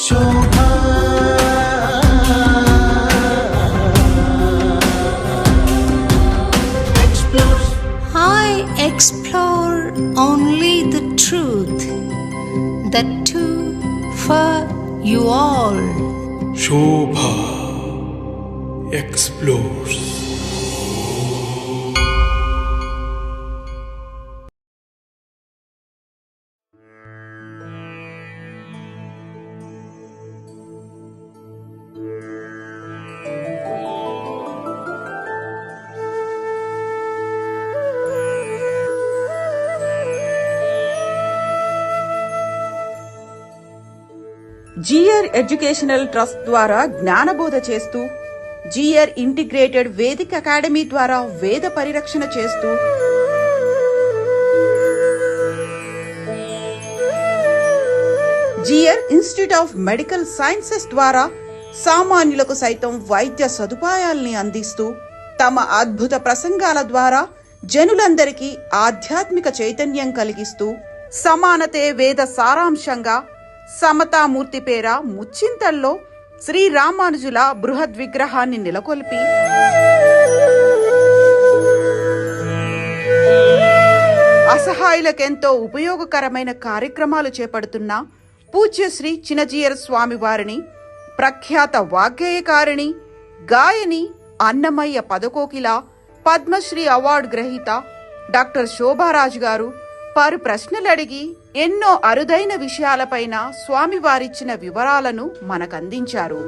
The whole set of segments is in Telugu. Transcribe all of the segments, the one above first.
Shobha explores. I explore only the truth, the two for you all. Shobha explores. GR educational trust ద్వారా జ్ఞానబోధ చేస్తూ, జిఆర్ ఇంటిగ్రేటెడ్ వేదిక్ అకాడమీ ద్వారా వేద పరిరక్షణ చేస్తూ, GR institute of medical sciences ద్వారా సామాన్యులకు సైతం వైద్య సదుపాయాల్ని అందిస్తూ, తమ అద్భుత ప్రసంగాల ద్వారా జనులందరికీ ఆధ్యాత్మిక చైతన్యం కలిగిస్తూ, సమానతే వేద సారాంశంగా సమతామూర్తి పేర ముచ్చింతల్లో శ్రీ రామానుజుల బృహద్ విగ్రహాన్ని నెలకొల్పి అసహాయులకెంతో ఉపయోగకరమైన కార్యక్రమాలు చేపడుతున్న పూజ్యశ్రీ చినజీయర్ స్వామి వారిని, ప్రఖ్యాత వాగ్గేయకారిణి, గాయని, అన్నమయ్య పదకోకిల, పద్మశ్రీ అవార్డు గ్రహీత డాక్టర్ శోభారాజు గారు పలు ప్రశ్నలు అడిగి ఎన్నో అరుదైన విషయాలపైన స్వామివారిచ్చిన వివరాలను మనకందించారు.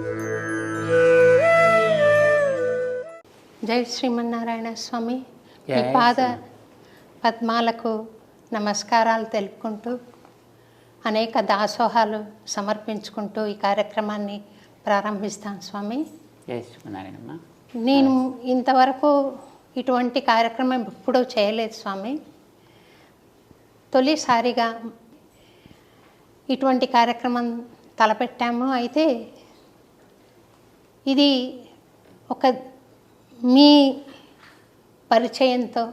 జై శ్రీమన్నారాయణ స్వామి. మీ పాద పద్మాలకు నమస్కారాలు తెలుపుకుంటూ, అనేక దాసోహాలు సమర్పించుకుంటూ ఈ కార్యక్రమాన్ని ప్రారంభిస్తాను స్వామి. జై శ్రీమన్నారాయణమ్మ. నేను ఇంతవరకు ఇటువంటి కార్యక్రమం ఎప్పుడూ చేయలేదు స్వామి. తొలిసారిగా ఇటువంటి కార్యక్రమం తలపెట్టాము. అయితే ఇది ఒక మీ పరిచయంతో,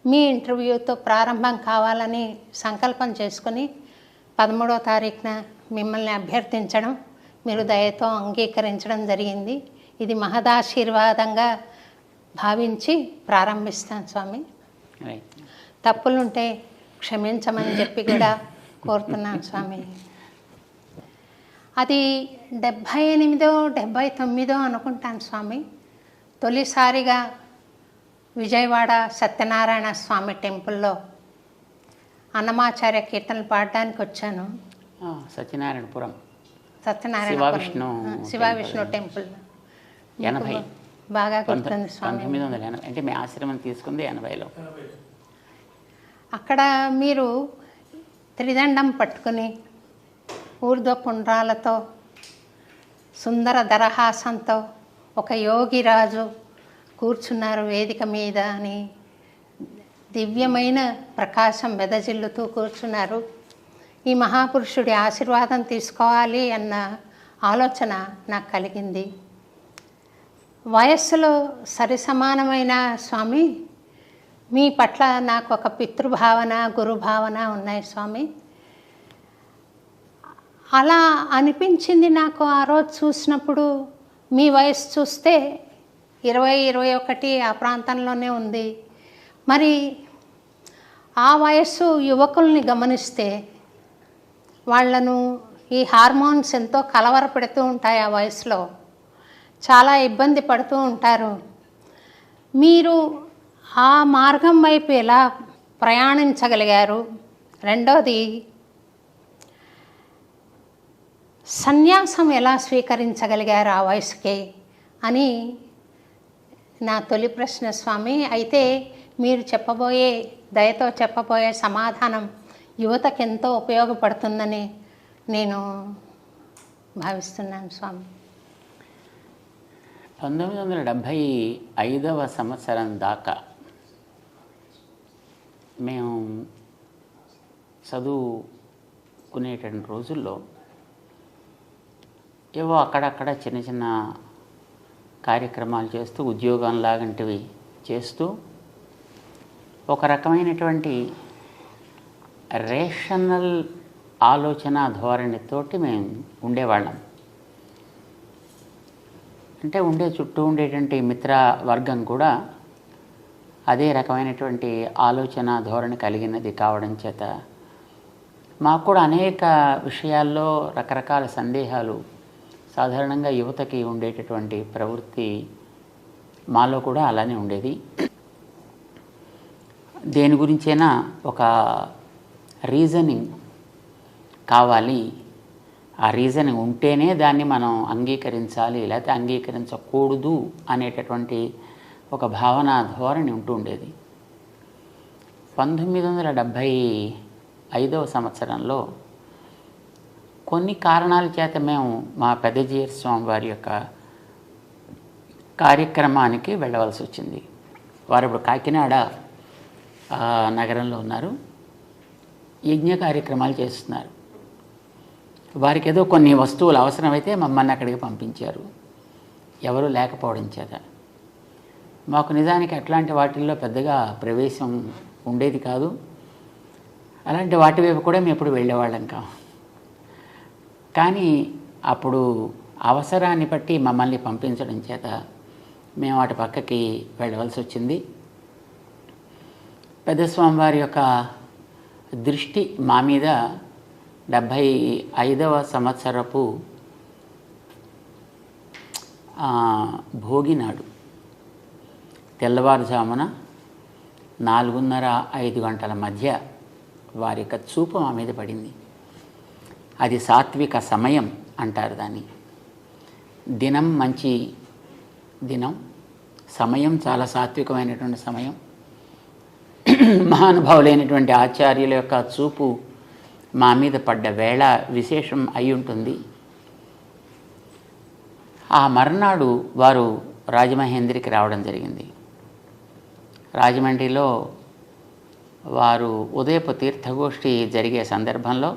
మీ ఇంటర్వ్యూతో ప్రారంభం కావాలని సంకల్పం చేసుకొని 13వ తారీఖున మిమ్మల్ని అభ్యర్థించడం, మీరు దయతో అంగీకరించడం జరిగింది. ఇది మహదాశీర్వాదంగా భావించి ప్రారంభిస్తాను స్వామి. తప్పులుంటే క్షమించమని చెప్పి కూడా కోరుతున్నాను స్వామి. అది 78, 79 అనుకుంటాను స్వామి. తొలిసారిగా విజయవాడ సత్యనారాయణ స్వామి టెంపుల్లో అన్నమాచార్య కీర్తనలు పాడడానికి వచ్చాను. సత్యనారాయణపురం శివ విష్ణు టెంపుల్ 80 బాగా గుర్తుంది స్వామి. 1980 అంటే మీ ఆశ్రమం తీసుకుంది 80లో. అక్కడ మీరు త్రిదండం పట్టుకుని ఊర్ధ్వ పుండ్రాలతో, సుందర దరహాసంతో ఒక యోగిరాజు కూర్చున్నారు వేదిక మీద అని, దివ్యమైన ప్రకాశం వెదజిల్లుతూ కూర్చున్నారు. ఈ మహాపురుషుడి ఆశీర్వాదం తీసుకోవాలి అన్న ఆలోచన నాకు కలిగింది. వయస్సులో సరిసమానమైన స్వామి, మీ పట్ల నాకు ఒక పితృభావన, గురుభావన ఉన్నాయి స్వామి. అలా అనిపించింది నాకు ఆ రోజు చూసినప్పుడు. మీ వయసు చూస్తే 20, 21 ఆ ప్రాంతంలోనే ఉంది. మరి ఆ వయస్సు యువకుల్ని గమనిస్తే వాళ్లను ఈ హార్మోన్స్ ఎంతో కలవరపెడుతూ ఉంటాయి. ఆ వయసులో చాలా ఇబ్బంది పడుతూ ఉంటారు. మీరు ఆ మార్గం వైపు ఎలా ప్రయాణించగలిగారు? రెండోది, సన్యాసం ఎలా స్వీకరించగలిగారు ఆ వయసుకే అని నా తొలి ప్రశ్న స్వామి. అయితే మీరు దయతో చెప్పబోయే సమాధానం యువతకు ఎంతో ఉపయోగపడుతుందని నేను భావిస్తున్నాను స్వామి. 1975వ సంవత్సరం దాకా మేము చదువుకునేటువంటి రోజుల్లో ఏవో అక్కడక్కడ చిన్న చిన్న కార్యక్రమాలు చేస్తూ, ఉద్యోగం లాంటివి చేస్తూ, ఒక రకమైనటువంటి రేషనల్ ఆలోచన ధోరణితోటి మేము ఉండేవాళ్ళం. అంటే చుట్టూ ఉండేటువంటి మిత్ర వర్గం కూడా అదే రకమైనటువంటి ఆలోచన ధోరణి కలిగినది కావడం చేత మాకు కూడా అనేక విషయాల్లో రకరకాల సందేహాలు, సాధారణంగా యువతకి ఉండేటటువంటి ప్రవృత్తి మాలో కూడా అలానే ఉండేది. దేని గురించైనా ఒక రీజనింగ్ కావాలి, ఆ రీజనింగ్ ఉంటేనే దాన్ని మనం అంగీకరించాలి, లేకపోతే అంగీకరించకూడదు అనేటటువంటి ఒక భావన ధోరణి ఉంటూ ఉండేది. 1975వ సంవత్సరంలో కొన్ని కారణాల చేత మేము మా పెద్దజీయర్ స్వామి వారి యొక్క కార్యక్రమానికి వెళ్ళవలసి వచ్చింది. వారు ఇప్పుడు కాకినాడ నగరంలో ఉన్నారు, యజ్ఞ కార్యక్రమాలు చేస్తున్నారు. వారికి ఏదో కొన్ని వస్తువులు అవసరమైతే మమ్మల్ని అక్కడికి పంపించారు, ఎవరు లేకపోవడం చేత. మాకు నిజానికి అట్లాంటి వాటిల్లో పెద్దగా ప్రవేశం ఉండేది కాదు. అలాంటి వాటి వైపు కూడా మేము ఎప్పుడు వెళ్ళేవాళ్ళం కాము. కానీ అప్పుడు అవసరాన్ని బట్టి మమ్మల్ని పంపించడం చేత మేము వాటి పక్కకి వెళ్ళవలసి వచ్చింది. పెద్దస్వామి వారి యొక్క దృష్టి మా మీద 75వ సంవత్సరపు భోగినాడు తెల్లవారుజామున 4:30-5 గంటల మధ్య వారి యొక్క చూపు మా మీద పడింది. అది సాత్విక సమయం అంటారు దాన్ని. దినం మంచి దినం, సమయం చాలా సాత్వికమైనటువంటి సమయం. మహానుభావులైనటువంటి ఆచార్యుల యొక్క చూపు మా మీద పడ్డ వేళ విశేషం అయి ఉంటుంది. ఆ మర్నాడు వారు రాజమహేంద్రికి రావడం జరిగింది. రాజమండ్రిలో వారు ఉదయపు తీర్థగోష్ఠి జరిగే సందర్భంలో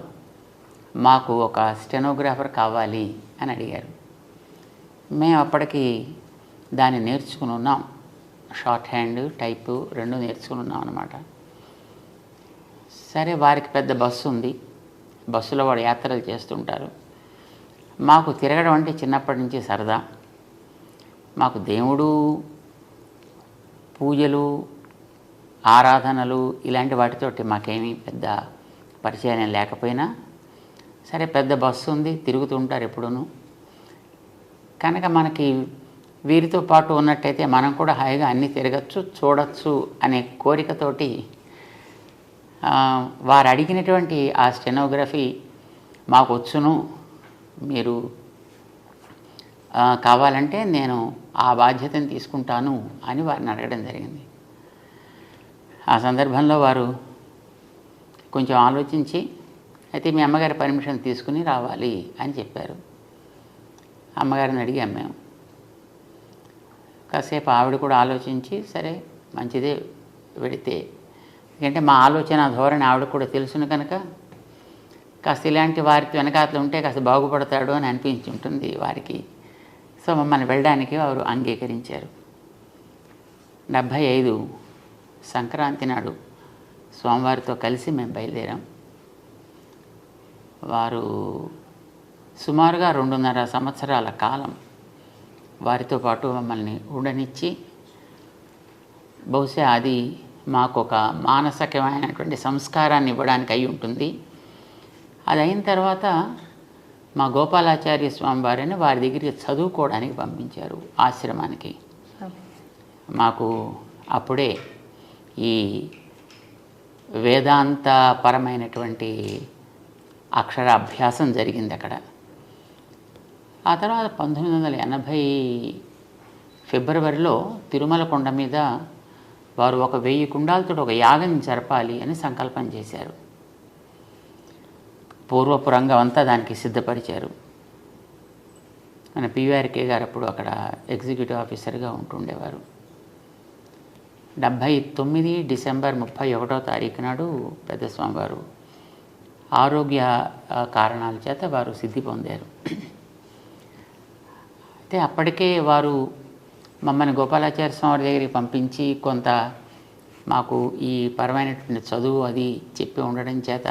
మాకు ఒక స్టెనోగ్రాఫర్ కావాలి అని అడిగారు. మేము అప్పటికి దాన్ని నేర్చుకుని ఉన్నాం, షార్ట్ హ్యాండ్ టైపు రెండు నేర్చుకుని ఉన్నాం అన్నమాట. సరే, వారికి పెద్ద బస్సు ఉంది, బస్సులో వాడు యాత్రలు చేస్తుంటారు. మాకు తిరగడం అంటే చిన్నప్పటి నుంచి సరదా. మాకు దేవుడు, పూజలు, ఆరాధనలు ఇలాంటి వాటితోటి మాకేమీ పెద్ద పరిచయం లేకపోయినా సరే, పెద్ద బస్సు ఉంది, తిరుగుతుంటారు ఎప్పుడూను. కనుక మనకి వీరితో పాటు ఉన్నట్టయితే మనం కూడా హాయిగా అన్నీ తిరగచ్చు, చూడొచ్చు అనే కోరికతోటి వారు అడిగినటువంటి ఆ స్టెనోగ్రఫీ మాకు వచ్చును, మీరు కావాలంటే నేను ఆ బాధ్యతను తీసుకుంటాను అని వారిని అడగడం జరిగింది. ఆ సందర్భంలో వారు కొంచెం ఆలోచించి, అయితే మీ అమ్మగారి పర్మిషన్ తీసుకుని రావాలి అని చెప్పారు. అమ్మగారిని అడిగాం మేము. కాసేపు ఆవిడ కూడా ఆలోచించి, సరే మంచిదే వెడితే, ఎందుకంటే మా ఆలోచన ధోరణి ఆవిడ కూడా తెలుసును కనుక కాస్త ఇలాంటి వారితో వెనకాతలు ఉంటే కాస్త బాగుపడతాడు అని అనిపించి ఉంటుంది వారికి. సో మమ్మల్ని వెళ్ళడానికి వారు అంగీకరించారు. 75 సంక్రాంతి నాడు స్వామివారితో కలిసి మేము బయలుదేరాం. వారు సుమారుగా 2.5 సంవత్సరాల కాలం వారితో పాటు మమ్మల్ని ఉండనిచ్చి, బహుశా అది మాకు ఒక మానసికమైనటువంటి సంస్కారాన్ని ఇవ్వడానికి అయి ఉంటుంది. అది అయిన తర్వాత మా గోపాలాచార్య స్వామి వారిని వారి దగ్గరికి చదువుకోవడానికి పంపించారు ఆశ్రమానికి. మాకు అప్పుడే ఈ వేదాంతపరమైనటువంటి అక్షరాభ్యాసం జరిగింది అక్కడ. ఆ తర్వాత 1980 ఫిబ్రవరిలో తిరుమల కొండ మీద వారు ఒక 1000 కుండాలతో ఒక యాగం జరపాలి అని సంకల్పం చేశారు. పూర్వపు రంగం అంతా దానికి సిద్ధపరిచారు. మన పివిఆర్కే గారు అప్పుడు అక్కడ ఎగ్జిక్యూటివ్ ఆఫీసర్గా ఉంటుండేవారు. 79 డిసెంబర్ 31వ తారీఖు నాడు పెద్దస్వామి వారు ఆరోగ్య కారణాల చేత వారు సిద్ధి పొందారు. అయితే అప్పటికే వారు మమ్మల్ని గోపాలాచార్య స్వామి దగ్గరికి పంపించి కొంత మాకు ఈ పరమైనటువంటి చదువు అది చెప్పి ఉండడం చేత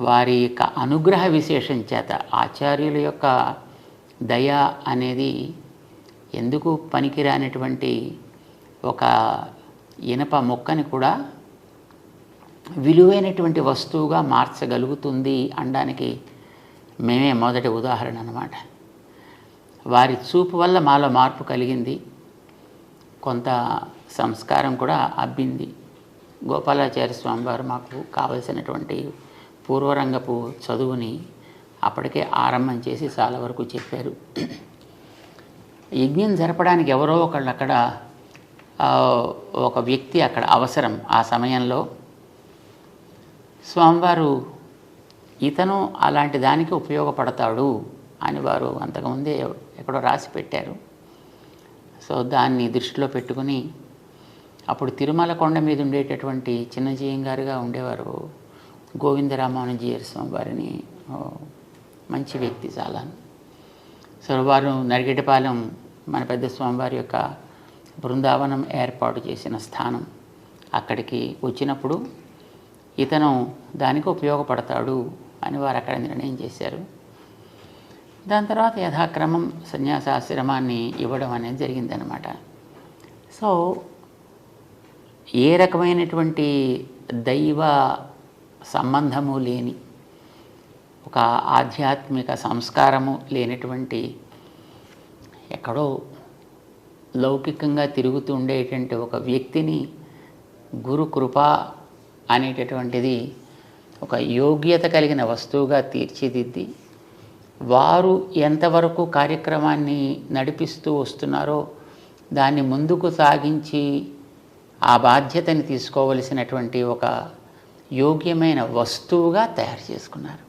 వారి యొక్క అనుగ్రహ విశేషం చేత ఆచార్యుల యొక్క దయ అనేది ఎందుకు పనికిరానటువంటి ఒక ఇనప మొక్కని కూడా విలువైనటువంటి వస్తువుగా మార్చగలుగుతుంది అనడానికి మేమే మొదటి ఉదాహరణ అన్నమాట. వారి చూపు వల్ల మాలో మార్పు కలిగింది, కొంత సంస్కారం కూడా అబ్బింది. గోపాలాచార్య స్వామి వారు మాకు కావలసినటువంటి పూర్వరంగపు చదువుని అప్పటికే ఆరంభం చేసి చాలా వరకు చెప్పారు. యజ్ఞం జరపడానికి ఎవరో ఒకళ్ళు అక్కడ ఒక వ్యక్తి అక్కడ అవసరం. ఆ సమయంలో స్వామివారు ఇతను అలాంటి దానికి ఉపయోగపడతాడు అని వారు అంతకుముందే ఎక్కడో రాసి పెట్టారు. సో దాన్ని దృష్టిలో పెట్టుకుని అప్పుడు తిరుమల కొండ మీద ఉండేటటువంటి చిన్నజీయంగారుగా ఉండేవారు గోవిందరామానుజీయర్ స్వామి వారిని, మంచి వ్యక్తి చాలా. సో వారు నరిగేటిపాలెం మన పెద్ద స్వామివారి యొక్క బృందావనం ఏర్పాటు చేసిన స్థానం, అక్కడికి వచ్చినప్పుడు ఇతను దానికి ఉపయోగపడతాడు అని వారు అక్కడ నిర్ణయం చేశారు. దాని తర్వాత యథాక్రమం సన్యాసాశ్రమాన్ని ఇవ్వడం అనేది జరిగిందనమాట. సో ఏ రకమైనటువంటి దైవ సంబంధము లేని, ఒక ఆధ్యాత్మిక సంస్కారము లేనటువంటి, ఎక్కడో లౌకికంగా తిరుగుతూ ఉండేటువంటి ఒక వ్యక్తిని గురు కృప అనేటటువంటిది ఒక యోగ్యత కలిగిన వస్తువుగా తీర్చిదిద్ది వారు ఎంతవరకు కార్యక్రమాన్ని నడిపిస్తూ వస్తున్నారో దాన్ని ముందుకు సాగించి ఆ బాధ్యతని తీసుకోవలసినటువంటి ఒక యోగ్యమైన వస్తువుగా తయారు చేసుకున్నారు.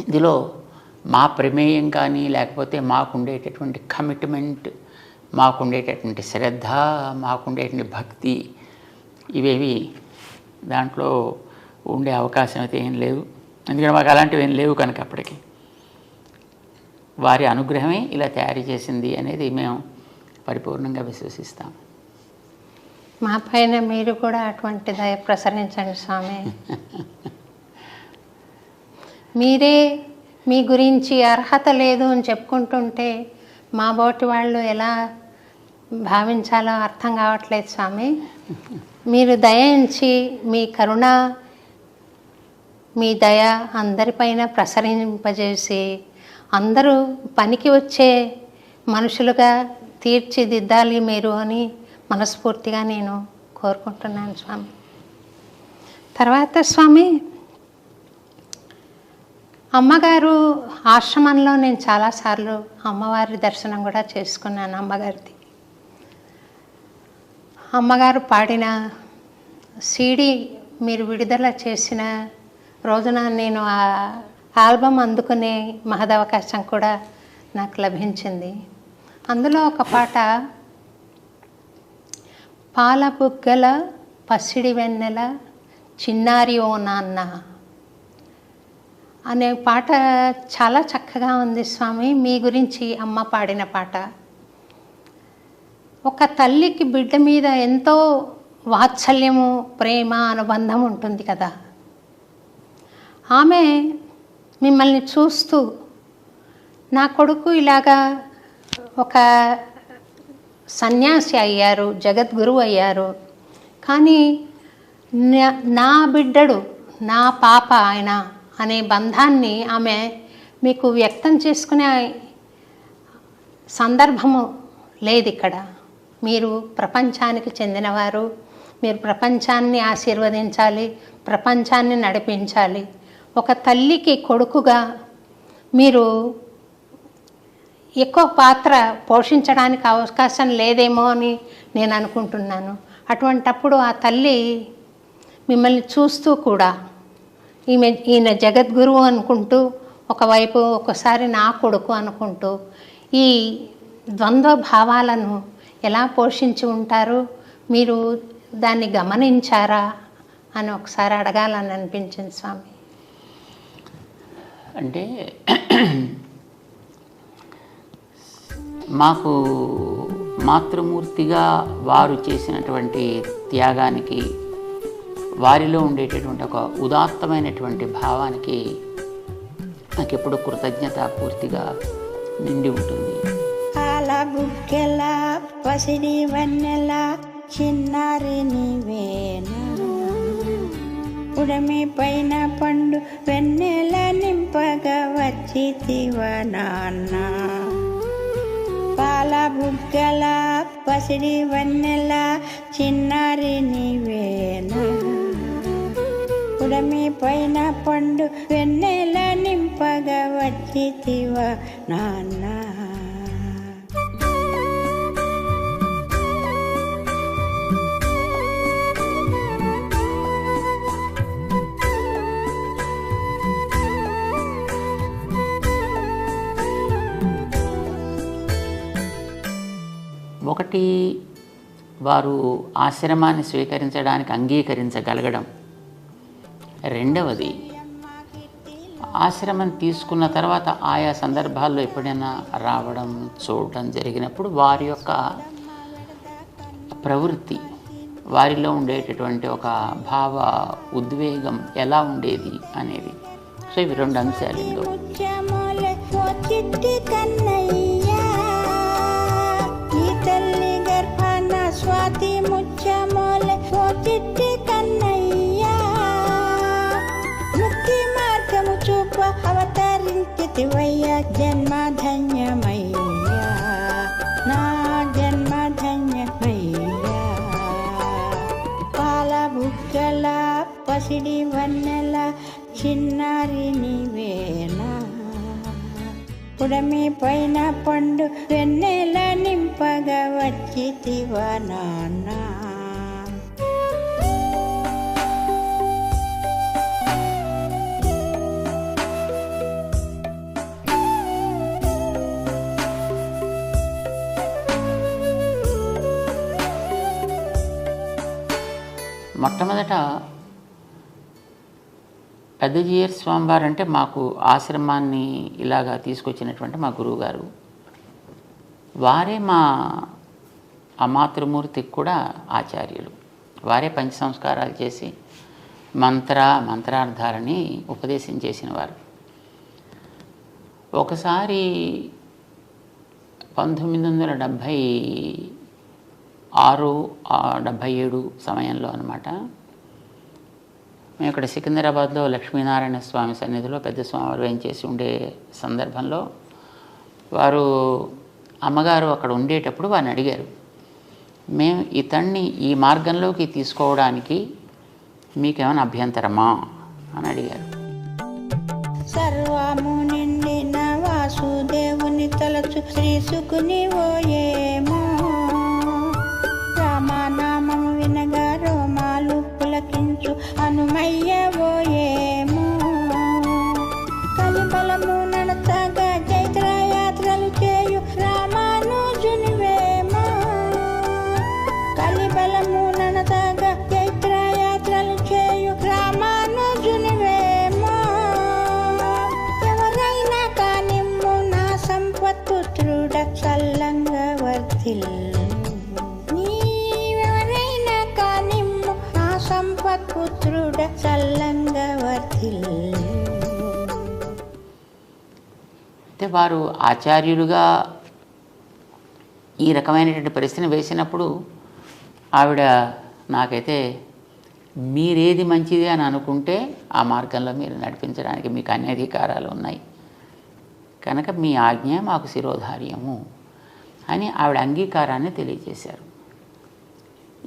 ఇందులో మా ప్రమేయం కానీ, లేకపోతే మాకుండేటటువంటి కమిట్మెంట్, మాకుండేటటువంటి శ్రద్ధ, మాకుండేటువంటి భక్తి, ఇవేవి దాంట్లో ఉండే అవకాశం అయితే ఏం లేవు. ఎందుకంటే మాకు అలాంటివి ఏం లేవు కనుక అప్పటికి వారి అనుగ్రహమే ఇలా తయారు చేసింది అనేది మేము పరిపూర్ణంగా విశ్వసిస్తాం. మా పైన మీరు కూడా అటువంటి దయ ప్రసరించండి స్వామి. మీరే మీ గురించి అర్హత లేదు అని చెప్పుకుంటుంటే మా బోటి వాళ్ళు ఎలా భావించాలో అర్థం కావట్లేదు స్వామి. మీరు దయించి మీ కరుణ, మీ దయ అందరిపైన ప్రసరింపజేసి అందరూ పనికి వచ్చే మనుషులుగా తీర్చిదిద్దాలి మీరు అని మనస్ఫూర్తిగా నేను కోరుకుంటున్నాను స్వామి. తర్వాత స్వామి, అమ్మగారు ఆశ్రమంలో నేను చాలాసార్లు అమ్మవారి దర్శనం కూడా చేసుకున్నాను. అమ్మగారిది, అమ్మగారు పాడిన సీడీ మీరు విడుదల చేసిన రోజున నేను ఆ ఆల్బమ్ అందుకునే మహదవకాశం కూడా నాకు లభించింది. అందులో ఒక పాట, పాల బుగ్గల పసిడి వెన్నెల చిన్నారి ఓ నాన్న అనే పాట చాలా చక్కగా ఉంది స్వామి. మీ గురించి అమ్మ పాడిన పాట. ఒక తల్లికి బిడ్డ మీద ఎంతో వాత్సల్యము, ప్రేమ, అనుబంధం ఉంటుంది కదా. ఆమె మిమ్మల్ని చూస్తూ నా కొడుకు ఇలాగా ఒక సన్యాసి అయ్యారు, జగద్గురువు అయ్యారు, కానీ నా బిడ్డడు, నా పాప ఆయన అనే బంధాన్ని ఆమె మీకు వ్యక్తం చేసుకునే సందర్భము లేదు ఇక్కడ. మీరు ప్రపంచానికి చెందినవారు, మీరు ప్రపంచాన్ని ఆశీర్వదించాలి, ప్రపంచాన్ని నడిపించాలి. ఒక తల్లికి కొడుకుగా మీరు ఎక్కువ పాత్ర పోషించడానికి అవకాశం లేదేమో అని నేను అనుకుంటున్నాను. అటువంటప్పుడు ఆ తల్లి మిమ్మల్ని చూస్తూ కూడా ఈయన జగద్గురువు అనుకుంటూ, ఒకవైపు ఒకసారి నా కొడుకు అనుకుంటూ, ఈ ద్వంద్వ భావాలను ఎలా పోషించి ఉంటారు, మీరు దాన్ని గమనించారా అని ఒకసారి అడగాలని అనిపించింది స్వామి. అంటే మాకు మాతృమూర్తిగా వారు చేసినటువంటి త్యాగానికి, వారిలో ఉండేటటువంటి ఒక ఉదాత్తమైనటువంటి భావానికి నాకు ఎప్పుడు కృతజ్ఞత పూర్తిగా నిండి ఉంటుంది. అలా బుక్కెల పసిడి వన్నెల చిన్నారి నీవేనా, ఉడమి పైన పండు వెన్నెల నింపగా వచ్చితివ నాన్న. పాల బుగ్గల పసిడి వన్నెల చిన్నారి నీవేనా, ఉడమి పైన పండు వెన్నెల నింపగా వచ్చితివ నాన్న. ఒకటి, వారు ఆశ్రమాన్ని స్వీకరించడానికి అంగీకరించగలగడం. రెండవది, ఆశ్రమం తీసుకున్న తర్వాత ఆయా సందర్భాల్లో ఎప్పుడైనా రావడం చూడటం జరిగినప్పుడు వారి యొక్క ప్రవృత్తి, వారిలో ఉండేటటువంటి ఒక భావ ఉద్వేగం ఎలా ఉండేది అనేది. సో ఇవి రెండు అంశాలు ఇందులో. తల్లి గర్భాన స్వాతి ముచ్చమోలే ఓ చిట్టి కన్నయ్యా, ముక్తి మార్గము చూప అవతరించితివయ్యా, జన్మ ధన్యమయ్యా, నా జన్మ ధన్యమయ్యా. పాల బుగ్గల పసిడి వన్నెల చిన్నారి నీవేనా, ఉడమి పైన పండు వెన్నెల నింపగా వచ్చితివ నాన్న. మొట్టమొదట పెద్ద జీయర్ స్వామివారు అంటే మాకు ఆశ్రమాన్ని ఇలాగా తీసుకొచ్చినటువంటి మా గురువుగారు. వారే మా అమాతృమూర్తికి కూడా ఆచార్యులు. వారే పంచ సంస్కారాలు చేసి మంత్రార్థాలని ఉపదేశం చేసిన వారు. ఒకసారి 1976-77 సమయంలో అన్నమాట, మేము ఇక్కడ సికింద్రాబాద్లో లక్ష్మీనారాయణ స్వామి సన్నిధిలో పెద్ద స్వామివారు వేయించేసి ఉండే సందర్భంలో వారు అమ్మగారు అక్కడ ఉండేటప్పుడు వారిని అడిగారు, మేము ఇతన్ని ఈ మార్గంలోకి తీసుకోవడానికి మీకేమైనా అభ్యంతరమా అని అడిగారు. సర్వము నిండిన వాసుదేవుని తలచు శ్రీసుకుని ఓయేమో, రామనామము వినగా రోమాలు పులకించు హనుమయ్య ఓయేమో, కలిబలము నడతగా చైత్రయాత్రలు చేయు రామానుజునివేమో, కలిబలము నడతగా చైత్రయాత్రలు చేయు రామానుజునివేమో. ఎవరైనా కానిమ్ము నా సంపత్పుత్రుడ చల్లంగా వర్ధిల్లు, నీవెవరైనా కానిమ్ము నా సంపత్పుత్రుడ చల్లంగా వర్ధిల్లు. అయితే వారు ఆచార్యులుగా ఈ రకమైనటువంటి పరిస్థితిని వేసినప్పుడు ఆవిడ నాకైతే మీరేది మంచిది అని అనుకుంటే ఆ మార్గంలో మీరు నడిపించడానికి మీకు అన్ని అధికారాలు ఉన్నాయి కనుక మీ ఆజ్ఞ మాకు శిరోధార్యము అని ఆవిడ అంగీకారాన్ని తెలియజేశారు.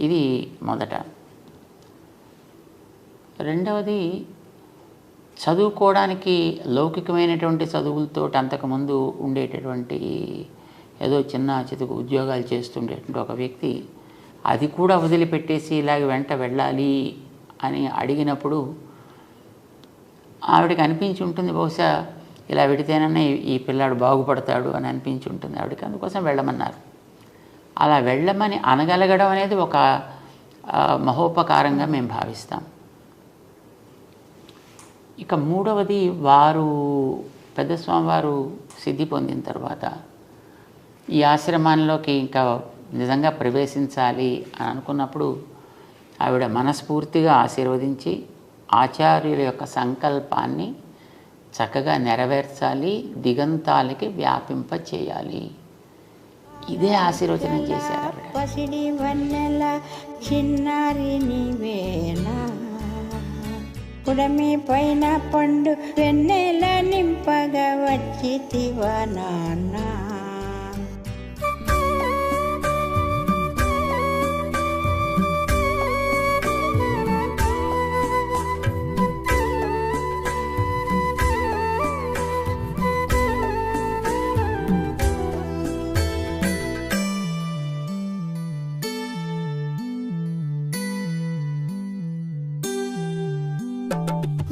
ఇది మొదట. రెండవది, చదువుకోవడానికి లౌకికమైనటువంటి చదువులతో అంతకుముందు ఉండేటటువంటి ఏదో చిన్న చితుకు ఉద్యోగాలు చేస్తుండేటువంటి ఒక వ్యక్తి అది కూడా వదిలిపెట్టేసి ఇలాగ వెంట వెళ్ళాలి అని అడిగినప్పుడు ఆవిడకి అనిపించి ఉంటుంది, బహుశా ఇలా వెడితేనన్నా ఈ పిల్లాడు బాగుపడతాడు అని అనిపించి ఉంటుంది ఆవిడకి. అందుకోసం వెళ్ళమన్నారు. అలా వెళ్ళమని అనగలగడం అనేది ఒక మహోపకారంగా మేము భావిస్తాం. ఇక మూడవది, వారు పెద్ద స్వామివారు సిద్ధి పొందిన తర్వాత ఈ ఆశ్రమాల్లోకి ఇంకా నిజంగా ప్రవేశించాలి అని అనుకున్నప్పుడు ఆవిడ మనస్ఫూర్తిగా ఆశీర్వదించి ఆచార్యుల యొక్క సంకల్పాన్ని చక్కగా నెరవేర్చాలి, దిగంతాలకి వ్యాపింప చేయాలి. ఇదే ఆశీర్వచనం చేశారు ఆవిడ. పసిడి వన్నెల చిన్నారి నీవేనా, పుడమి పైన పండు వెన్నెల నింపగా వచ్చితివా నాన్న.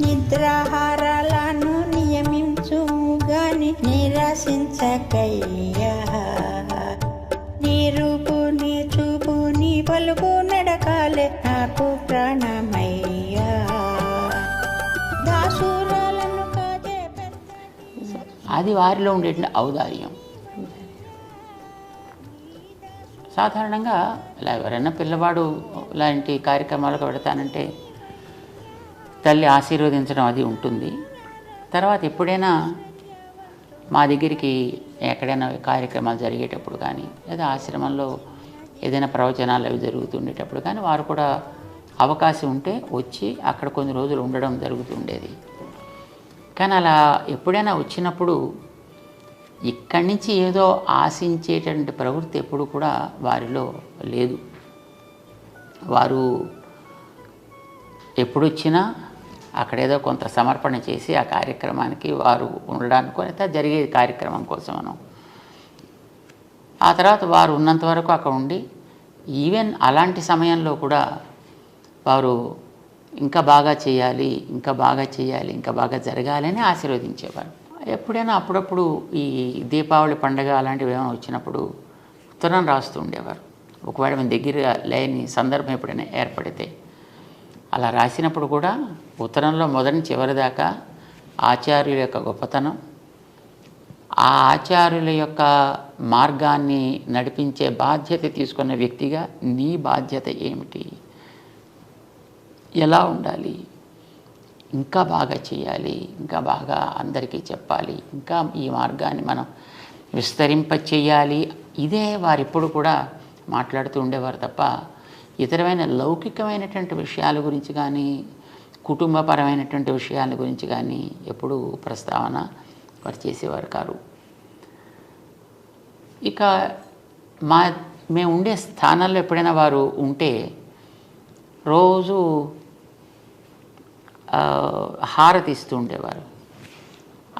నిద్రాహారాలను నియమించుగాని నిరసించకయ్యా, నీ రూపు నీ చూపు నీ పలుకు నడకాలే నాకు ప్రాణమయ్యా. దాసురాలను కాదే అది వారిలో ఉండేటువంటి ఔదార్యం. సాధారణంగా ఇలా ఎవరైనా పిల్లవాడు ఇలాంటి కార్యక్రమాలకు పెడతానంటే తల్లి ఆశీర్వదించడం అది ఉంటుంది. తర్వాత ఎప్పుడైనా మా దగ్గరికి ఎక్కడైనా కార్యక్రమాలు జరిగేటప్పుడు కానీ లేదా ఆశ్రమంలో ఏదైనా ప్రవచనాలు అవి జరుగుతుండేటప్పుడు కానీ వారు కూడా అవకాశం ఉంటే వచ్చి అక్కడ కొన్ని రోజులు ఉండడం జరుగుతుండేది. కానీ అలా ఎప్పుడైనా వచ్చినప్పుడు ఇక్కడి నుంచి ఏదో ఆశించేటువంటి ప్రవృత్తి ఎప్పుడు కూడా వారిలో లేదు. వారు ఎప్పుడు వచ్చినా అక్కడేదో కొంత సమర్పణ చేసి ఆ కార్యక్రమానికి వారు ఉండడానికి అయితే జరిగే కార్యక్రమం కోసమను, ఆ తర్వాత వారు ఉన్నంత వరకు అక్కడ ఉండి ఈవెన్ అలాంటి సమయంలో కూడా వారు ఇంకా బాగా చేయాలి, ఇంకా బాగా చేయాలి, ఇంకా బాగా జరగాలి అని ఆశీర్వదించేవారు. ఎప్పుడైనా అప్పుడప్పుడు ఈ దీపావళి పండుగ అలాంటివి ఏమైనా వచ్చినప్పుడు ఉత్తరం రాస్తూ ఉండేవారు. ఒకవేళ మన దగ్గర లేని సందర్భం ఎప్పుడైనా ఏర్పడితే అలా రాసినప్పుడు కూడా ఉత్తరంలో మొదటి చివరి దాకా ఆచార్యుల యొక్క గొప్పతనం, ఆ ఆచార్యుల యొక్క మార్గాన్ని నడిపించే బాధ్యత తీసుకున్న వ్యక్తిగా నీ బాధ్యత ఏమిటి, ఎలా ఉండాలి, ఇంకా బాగా చేయాలి, ఇంకా బాగా అందరికీ చెప్పాలి, ఇంకా ఈ మార్గాన్ని మనం విస్తరింప చేయాలి. ఇదే వారిప్పుడు కూడా మాట్లాడుతూ ఉండేవారు తప్ప ఇతరమైన లౌకికమైనటువంటి విషయాల గురించి కానీ కుటుంబపరమైనటువంటి విషయాల గురించి కానీ ఎప్పుడూ ప్రస్తావన వారు చేసేవారు కారు. ఇక మేము ఉండే స్థానాల్లో ఎప్పుడైనా వారు ఉంటే రోజు హారతి ఇస్తూ ఉండేవారు.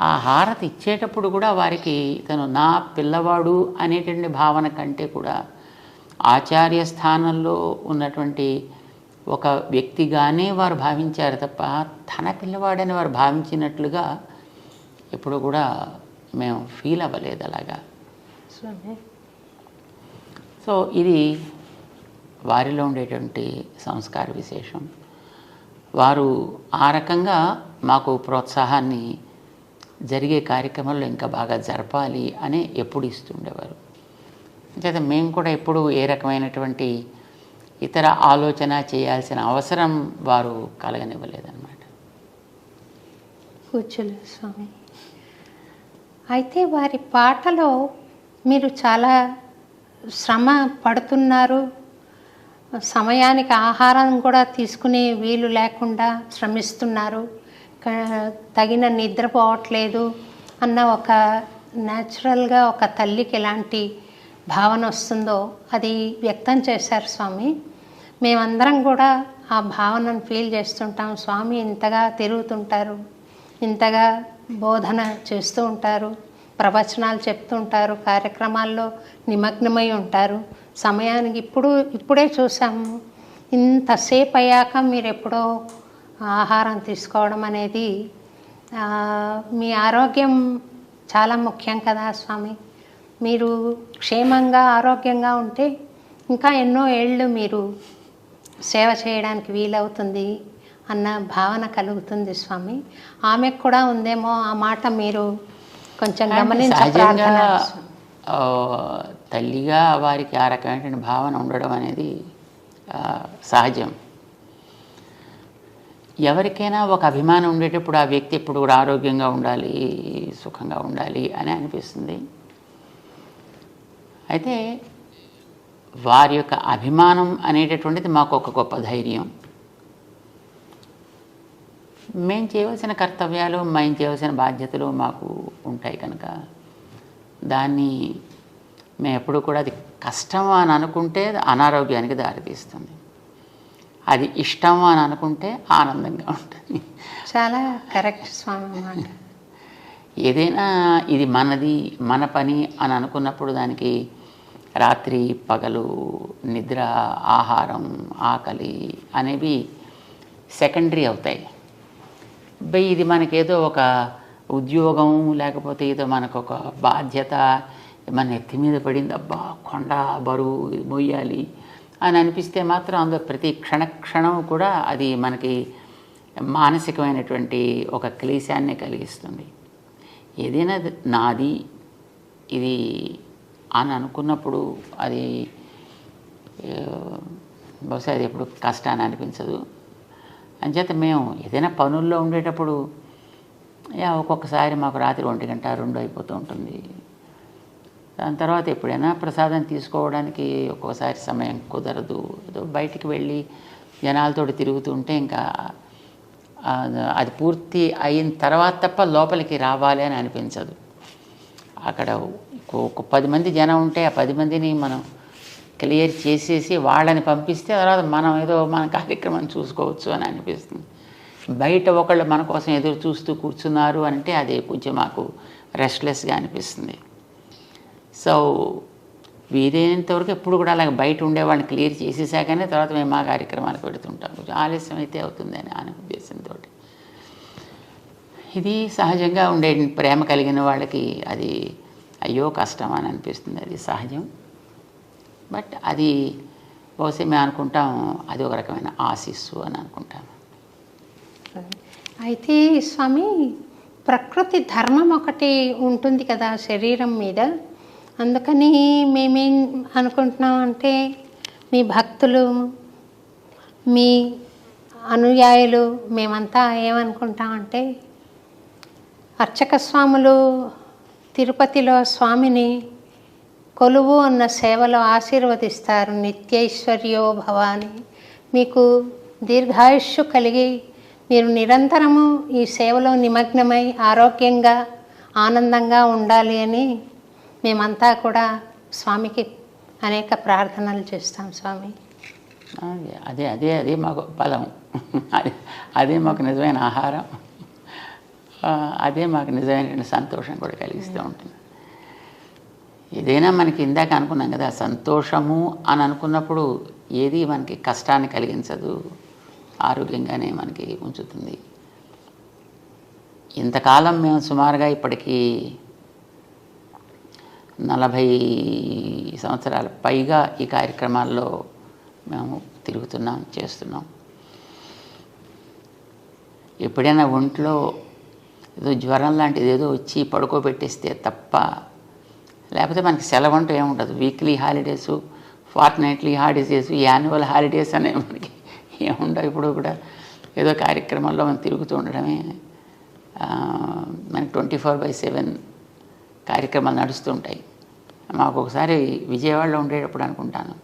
ఆ హారతి ఇచ్చేటప్పుడు కూడా వారికి తను నా పిల్లవాడు అనేటువంటి భావన కంటే కూడా ఆచార్య స్థానంలో ఉన్నటువంటి ఒక వ్యక్తిగానే వారు భావించారు తప్ప తన పిల్లవాడని వారు భావించినట్లుగా ఎప్పుడు కూడా మేము ఫీల్ అవ్వలేదు అలాగా. సో ఇది వారిలో ఉండేటువంటి సంస్కార విశేషం. వారు ఆ రకంగా మాకు ప్రోత్సాహాన్ని జరిగే కార్యక్రమాల్లో ఇంకా బాగా జరపాలి అని ఎప్పుడు ఇస్తుండేవారు. అంచేత మేము కూడా ఎప్పుడు ఏ రకమైనటువంటి ఇతర ఆలోచన చేయాల్సిన అవసరం వారు కలగనివ్వలేదన్నమాట. కూర్చోలేదు స్వామి. అయితే వారి పాటలో మీరు చాలా శ్రమ పడుతున్నారు, సమయానికి ఆహారం కూడా తీసుకునే వీలు లేకుండా శ్రమిస్తున్నారు, తగిన నిద్రపోవట్లేదు అన్న ఒక న్యాచురల్గా ఒక తల్లికి ఎలాంటి భావన వస్తుందో అది వ్యక్తం చేశారు స్వామి. మేమందరం కూడా ఆ భావనను ఫీల్ చేస్తుంటాం. స్వామి ఇంతగా తిరుగుతుంటారు, ఇంతగా బోధన చేస్తూ ఉంటారు, ప్రవచనాలు చెప్తుంటారు, కార్యక్రమాల్లో నిమగ్నమై ఉంటారు. సమయానికి ఇప్పుడే చూసాము, ఇంతసేపు అయ్యాక మీరు ఎప్పుడో ఆహారం తీసుకోవడం అనేది మీ ఆరోగ్యం చాలా ముఖ్యం కదా స్వామి. మీరు క్షేమంగా ఆరోగ్యంగా ఉంటే ఇంకా ఎన్నో ఏళ్ళు మీరు సేవ చేయడానికి వీలవుతుంది అన్న భావన కలుగుతుంది స్వామి. ఆమెకు కూడా ఉందేమో ఆ మాట మీరు కొంచెం గమనించి తల్లిగా వారికి ఆ రకమైనటువంటి భావన ఉండడం అనేది సహజం. ఎవరికైనా ఒక అభిమానం ఉండేటప్పుడు ఆ వ్యక్తి ఎప్పుడు కూడా ఆరోగ్యంగా ఉండాలి, సుఖంగా ఉండాలి అని అనిపిస్తుంది. అయితే వారి యొక్క అభిమానం అనేటటువంటిది మాకు ఒక గొప్ప ధైర్యం. మేము చేయవలసిన కర్తవ్యాలు, మేము చేయవలసిన బాధ్యతలు మాకు ఉంటాయి కనుక దాన్ని మేము ఎప్పుడు కూడా అది కష్టం అని అనుకుంటే అనారోగ్యానికి దారితీస్తుంది, అది ఇష్టం అని అనుకుంటే ఆనందంగా ఉంటుంది. చాలా కరెక్ట్ స్వామి అన్నమాట. ఏదైనా ఇది మనది, మన పని అని అనుకున్నప్పుడు దానికి రాత్రి పగలు, నిద్ర, ఆహారం, ఆకలి అనేవి సెకండరీ అవుతాయి. ఇది మనకేదో ఒక ఉద్యోగం, లేకపోతే ఏదో మనకు ఒక బాధ్యత మన ఎత్తి మీద పడింది, అబ్బా కొండ బరువు మోయాలి అని అనిపిస్తే మాత్రం అందులో ప్రతి క్షణం కూడా అది మనకి మానసికమైనటువంటి ఒక క్లేశాన్ని కలిగిస్తుంది. ఏదైనా నాది ఇది అని అనుకున్నప్పుడు అది బహుశా అది ఎప్పుడు కష్టాన్ని అనిపించదు. అంచేత మేము ఏదైనా పనుల్లో ఉండేటప్పుడు ఒక్కొక్కసారి మాకు రాత్రి 1 గంట 2 అయిపోతూ ఉంటుంది. దాని తర్వాత ఎప్పుడైనా ప్రసాదం తీసుకోవడానికి ఒక్కొక్కసారి సమయం కుదరదు. ఏదో బయటికి వెళ్ళి జనాలతోటి తిరుగుతుంటే ఇంకా అది పూర్తి అయిన తర్వాత తప్ప లోపలికి రావాలి అని అనిపించదు. అక్కడ ఒక 10 మంది జనం ఉంటే ఆ 10 మందిని మనం క్లియర్ చేసేసి వాళ్ళని పంపిస్తే తర్వాత మనం ఏదో మన కార్యక్రమం చూసుకోవచ్చు అని అనిపిస్తుంది. బయట ఒకళ్ళు మన కోసం ఎదురు చూస్తూ కూర్చున్నారు అంటే అది కొంచెం మాకు రెస్ట్లెస్గా అనిపిస్తుంది. సో వీలైనంతవరకు ఎప్పుడు కూడా అలాగే బయట ఉండేవాళ్ళని క్లియర్ చేసేసాకనే తర్వాత మేము మా కార్యక్రమాలకు పెడుతుంటాం. కొంచెం ఆలస్యం అయితే అవుతుంది అనే ఉద్దేశంతో. ఇది సహజంగా ఉండే ప్రేమ కలిగిన వాళ్ళకి అది అయ్యో కష్టం అని అనిపిస్తుంది, అది సహజం. బట్ అది బహుశా మేము అనుకుంటాం అది ఒక రకమైన ఆశీస్సు అని అనుకుంటాం. అయితే స్వామి, ప్రకృతి ధర్మం ఒకటి ఉంటుంది కదా శరీరం మీద. అందుకని మేమేం అనుకుంటున్నాం అంటే మీ భక్తులు, మీ అనుయాయులు మేమంతా ఏమనుకుంటామంటే అర్చక స్వాములు తిరుపతిలో స్వామిని కొలువు అన్న సేవలో ఆశీర్వదిస్తారు. నిత్యైశ్వర్యో భవ అని. మీకు దీర్ఘాయుష్షు కలిగి మీరు నిరంతరము ఈ సేవలో నిమగ్నమై ఆరోగ్యంగా ఆనందంగా ఉండాలి అని మేమంతా కూడా స్వామికి అనేక ప్రార్థనలు చేస్తాం స్వామి. అదే అదే అదే మాకు బలం, అదే మాకు నిజమైన ఆహారం, అదే మాకు నిజమైన సంతోషం కూడా కలిగిస్తూ ఉంటుంది. ఏదైనా మనకి ఇందాక అనుకున్నాం కదా, సంతోషము అని అనుకున్నప్పుడు ఏది మనకి కష్టాన్ని కలిగించదు, ఆరోగ్యంగానే మనకి ఉంచుతుంది. ఇంతకాలం మేము సుమారుగా ఇప్పటికీ 40 సంవత్సరాల పైగా ఈ కార్యక్రమాల్లో మేము తిరుగుతున్నాం, చేస్తున్నాం. ఎప్పుడైనా ఒంట్లో ఏదో జ్వరం లాంటిది ఏదో వచ్చి పడుకోబెట్టేస్తే తప్ప, లేకపోతే మనకి సెలవు అంటూ ఏముండదు. Weekly holidays, fortnightly holidays, annual holidays అనే మనకి ఏముండవు. ఇప్పుడు కూడా ఏదో కార్యక్రమంలో మనం తిరుగుతూ ఉండడమే. మనకి 24/7 కార్యక్రమాలు నడుస్తుంటాయి. మాకు ఒకసారి విజయవాడలో ఉండేటప్పుడు అనుకుంటాను,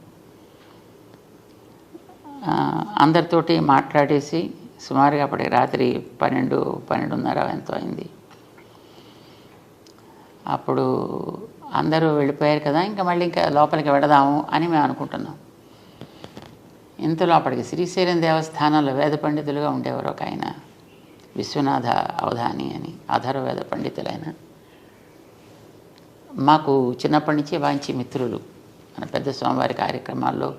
అందరితోటి మాట్లాడేసి సుమారుగా అప్పటికి రాత్రి 12:30 ఎంతో అయింది. అప్పుడు అందరూ వెళ్ళిపోయారు కదా, ఇంకా మళ్ళీ ఇంకా లోపలికి వెడదాము అని మేము అనుకుంటున్నాం. ఇంతలో అప్పటికి శ్రీశైలం దేవస్థానంలో వేద పండితులుగా ఉండేవారు ఒక ఆయన, విశ్వనాథ అవధాని అని, అధర్వవేద పండితులైన. మాకు చిన్నప్పటి నుంచి మంచి మిత్రులు. మన పెద్ద స్వామివారి కార్యక్రమాల్లో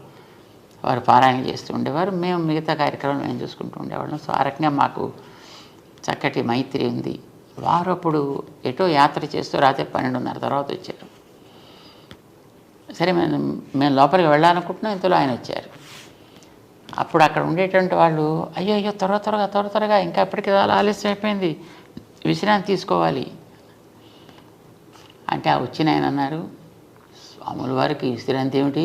వారు పారాయణ చేస్తూ ఉండేవారు, మేము మిగతా కార్యక్రమాలు మేము చూసుకుంటూ ఉండేవాళ్ళం. సో ఆ రకంగా మాకు చక్కటి మైత్రి ఉంది. వారు అప్పుడు ఎటో యాత్ర చేస్తూ రాత్రి 12:30 తర్వాత వచ్చారు. సరే మేము లోపలికి వెళ్ళాలనుకుంటున్నాం, ఇంతలో ఆయన వచ్చారు. అప్పుడు అక్కడ ఉండేటువంటి వాళ్ళు అయ్యో త్వరగా ఇంకా ఎప్పటికీ ఆలస్యం అయిపోయింది, విశ్రాంతి తీసుకోవాలి అంటే ఆ వచ్చిన ఆయన అన్నారు, స్వాముల వారికి విశ్రాంతి ఏమిటి?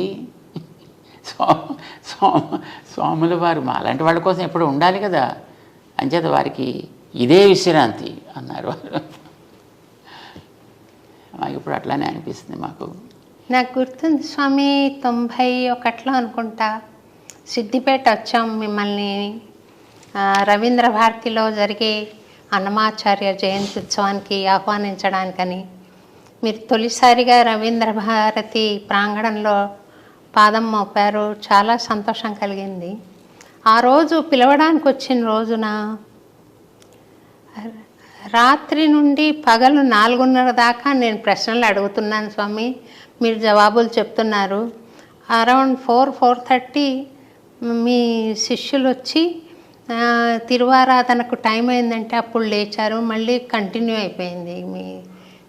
స్వాముల వారు మా అలాంటి వాళ్ళ కోసం ఎప్పుడు ఉండాలి కదా, అంచేత వారికి ఇదే విశ్రాంతి అన్నారు వారు. మాకు ఇప్పుడు అట్లానే అనిపిస్తుంది. మాకు నాకు గుర్తుంది స్వామి, 91లో అనుకుంటా సిద్దిపేట వచ్చాం మిమ్మల్ని రవీంద్ర భారతిలో జరిగే అన్నమాచార్య జయంతి ఉత్సవానికి ఆహ్వానించడానికని. మీరు తొలిసారిగా రవీంద్ర భారతి ప్రాంగణంలో పాదం మోపారు. చాలా సంతోషం కలిగింది. ఆ రోజు పిలవడానికి వచ్చిన రోజున రాత్రి నుండి పగలు 4:30 దాకా నేను ప్రశ్నలు అడుగుతున్నాను స్వామి, మీరు జవాబులు చెప్తున్నారు. అరౌండ్ 4:30 మీ శిష్యులు వచ్చి తిరువారాధనకు టైం అయిందంటే అప్పుడు లేచారు. మళ్ళీ కంటిన్యూ అయిపోయింది మీ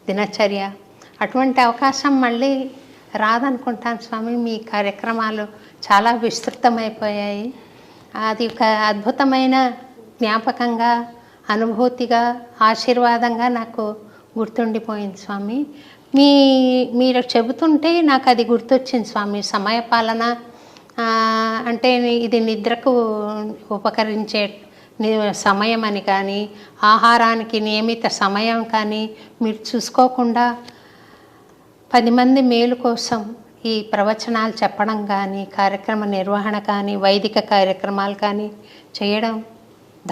దినచర్య. అటువంటి అవకాశం మళ్ళీ రాదనుకుంటాను స్వామి. మీ కార్యక్రమాలు చాలా విస్తృతమైపోయాయి. అది ఒక అద్భుతమైన జ్ఞాపకంగా, అనుభూతిగా, ఆశీర్వాదంగా నాకు గుర్తుండిపోయింది స్వామి. మీరు చెబుతుంటే నాకు అది గుర్తొచ్చింది స్వామి. సమయపాలన అంటే ఇది నిద్రకు ఉపకరించే సమయం అని కానీ, ఆహారానికి నియమిత సమయం కానీ మీరు చూసుకోకుండా 10 మంది మేలు కోసం ఈ ప్రవచనాలు చెప్పడం కానీ, కార్యక్రమ నిర్వహణ కానీ, వైదిక కార్యక్రమాలు కానీ చేయడం,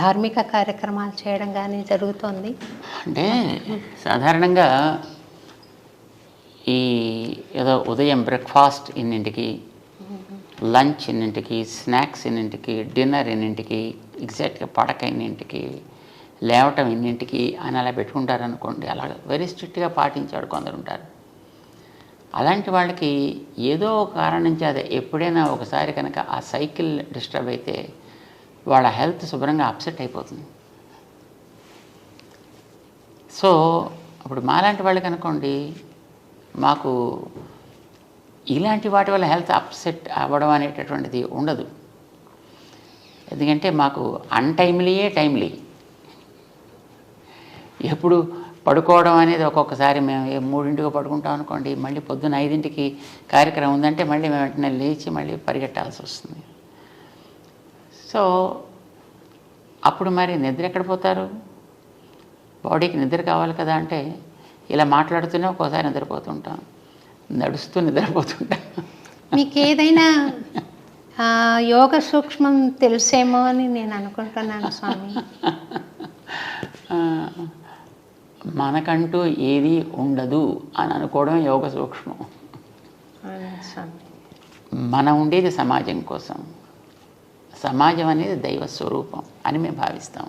ధార్మిక కార్యక్రమాలు చేయడం కానీ జరుగుతుంది. అంటే సాధారణంగా ఈ ఏదో ఉదయం బ్రేక్ఫాస్ట్ ఇన్నింటికి, లంచ్ ఇన్నింటికి, స్నాక్స్ ఇన్నింటికి, డిన్నర్ ఇన్నింటికి, ఎగ్జాక్ట్గా పడక ఇన్నింటికి, లేవటం ఇన్నింటికి అని అలా పెట్టుకుంటారనుకోండి. అలా వెరీ స్ట్రిక్ట్గా పాటించాడు కొందరు ఉంటారు. అలాంటి వాళ్ళకి ఏదో ఒక కారణం నుంచి అది ఎప్పుడైనా ఒకసారి కనుక ఆ సైకిల్ డిస్టర్బ్ అయితే వాళ్ళ హెల్త్ శుభ్రంగా అప్సెట్ అయిపోతుంది. సో అప్పుడు మాలాంటి వాళ్ళకి అనుకోండి, మాకు ఇలాంటి వాటి వల్ల హెల్త్ అప్సెట్ అవ్వడం అనేటటువంటిది ఉండదు. ఎందుకంటే మాకు అన్టైమ్లీయే టైమ్లీ. ఎప్పుడు పడుకోవడం అనేది ఒక్కొక్కసారి మేము 3ంటికి పడుకుంటాం అనుకోండి, మళ్ళీ పొద్దున్న 5ంటికి కార్యక్రమం ఉందంటే మళ్ళీ మేము వెంటనే లేచి మళ్ళీ పరిగెట్టాల్సి వస్తుంది. సో అప్పుడు మరి నిద్ర ఎక్కడ పోతారు? బాడీకి నిద్ర కావాలి కదా. అంటే ఇలా మాట్లాడుతూనే ఒక్కోసారి నిద్రపోతుంటాం, నడుస్తూ నిద్రపోతుంటాం. మీకు ఏదైనా యోగ సూక్ష్మం తెలుసేమో అని నేను అనుకుంటున్నాను స్వామి. మనకంటూ ఏది ఉండదు అని అనుకోవడం యోగ సూక్ష్మం. మనం ఉండేది సమాజం కోసం. సమాజం అనేది దైవ స్వరూపం అని మేము భావిస్తాం.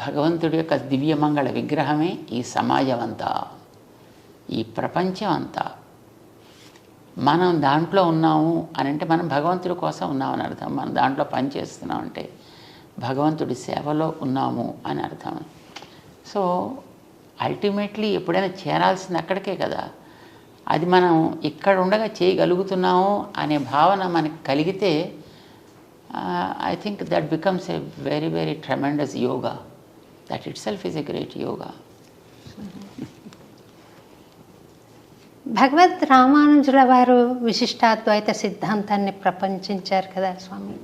భగవంతుడి యొక్క దివ్యమంగళ విగ్రహమే ఈ సమాజం అంతా, ఈ ప్రపంచం అంతా. మనం దాంట్లో ఉన్నాము అని అంటే మనం భగవంతుడి కోసం ఉన్నామని అర్థం. మనం దాంట్లో పనిచేస్తున్నాం అంటే భగవంతుడి సేవలో ఉన్నాము అని అర్థం. సో అల్టిమేట్లీ ఎప్పుడైనా చేరాల్సింది అక్కడికే కదా. అది మనం ఇక్కడ ఉండగా చేయగలుగుతున్నాము అనే భావన మనకు కలిగితే I think that becomes a very very tremendous yoga. That it self is a great yoga. భగవద్ రామానుజుల వారు విశిష్టాద్వైత సిద్ధాంతాన్ని ప్రపంచించారు కదా స్వామి.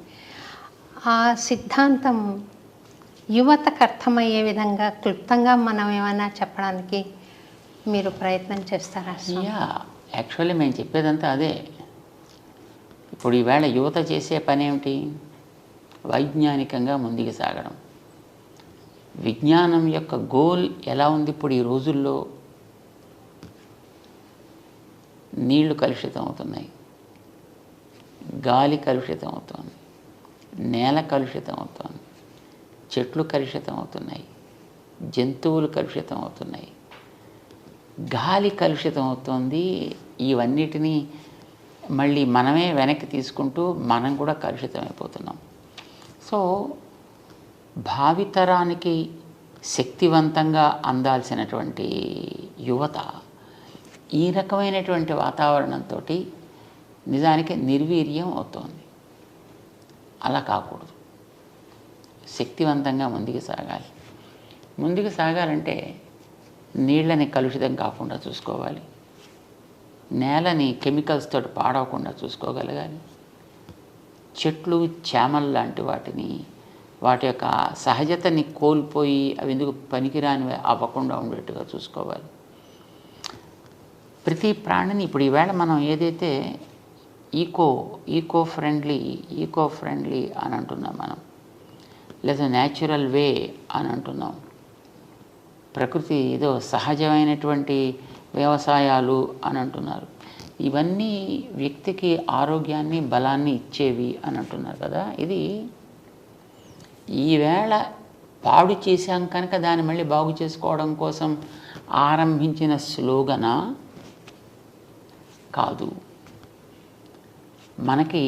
ఆ సిద్ధాంతం యువతకు అర్థమయ్యే విధంగా క్లుప్తంగా మనం ఏమైనా చెప్పడానికి మీరు ప్రయత్నం చేస్తారా? యాక్చువల్లీ మేము చెప్పేదంతా అదే. ఇప్పుడు ఈవేళ యువత చేసే పని ఏమిటి? వైజ్ఞానికంగా ముందుకు సాగడం. విజ్ఞానం యొక్క గోల్ ఎలా ఉంది ఇప్పుడు ఈ రోజుల్లో? నీళ్లు కలుషితం అవుతున్నాయి, గాలి కలుషితం అవుతుంది, నేల కలుషితం అవుతుంది, చెట్లు కలుషితం అవుతున్నాయి, జంతువులు కలుషితం అవుతున్నాయి, గాలి కలుషితం అవుతుంది. ఇవన్నిటినీ మళ్ళీ మనమే వెనక్కి తీసుకుంటూ మనం కూడా కలుషితం అయిపోతున్నాం. సో భావితరానికి శక్తివంతంగా అందాల్సినటువంటి యువత ఈ రకమైనటువంటి వాతావరణంతో నిజానికి నిర్వీర్యం అవుతోంది. అలా కాకూడదు. శక్తివంతంగా ముందుకు సాగాలి. ముందుకు సాగాలంటే నీళ్ళని కలుషితం కాకుండా చూసుకోవాలి. నేలని కెమికల్స్ తోటి పాడవకుండా చూసుకోగలగాలి. చెట్లు చేమలు లాంటి వాటిని వాటి యొక్క సహజతని కోల్పోయి అవి ఎందుకు పనికిరానివి అవ్వకుండా ఉండేట్టుగా చూసుకోవాలి. ప్రతి ప్రాణిని ఇప్పుడు ఈవేళ మనం ఏదైతే ఈకో ఫ్రెండ్లీ అని అంటున్నాం మనం, లేదా న్యాచురల్ వే అని అంటున్నాం. ప్రకృతి ఏదో సహజమైనటువంటి వ్యవసాయాలు అని అంటున్నారు. ఇవన్నీ వ్యక్తికి ఆరోగ్యాన్ని బలాన్ని ఇచ్చేవి అని అంటున్నారు కదా. ఇది ఈవేళ పాడు చేశాం కనుక దాన్ని మళ్ళీ బాగు చేసుకోవడం కోసం ఆరంభించిన స్లోగన కాదు. మనకి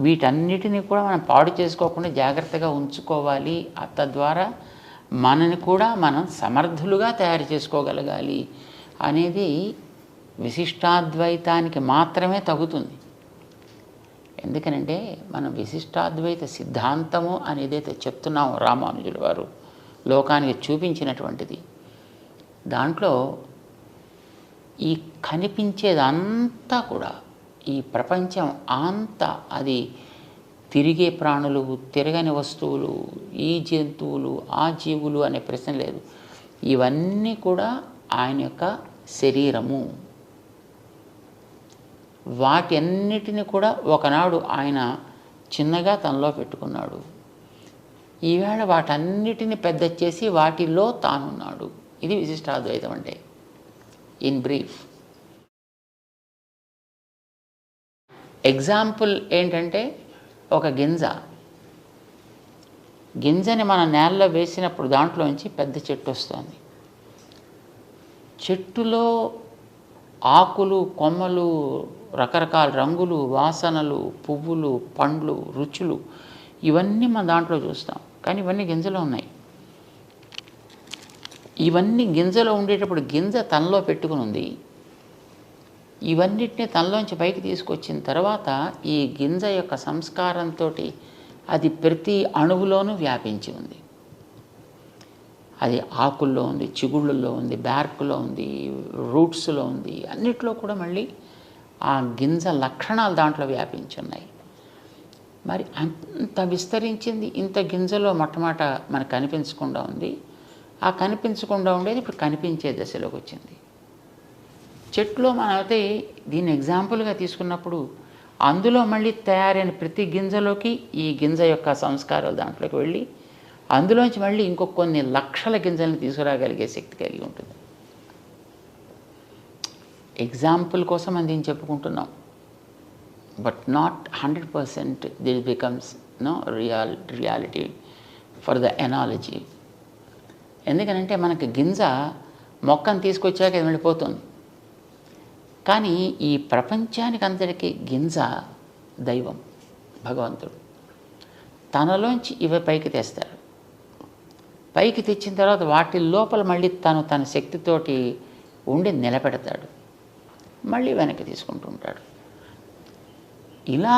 వీటన్నిటిని కూడా మనం పాడు చేసుకోకుండా జాగ్రత్తగా ఉంచుకోవాలి. తద్వారా మనని కూడా మనం సమర్థులుగా తయారు చేసుకోగలగాలి అనేది విశిష్టాద్వైతానికి మాత్రమే తగుతుంది. ఎందుకనంటే మనం విశిష్టాద్వైత సిద్ధాంతము అని ఏదైతే చెప్తున్నామో రామానుజుల వారు లోకానికి చూపించినటువంటిది, దాంట్లో ఈ కనిపించేదంతా కూడా ఈ ప్రపంచం అంతా అది తిరిగే ప్రాణులు, తిరగని వస్తువులు, ఈ జంతువులు, ఆ జీవులు అనే ప్రశ్న లేదు. ఇవన్నీ కూడా ఆయన యొక్క శరీరము. వాటి అన్నిటిని కూడా ఒకనాడు ఆయన చిన్నగా తనలో పెట్టుకున్నాడు. ఈవేళ వాటన్నిటిని పెద్ద చేసి వాటిలో తానున్నాడు. ఇది విశిష్టాద్వైతం అంటే ఇన్ బ్రీఫ్. ఎగ్జాంపుల్ ఏంటంటే ఒక గింజని మన నేలలో వేసినప్పుడు దాంట్లోంచి పెద్ద చెట్టు వస్తుంది. చెట్టులో ఆకులు, కొమ్మలు, రకరకాల రంగులు, వాసనలు, పువ్వులు, పండ్లు, రుచులు ఇవన్నీ మన దాంట్లో చూస్తాం. కానీ ఇవన్నీ గింజలో ఉన్నాయి. ఇవన్నీ గింజలో ఉండేటప్పుడు గింజ తనలో పెట్టుకుని ఉంది. ఇవన్నిటిని తనలోంచి పైకి తీసుకొచ్చిన తర్వాత ఈ గింజ యొక్క సంస్కారంతో అది ప్రతి అణువులోనూ వ్యాపించి ఉంది. అది ఆకుల్లో ఉంది, చిగుళ్ళల్లో ఉంది, బ్యార్కులో ఉంది, రూట్స్లో ఉంది, అన్నిట్లో కూడా మళ్ళీ ఆ గింజ లక్షణాలు దాంట్లో వ్యాపించి ఉన్నాయి. మరి అంత విస్తరించింది ఇంత గింజలో మొట్టమొదట మనకు కనిపించకుండా ఉంది. ఆ కనిపించకుండా ఉండేది ఇప్పుడు కనిపించే దశలోకి వచ్చింది. చెట్లో మనమైతే దీన్ని ఎగ్జాంపుల్గా తీసుకున్నప్పుడు అందులో మళ్ళీ తయారైన ప్రతి గింజలోకి ఈ గింజ యొక్క సంస్కారాలు దాంట్లోకి వెళ్ళి అందులోంచి మళ్ళీ ఇంకొక కొన్ని లక్షల గింజలను తీసుకురాగలిగే శక్తి కలిగి ఉంటుంది. ఎగ్జాంపుల్ కోసం అని దీన్ని చెప్పుకుంటున్నాం. But not 100% this becomes reality for the analogy. ఎందుకనంటే మనకి గింజ మొక్కను తీసుకొచ్చాక అది వెళ్ళిపోతుంది. కానీ ఈ ప్రపంచానికి అంతటికీ గింజ దైవం, భగవంతుడు. తనలోంచి ఇవి పైకి తెస్తాడు. పైకి తెచ్చిన తర్వాత వాటి లోపల మళ్ళీ తన శక్తితోటి ఉండి నిలబెడతాడు. మళ్ళీ వెనక్కి తీసుకుంటూ ఉంటాడు. ఇలా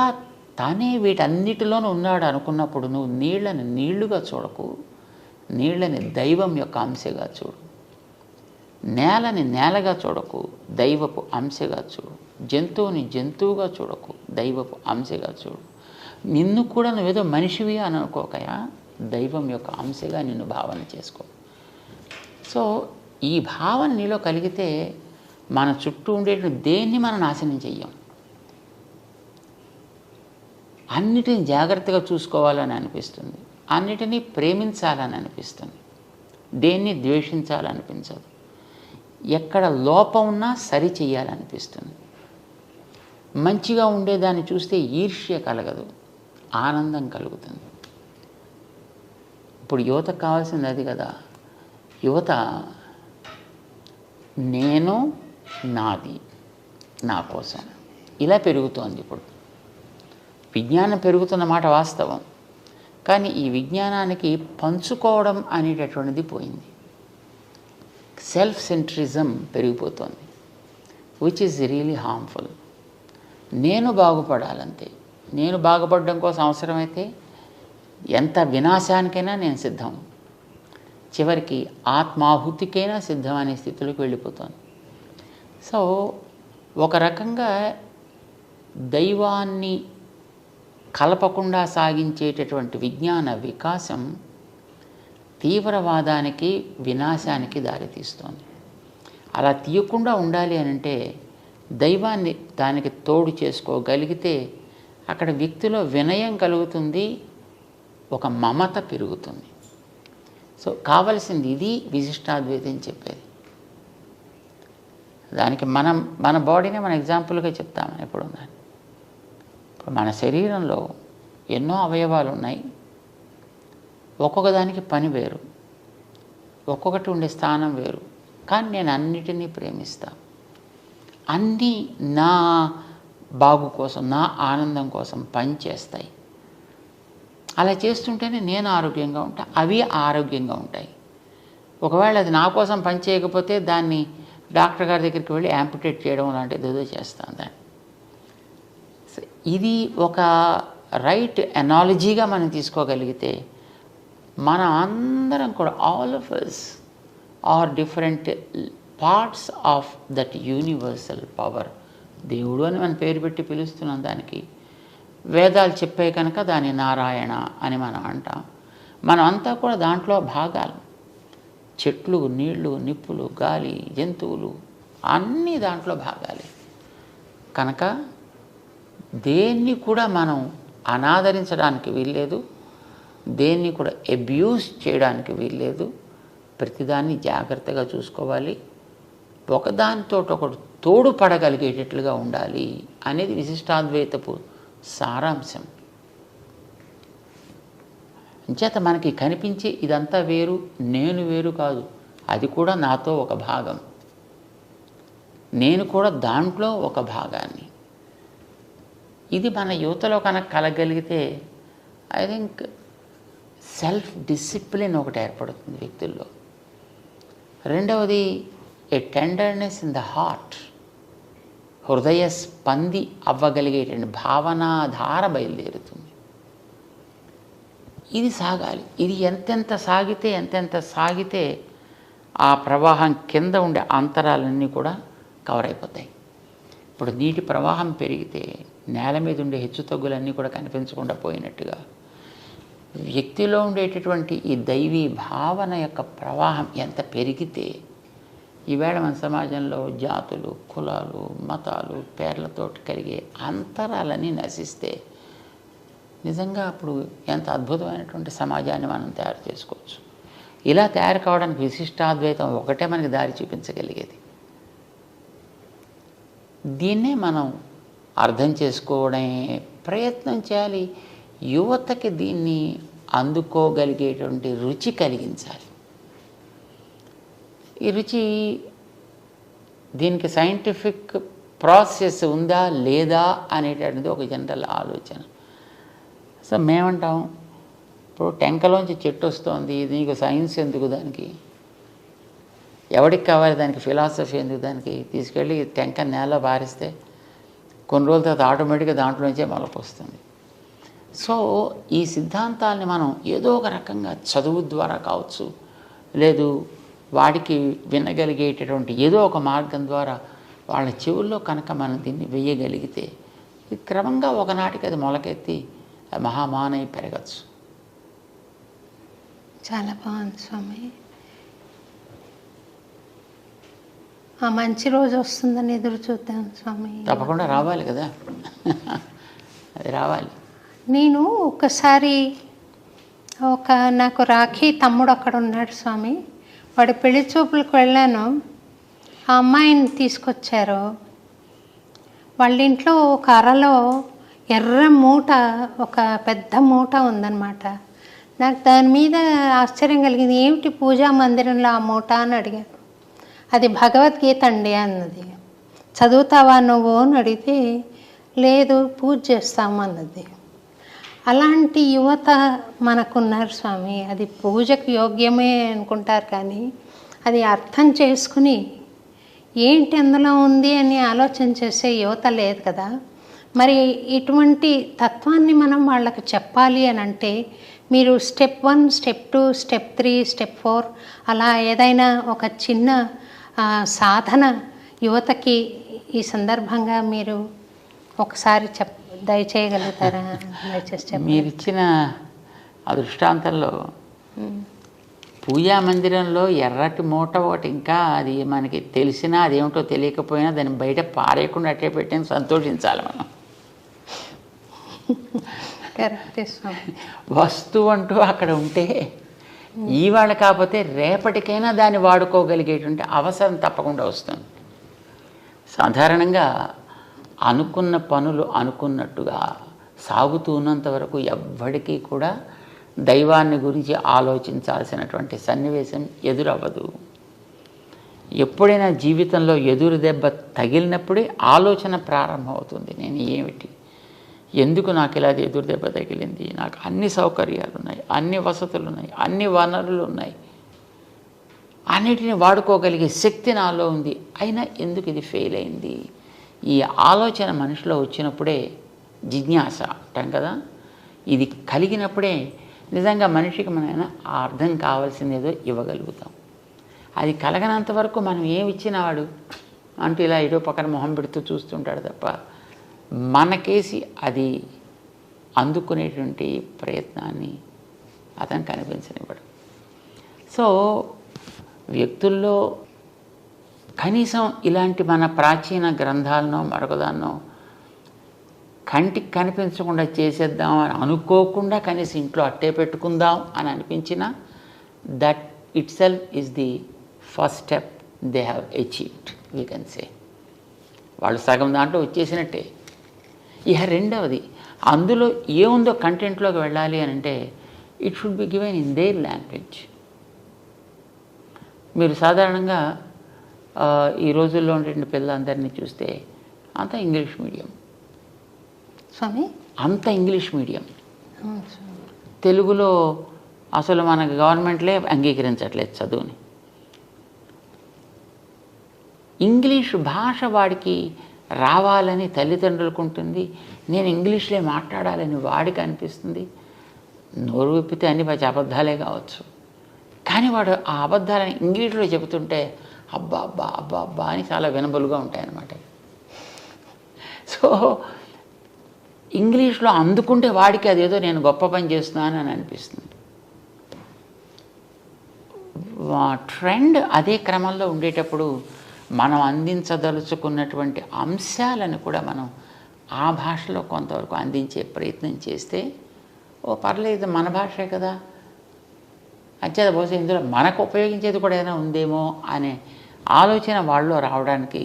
తానే వీటన్నిటిలోనూ ఉన్నాడు అనుకున్నప్పుడు నువ్వు నీళ్ళని నీళ్లుగా చూడకు, నీళ్ళని దైవం యొక్క అంశగా చూడు. నేలని నేలగా చూడకు, దైవపు అంశగా చూడు. జంతువుని జంతువుగా చూడకు, దైవపు అంశగా చూడు. నిన్ను కూడా నువ్వేదో మనిషివి అని అనుకోకయా, దైవం యొక్క అంశగా నిన్ను భావన చేసుకో. సో ఈ భావన నీలో కలిగితే మన చుట్టూ ఉండేటువంటి దేన్ని మనం నాశనం చెయ్యం. అన్నిటిని జాగ్రత్తగా చూసుకోవాలని అనిపిస్తుంది, అన్నిటినీ ప్రేమించాలని అనిపిస్తుంది, దేన్ని ద్వేషించాలనిపించదు. ఎక్కడ లోపం ఉన్నా సరి చెయ్యాలనిపిస్తుంది. మంచిగా ఉండేదాన్ని చూస్తే ఈర్ష్య కలగదు, ఆనందం కలుగుతుంది. ఇప్పుడు యువతకు కావాల్సింది అది కదా. యువత నేను, నాది, నా కోసం ఇలా పెరుగుతోంది. ఇప్పుడు విజ్ఞానం పెరుగుతున్న మాట వాస్తవం. కానీ ఈ విజ్ఞానానికి పంచుకోవడం అనేటటువంటిది పోయింది. సెల్ఫ్ సెంట్రిజం పెరిగిపోతుంది, విచ్ ఈజ్ రియలీ హార్మ్ఫుల్. నేను బాగుపడాలంతే. నేను బాగుపడడం కోసం అవసరమైతే ఎంత వినాశానికైనా నేను సిద్ధం, చివరికి ఆత్మాహుతికైనా సిద్ధం అనే స్థితిలోకి వెళ్ళిపోతుంది. సో ఒక రకంగా దైవాన్ని కలపకుండా సాగించేటటువంటి విజ్ఞాన వికాసం తీవ్రవాదానికి, వినాశానికి దారితీస్తోంది. అలా తీయకుండా ఉండాలి అని అంటే దైవాన్ని దానికి తోడు చేసుకోగలిగితే అక్కడ వ్యక్తిలో వినయం కలుగుతుంది, ఒక మమత పెరుగుతుంది. సో కావలసింది ఇది విశిష్టాద్వైతం చెప్పేది. దానికి మన బాడీనే మన ఎగ్జాంపుల్గా చెప్తాము ఎప్పుడు. ఇప్పుడు మన శరీరంలో ఎన్నో అవయవాలు ఉన్నాయి. ఒక్కొక్క దానికి పని వేరు, ఒక్కొక్కటి ఉండే స్థానం వేరు. కానీ నేను అన్నిటినీ ప్రేమిస్తాను. అన్నీ నా బాగు కోసం, నా ఆనందం కోసం పనిచేస్తాయి. అలా చేస్తుంటేనే నేను ఆరోగ్యంగా ఉంటా, అవి ఆరోగ్యంగా ఉంటాయి. ఒకవేళ అది నా కోసం పని చేయకపోతే దాన్ని డాక్టర్ గారి దగ్గరికి వెళ్ళి యాంపిటేట్ చేయడం లాంటిది ఏదో చేస్తాను దాన్ని. ఇది ఒక రైట్ ఎనాలజీగా మనం తీసుకోగలిగితే మనం అందరం కూడా all of us are different parts of that universal power. దేవుడు అని మనం పేరు పెట్టి పిలుస్తున్నాం దానికి. వేదాలు చెప్పే కనుక దాని నారాయణ అని మనం అంటాం. మనం అంతా కూడా దాంట్లో భాగాలు. చెట్లు, నీళ్లు, నిప్పులు, గాలి, జంతువులు అన్నీ దాంట్లో భాగాలే. కనుక దేన్ని కూడా మనం అనాదరించడానికి వీల్లేదు, దేన్ని కూడా అబ్యూస్ చేయడానికి వీల్లేదు. ప్రతిదాన్ని జాగ్రత్తగా చూసుకోవాలి, ఒకదానితో ఒకటి తోడుపడగలిగేటట్లుగా ఉండాలి అనేది విశిష్టాద్వైతపు సారాంశం. అంచేత మనకి కనిపించే ఇదంతా వేరు, నేను వేరు కాదు, అది కూడా నాతో ఒక భాగం, నేను కూడా దాంట్లో ఒక భాగాన్ని. ఇది మన యువతలో కనుక కలగలిగితే ఐ థింక్ సెల్ఫ్ డిసిప్లిన్ ఒకటి ఏర్పడుతుంది వ్యక్తుల్లో. రెండవది ఏ టెండర్నెస్ ఇన్ ద హార్ట్, హృదయ స్పంది అవ్వగలిగేటువంటి భావనాధార బయలుదేరుతుంది. ఇది సాగాలి. ఇది ఎంతెంత సాగితే ఆ ప్రవాహం కింద ఉండే అంతరాలన్నీ కూడా కవర్ అయిపోతాయి. ఇప్పుడు నీటి ప్రవాహం పెరిగితే నేల మీద ఉండే హెచ్చుతగ్గులన్నీ కూడా కనిపించకుండా పోయినట్టుగా వ్యక్తిలో ఉండేటటువంటి ఈ దైవీ భావన యొక్క ప్రవాహం ఎంత పెరిగితే ఈవేళ మన సమాజంలో జాతులు, కులాలు, మతాలు పేర్లతో కలిగే అంతరాలన్నీ నశిస్తే నిజంగా అప్పుడు ఎంత అద్భుతమైనటువంటి సమాజాన్ని మనం తయారు చేసుకోవచ్చు. ఇలా తయారు కావడానికి విశిష్టాద్వైతం ఒకటే మనకి దారి చూపించగలిగేది. దీన్నే మనం అర్థం చేసుకోవడమే ప్రయత్నం చేయాలి. యువతకి దీన్ని అందుకోగలిగేటువంటి రుచి కలిగించాలి. ఈ రుచి, దీనికి సైంటిఫిక్ ప్రాసెస్ ఉందా లేదా అనేటటువంటిది ఒక జనరల్ ఆలోచన. సో మేమంటాం, ఇప్పుడు టెంకలోంచి చెట్టు వస్తుంది, నీకు సైన్స్ ఎందుకు, దానికి ఎవరికి కావాలి, దానికి ఫిలాసఫీ ఎందుకు, దానికి తీసుకెళ్ళి టెంక నేల బారిస్తే కొన్ని రోజుల తర్వాత ఆటోమేటిక్గా దాంట్లోంచే మొలక వస్తుంది. సో ఈ సిద్ధాంతాలని మనం ఏదో ఒక రకంగా చదువు ద్వారా కావచ్చు, లేదు వాడికి వినగలిగేటటువంటి ఏదో ఒక మార్గం ద్వారా వాళ్ళ చెవుల్లో కనుక మనం దీన్ని వేయగలిగితే ఇది క్రమంగా ఒకనాటికి అది మొలకెత్తి మహామానై పెరగచ్చు. చాలా బాగుంది స్వామి. ఆ మంచి రోజు వస్తుందని ఎదురు చూద్దాం స్వామి. తప్పకుండా రావాలి కదా, అది రావాలి. నేను ఒకసారి నాకు రాఖీ తమ్ముడు అక్కడ ఉన్నాడు స్వామి. వాడి పెళ్లి చూపులకు వెళ్ళాను. ఆ అమ్మాయిని తీసుకొచ్చారు. వాళ్ళ ఇంట్లో ఒక అరలో ఎర్ర మూట, ఒక పెద్ద మూట ఉందన్నమాట. నాకు దాని మీద ఆశ్చర్యం కలిగింది. ఏమిటి పూజా మందిరంలో ఆ మూట అని అడిగాను. అది భగవద్గీత అండి అన్నది. చదువుతావా నువ్వు అని అడిగితే లేదు పూజ చేస్తాము అన్నది. అలాంటి యువత మనకున్నారు స్వామి. అది పూజకు యోగ్యమే అనుకుంటారు, కానీ అది అర్థం చేసుకుని ఏంటి అందులో ఉంది అని ఆలోచన చేసే యువత లేదు కదా. మరి ఇటువంటి తత్వాన్ని మనం వాళ్ళకు చెప్పాలి అని అంటే మీరు స్టెప్ 1, స్టెప్ 2, స్టెప్ 3, స్టెప్ 4 అలా ఏదైనా ఒక చిన్న సాధన యువతకి ఈ సందర్భంగా మీరు ఒకసారి దయచేయగలుగుతారా? దయచేసి చెప్పండి. మీరు ఇచ్చిన ఆ దృష్టాంతంలో పూజా మందిరంలో ఎర్రటి మూట ఒకటి, ఇంకా అది మనకి తెలిసినా అదేమిటో తెలియకపోయినా దాన్ని బయట పారేయకుండా అట్టే పెట్టని సంతోషించాలి మనం. కరెక్టే స్వామి. వస్తువు అంటూ అక్కడ ఉంటే ఇవాళ కాకపోతే రేపటికైనా దాన్ని వాడుకోగలిగేటువంటి అవసరం తప్పకుండా వస్తుంది. సాధారణంగా అనుకున్న పనులు అనుకున్నట్టుగా సాగుతూ ఉన్నంత వరకు ఎవ్వడికీ కూడా దైవాన్ని గురించి ఆలోచించాల్సినటువంటి సన్నివేశం ఎదురవ్వదు. ఎప్పుడైనా జీవితంలో ఎదురు దెబ్బ తగిలినప్పుడే ఆలోచన ప్రారంభమవుతుంది. నేను ఏమిటి, ఎందుకు నాకు ఇలా ఎదురు దెబ్బ తగిలింది, నాకు అన్ని సౌకర్యాలు ఉన్నాయి, అన్ని వసతులు ఉన్నాయి, అన్ని వనరులు ఉన్నాయి, అన్నిటిని వాడుకోగలిగే శక్తి నాలో ఉంది, అయినా ఎందుకు ఇది ఫెయిల్ అయింది? ఈ ఆలోచన మనిషిలో వచ్చినప్పుడే జిజ్ఞాస అంటాం కదా, ఇది కలిగినప్పుడే నిజంగా మనిషికి మనం అర్థం కావాల్సిందేదో ఇవ్వగలుగుతాం. అది కలగనంత వరకు మనం ఏమి ఇచ్చినా వాడు అంటూ ఇలా ఏదో పక్కన మొహం పెడుతూ చూస్తుంటాడు తప్ప మనకేసి అది అందుకునేటువంటి ప్రయత్నాన్ని అతను కనిపించనివ్వడు. సో వ్యక్తుల్లో కనీసం ఇలాంటి మన ప్రాచీన గ్రంథాలనో మరొకదాన్నో కంటికి కనిపించకుండా చేసేద్దాం అని అనుకోకుండా కనీసం ఇంట్లో అట్టే పెట్టుకుందాం అని అనిపించిన that it self is the first step they have achieved, we can say. వాళ్ళు సగం దాంట్లో వచ్చేసినట్టే. ఇక రెండవది, అందులో ఏముందో కంటెంట్లోకి వెళ్ళాలి అని అంటే it should be given in there language. మీరు సాధారణంగా ఈ రోజుల్లో ఉండే పిల్లలందరినీ చూస్తే అంతా ఇంగ్లీష్ మీడియం, స్వామి అంత ఇంగ్లీష్ మీడియం. తెలుగులో అసలు మన గవర్నమెంట్లే అంగీకరించట్లేదు చదువుని. ఇంగ్లీష్ భాష వాడికి రావాలని తల్లిదండ్రులకు ఉంటుంది, నేను ఇంగ్లీష్లో మాట్లాడాలని వాడికి అనిపిస్తుంది. నోరు విప్పితే అన్ని అబద్ధాలే కావచ్చు, కానీ వాడు ఆ అబద్ధాలని ఇంగ్లీష్లో చెబుతుంటే అబ్బా అబ్బా అబ్బా అబ్బా అని చాలా వినబలుగా ఉంటాయన్నమాట. సో ఇంగ్లీష్లో అందుకుంటే వాడికి అదేదో నేను గొప్ప పని చేస్తున్నాను అని అనిపిస్తుంది. ట్రెండ్ అదే క్రమంలో ఉండేటప్పుడు మనం అందించదలుచుకున్నటువంటి అంశాలను కూడా మనం ఆ భాషలో కొంతవరకు అందించే ప్రయత్నం చేస్తే ఓ పర్లేదు మన భాషే కదా, అంచేత బహుశా ఇందులో మనకు ఉపయోగించేది కూడా ఏదైనా ఉందేమో అనే ఆలోచన వాళ్ళలో రావడానికి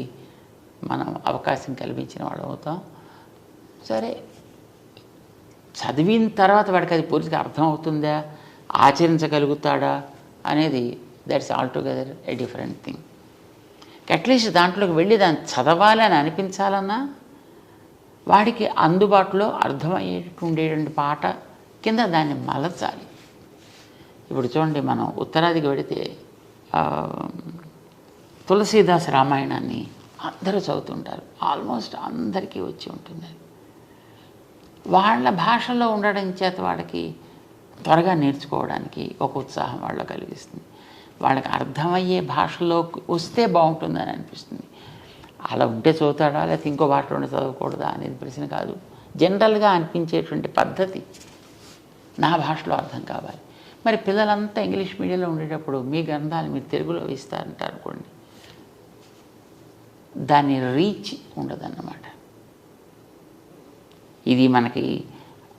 మనం అవకాశం కల్పించిన వాళ్ళు అవుతాం. సరే, చదివిన తర్వాత వాడికి అది పూర్తిగా అర్థమవుతుందా, ఆచరించగలుగుతాడా అనేది that's all together a different thing. At least దాంట్లోకి వెళ్ళి దాన్ని చదవాలి అని అనిపించాలన్నా వాడికి అందుబాటులో అర్థమయ్యేటుండేటువంటి పాట కింద దాన్ని మలచాలి. ఇప్పుడు చూడండి, మనం ఉత్తరాదికి వెళితే తులసీదాస్ రామాయణాన్ని అందరూ చదువుతుంటారు, ఆల్మోస్ట్ అందరికీ వచ్చి ఉంటుంది. వాళ్ళ భాషలో ఉండడం చేత వాళ్ళకి త్వరగా నేర్చుకోవడానికి ఒక ఉత్సాహం వాళ్ళ కలిగిస్తుంది. వాళ్ళకి అర్థమయ్యే భాషలోకి వస్తే బాగుంటుందని అనిపిస్తుంది. అలా ఉంటే చదువుతాడా లేకపోతే ఇంకో భాషలోనే చదవకూడదా అనేది ప్రశ్న కాదు. జనరల్గా అనిపించేటువంటి పద్ధతి నా భాషలో అర్థం కావాలి. మరి పిల్లలంతా ఇంగ్లీష్ మీడియంలో ఉండేటప్పుడు మీ గ్రంథాలు మీరు తెలుగులో ఇస్తారంటారు అనుకోండి, దాని రీచ్ ఉండదన్నమాట. ఇది మనకి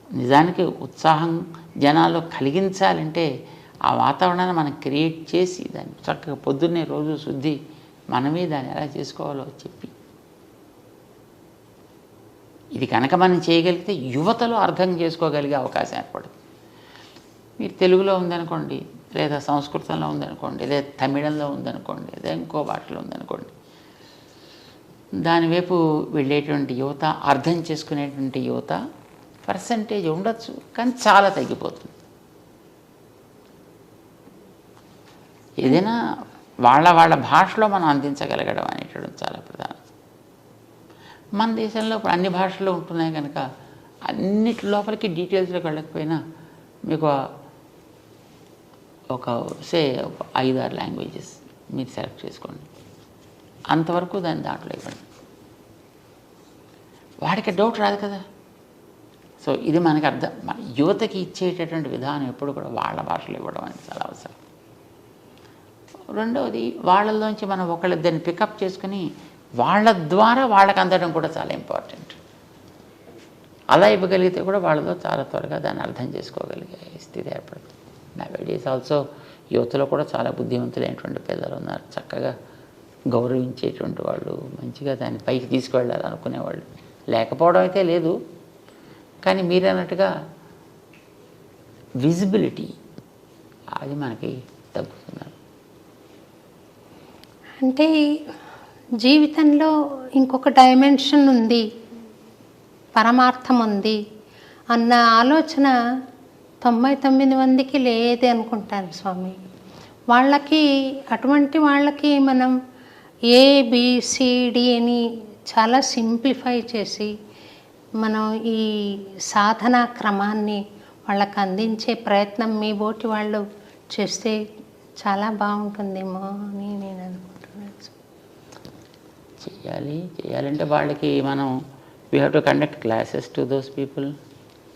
నిజానికి ఉత్సాహం జనాల్లో కలిగించాలంటే ఆ వాతావరణాన్ని మనం క్రియేట్ చేసి దాన్ని చక్కగా పొద్దున్నే రోజు శుద్ధి మనమే దాన్ని ఎలా చేసుకోవాలో చెప్పి, ఇది కనుక మనం చేయగలిగితే యువతలో అర్థం చేసుకోగలిగే అవకాశం ఏర్పడుతుంది. మీరు తెలుగులో ఉందనుకోండి, లేదా సంస్కృతంలో ఉందనుకోండి, లేదా తమిళంలో ఉందనుకోండి, లేదా ఇంకో భాషలో ఉందనుకోండి, దానివైపు వెళ్ళేటువంటి యువత, అర్థం చేసుకునేటువంటి యువత పర్సంటేజ్ ఉండొచ్చు, కానీ చాలా తగ్గిపోతుంది. ఏదైనా వాళ్ళ భాషలో మనం అందించగలగడం అనేటువంటి చాలా ప్రధానం. మన దేశంలో ఇప్పుడు అన్ని భాషల్లో ఉంటున్నాయి కనుక అన్నిటి లోపలికి డీటెయిల్స్లోకి వెళ్ళకపోయినా మీకు ఒక 5-6 లాంగ్వేజెస్ మీరు సెలెక్ట్ చేసుకోండి, అంతవరకు దాన్ని దాంట్లో ఇవ్వండి. వాడికి డౌట్ రాదు కదా. సో ఇది మనకు అర్థం, యువతకి ఇచ్చేటటువంటి విధానం ఎప్పుడు కూడా వాళ్ళ భాషలో ఇవ్వడం అనేది చాలా అవసరం. రెండవది, వాళ్ళలోంచి మనం ఒకళ్ళిద్దరిని పికప్ చేసుకుని వాళ్ళ ద్వారా వాళ్ళకి అందడం కూడా చాలా ఇంపార్టెంట్. అలా ఇవ్వగలిగితే కూడా వాళ్ళలో చాలా త్వరగా దాన్ని అర్థం చేసుకోగలిగే స్థితి ఏర్పడుతుంది. నవేడేస్ ఆల్సో యువతలో కూడా చాలా బుద్ధిమంతులైనటువంటి పిల్లలు ఉన్నారు, చక్కగా గౌరవించేటువంటి వాళ్ళు, మంచిగా దాన్ని పైకి తీసుకువెళ్ళాలి అనుకునేవాళ్ళు. లేకపోవడం అయితే లేదు, కానీ మీరు అన్నట్టుగా విజిబిలిటీ అది మనకి తగ్గుతున్నారు. అంటే జీవితంలో ఇంకొక డైమెన్షన్ ఉంది, పరమార్థం ఉంది అన్న ఆలోచన 99 మందికి లేదే అనుకుంటాను స్వామి. వాళ్ళకి, అటువంటి వాళ్ళకి మనం ABCD అని చాలా సింప్లిఫై చేసి మనం ఈ సాధనా క్రమాన్ని వాళ్ళకి అందించే ప్రయత్నం మీ బోటి వాళ్ళు చేస్తే చాలా బాగుంటుందేమో అని నేను అనుకుంటున్నాను. చేయాలంటే వాళ్ళకి మనం we have to conduct classes to those people.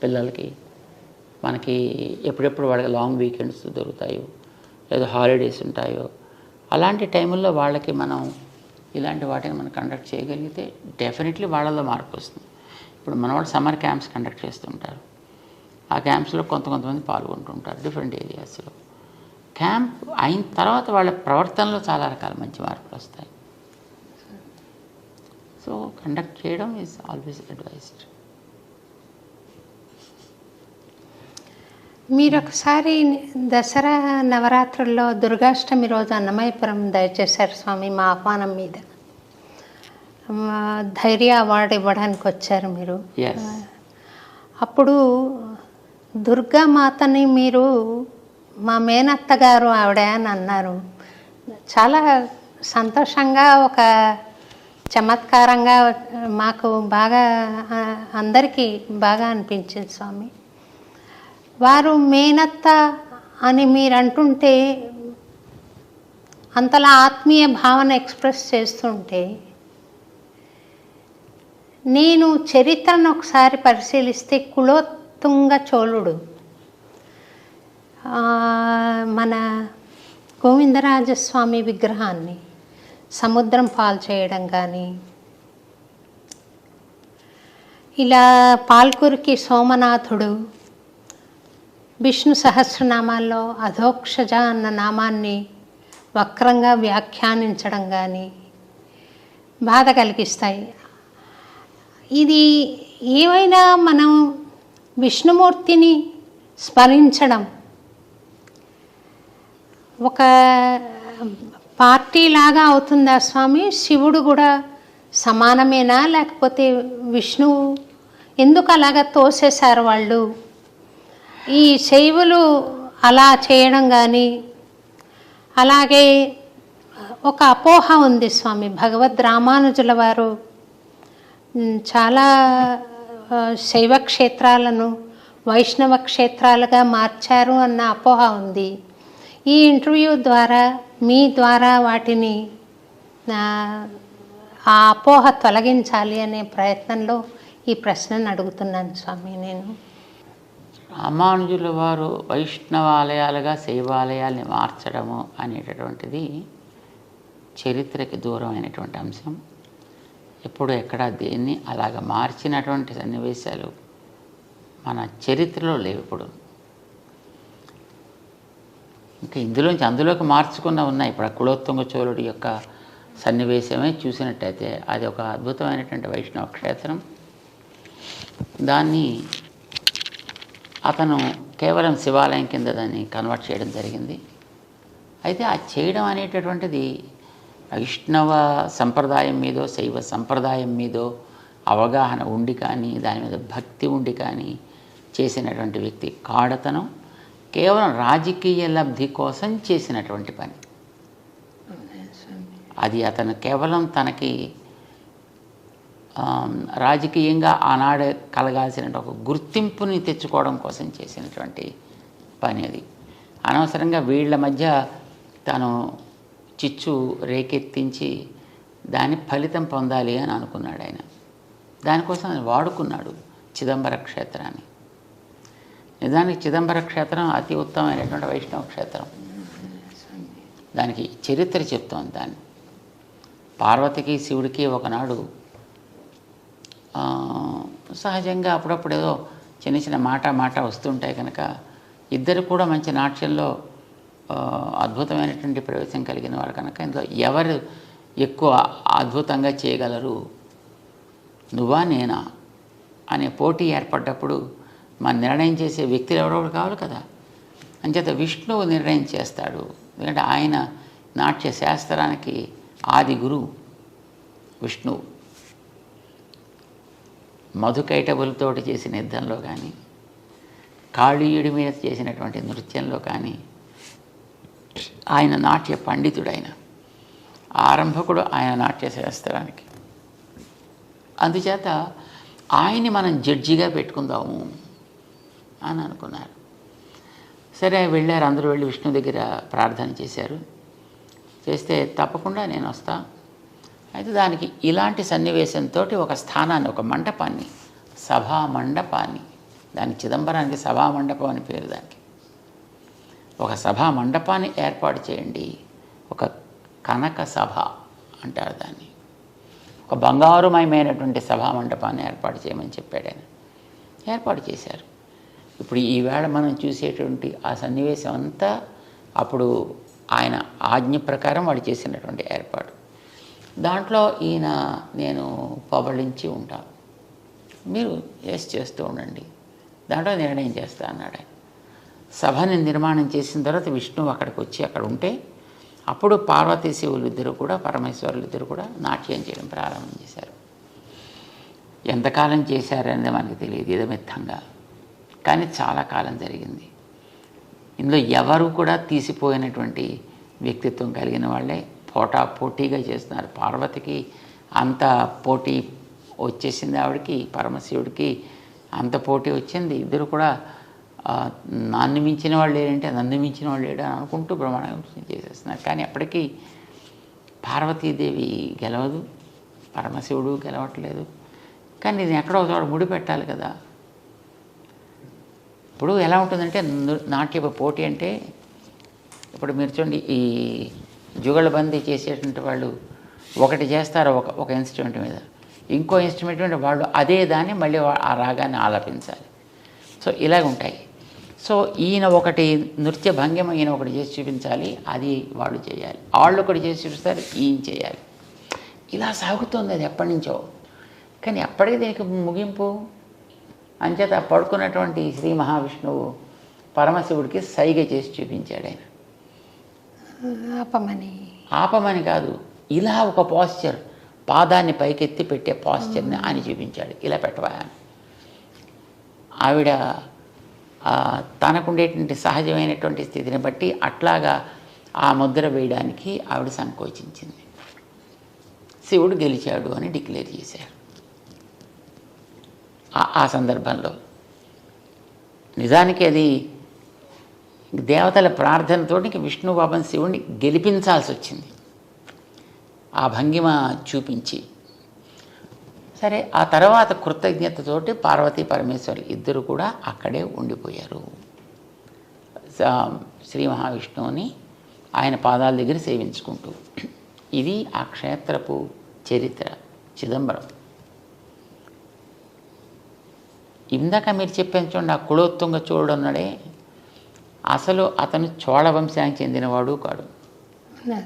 పిల్లలకి మనకి ఎప్పుడెప్పుడు వాళ్ళకి లాంగ్ వీకెండ్స్ దొరుకుతాయో లేదా హాలిడేస్ ఉంటాయో అలాంటి టైముల్లో వాళ్ళకి మనం ఇలాంటి వాటిని మనం కండక్ట్ చేయగలిగితే డెఫినెట్లీ వాళ్ళలో మార్పు వస్తుంది. ఇప్పుడు మన వాళ్ళు సమ్మర్ క్యాంప్స్ కండక్ట్ చేస్తుంటారు. ఆ క్యాంప్స్లో కొంతమంది పాల్గొంటుంటారు డిఫరెంట్ ఏరియాస్లో. క్యాంప్ అయిన తర్వాత వాళ్ళ ప్రవర్తనలో చాలా రకాల మంచి మార్పులు వస్తాయి. సో కండక్ట్ చేయడం ఈజ్ ఆల్వేస్ అడ్వైజ్డ్. మీరు ఒకసారి దసరా నవరాత్రుల్లో దుర్గాష్టమి రోజు అన్నమయపురం దయచేశారు స్వామి మా ఆహ్వానం మీద. ధైర్య అవార్డు ఇవ్వడానికి వచ్చారు మీరు. అప్పుడు దుర్గామాతని మీరు మా మేనత్త గారు ఆవిడ అని అన్నారు. చాలా సంతోషంగా, ఒక చమత్కారంగా మాకు బాగా, అందరికీ బాగా అనిపించింది స్వామి. వారు మేనత్త అని మీరు అంటుంటే, అంతలా ఆత్మీయ భావన ఎక్స్ప్రెస్ చేస్తుంటే, నేను చరిత్రను ఒకసారి పరిశీలిస్తే కులోత్తుంగ చోళుడు మన గోవిందరాజస్వామి విగ్రహాన్ని సముద్రం పాలు చేయడం కానీ, ఇలా పాల్కురికి సోమనాథుడు విష్ణు సహస్రనామాల్లో అధోక్షజ అన్న నామాన్ని వక్రంగా వ్యాఖ్యానించడం కానీ బాధ కలిగిస్తాయి. ఇది ఏమైనా మనం విష్ణుమూర్తిని స్మరించడం ఒక పార్టీ లాగా అవుతుందా స్వామి? శివుడు కూడా సమానమేనా, లేకపోతే విష్ణువు ఎందుకు అలాగా తోసేశారు వాళ్ళు? ఈ శైవులు అలా చేయడం కానీ, అలాగే ఒక అపోహ ఉంది స్వామి. భగవద్ రామానుజుల వారు చాలా శైవ క్షేత్రాలను వైష్ణవ క్షేత్రాలుగా మార్చారు అన్న అపోహ ఉంది. ఈ ఇంటర్వ్యూ ద్వారా, మీ ద్వారా వాటిని ఆ అపోహ తొలగించాలి అనే ప్రయత్నంలో ఈ ప్రశ్నను అడుగుతున్నాను స్వామి. నేను రామానుజుల వారు వైష్ణవాలయాలుగా శైవాలయాల్ని మార్చడము అనేటటువంటిది చరిత్రకి దూరమైనటువంటి అంశం. ఎప్పుడు ఎక్కడ దేన్ని అలాగ మార్చినటువంటి సన్నివేశాలు మన చరిత్రలో లేవు. ఇప్పుడు ఇంకా అందులోకి మార్చుకున్న ఉన్నాయి. ఇప్పుడు కులోత్తుంగ చోళుడి యొక్క సన్నివేశమే చూసినట్టయితే అది ఒక అద్భుతమైనటువంటి వైష్ణవ క్షేత్రం. దాన్ని అతను కేవలం శివాలయం కింద దాన్ని కన్వర్ట్ చేయడం జరిగింది. అయితే ఆ చేయడం అనేటటువంటిది వైష్ణవ సంప్రదాయం మీదో శైవ సంప్రదాయం మీదో అవగాహన ఉండి కానీ, దాని మీద భక్తి ఉండి కానీ చేసినటువంటి వ్యక్తి కాడతనం. కేవలం రాజకీయ లబ్ధి కోసం చేసినటువంటి పని అది. అతను కేవలం తనకి రాజకీయంగా ఆనాడు కలగాల్సిన ఒక గుర్తింపుని తెచ్చుకోవడం కోసం చేసినటువంటి పని అది. అనవసరంగా వీళ్ళ మధ్య తను చిచ్చు రేకెత్తించి దాని ఫలితం పొందాలి అని అనుకున్నాడు ఆయన. దానికోసం ఆయన వాడుకున్నాడు చిదంబర క్షేత్రాన్ని. నిజానికి చిదంబర క్షేత్రం అతి ఉత్తమమైనటువంటి వైష్ణవ క్షేత్రం. దానికి చరిత్ర చెప్తోంది. దాన్ని పార్వతికి శివుడికి ఒకనాడు సహజంగా అప్పుడప్పుడు ఏదో చిన్న చిన్న మాట వస్తుంటాయి కనుక ఇద్దరు కూడా మంచి నాట్యంలో అద్భుతమైనటువంటి ప్రవేశం కలిగిన వారు కనుక ఇందులో ఎవరు ఎక్కువ అద్భుతంగా చేయగలరు, నువ్వా నేనా అనే పోటీ ఏర్పడ్డప్పుడు మన నిర్ణయం చేసే వ్యక్తులు ఎవరో కావాలి కదా. అంచేత విష్ణువు నిర్ణయం చేస్తాడు. ఎందుకంటే ఆయన నాట్య శాస్త్రానికి ఆది గురువు విష్ణువు. మధుకైటబులతోటి చేసిన యుద్ధంలో కానీ, కాళీయుడి మీద చేసినటువంటి నృత్యంలో కానీ ఆయన నాట్య పండితుడైన ఆరంభకుడు ఆయన నాట్య శాస్త్రానికి. అందుచేత ఆయన్ని మనం జడ్జిగా పెట్టుకుందాము అని అనుకున్నారు. సరే వెళ్ళారు, అందరూ వెళ్ళి విష్ణు దగ్గర ప్రార్థన చేశారు. చేస్తే తప్పకుండా నేను వస్తా. అయితే దానికి ఇలాంటి సన్నివేశంతో ఒక స్థానాన్ని, ఒక మండపాన్ని, సభా మండపాన్ని, దానికి చిదంబరానికి సభా మండపం అని పేరు. దానికి ఒక సభా మండపాన్ని ఏర్పాటు చేయండి. ఒక కనక సభ అంటారు దాన్ని. ఒక బంగారుమయమైనటువంటి సభా మండపాన్ని ఏర్పాటు చేయమని చెప్పాడు ఆయన. ఏర్పాటు చేశారు. ఇప్పుడు ఈవేళ మనం చూసేటువంటి ఆ సన్నివేశం అంతా అప్పుడు ఆయన ఆజ్ఞ ప్రకారం వాడు చేసినటువంటి ఏర్పాటు. దాంట్లో ఈయన నేను పబళించి ఉంటాను, మీరు చేస్తూ ఉండండి, దాంట్లో నిర్ణయం చేస్తా అన్నాడు ఆయన. సభని నిర్మాణం చేసిన తర్వాత విష్ణువు అక్కడికి వచ్చి అక్కడ ఉంటే అప్పుడు పార్వతీ శివులు ఇద్దరు కూడా, పరమేశ్వరులు ఇద్దరు కూడా నాట్యం చేయడం ప్రారంభం చేశారు. ఎంతకాలం చేశారనేది మనకు తెలియదు ఇదమిత్తంగా, కానీ చాలా కాలం జరిగింది. ఇందులో ఎవరు కూడా తీసిపోయినటువంటి వ్యక్తిత్వం కలిగిన వాళ్ళే పోటీగా చేస్తున్నారు. పార్వతికి అంత పోటీ వచ్చేసింది, ఆవిడకి పరమశివుడికి అంత పోటీ వచ్చింది. ఇద్దరు కూడా నన్ను మించిన వాళ్ళు లేరంటే నన్ను మించిన వాళ్ళు లేడు అని అనుకుంటూ బ్రహ్మాండం చేసేస్తున్నారు. కానీ అప్పటికీ పార్వతీదేవి గెలవదు, పరమశివుడు గెలవట్లేదు. కానీ ఇది ఎక్కడో ఒక చోట ముడి పెట్టాలి కదా. ఇప్పుడు ఎలా ఉంటుందంటే నాట్య పోటీ అంటే, ఇప్పుడు మీరు చూడండి, ఈ జుగళబందీ చేసేటువంటి వాళ్ళు ఒకటి చేస్తారు ఒక ఇన్స్ట్రుమెంట్ మీద, ఇంకో ఇన్స్ట్రుమెంట్ మీద వాళ్ళు అదే దాన్ని మళ్ళీ ఆ రాగాన్ని ఆలపించాలి. సో ఇలాగ ఉంటాయి. సో ఈయన ఒకటి నృత్య భంగిమ ఈయన ఒకటి చేసి చూపించాలి, అది వాళ్ళు చేయాలి. వాళ్ళు ఒకటి చేసి చూపిస్తారు, ఈయన చేయాలి. ఇలా సాగుతుంది అది ఎప్పటి నుంచో. కానీ ఎప్పటికీ దీనికి ముగింపు. అంచేత పడుకున్నటువంటి శ్రీ మహావిష్ణువు పరమశివుడికి సైగ చేసి చూపించాడు ఆయన. ఆపమని కాదు, ఇలా ఒక పాస్చర్, పాదాన్ని పైకెత్తి పెట్టే పాస్చర్ని ఆయన చూపించాడు. ఇలా పెట్టవా. ఆవిడ తనకుండేటువంటి సహజమైనటువంటి స్థితిని బట్టి అట్లాగా ఆ ముద్ర వేయడానికి ఆవిడ సంకోచించింది. శివుడు గెలిచాడు అని డిక్లేర్ చేశారు. ఆ సందర్భంలో నిజానికి అది దేవతల ప్రార్థనతోటి విష్ణు పాపం శివుడిని గెలిపించాల్సి వచ్చింది ఆ భంగిమ చూపించి. సరే, ఆ తర్వాత కృతజ్ఞతతోటి పార్వతీ పరమేశ్వరులు ఇద్దరు కూడా అక్కడే ఉండిపోయారు. శ్రీ మహావిష్ణువుని ఆయన పాదాల దగ్గర సేవించుకుంటూ. ఇది ఆ క్షేత్రపు చరిత్ర. చిదంబరం ఇందాక మీరు చెప్పాను చూడండి, ఆ కులోత్తుంగ చోళుడు ఉన్నాడే, అసలు అతను చోళ వంశానికి చెందినవాడు కాడు.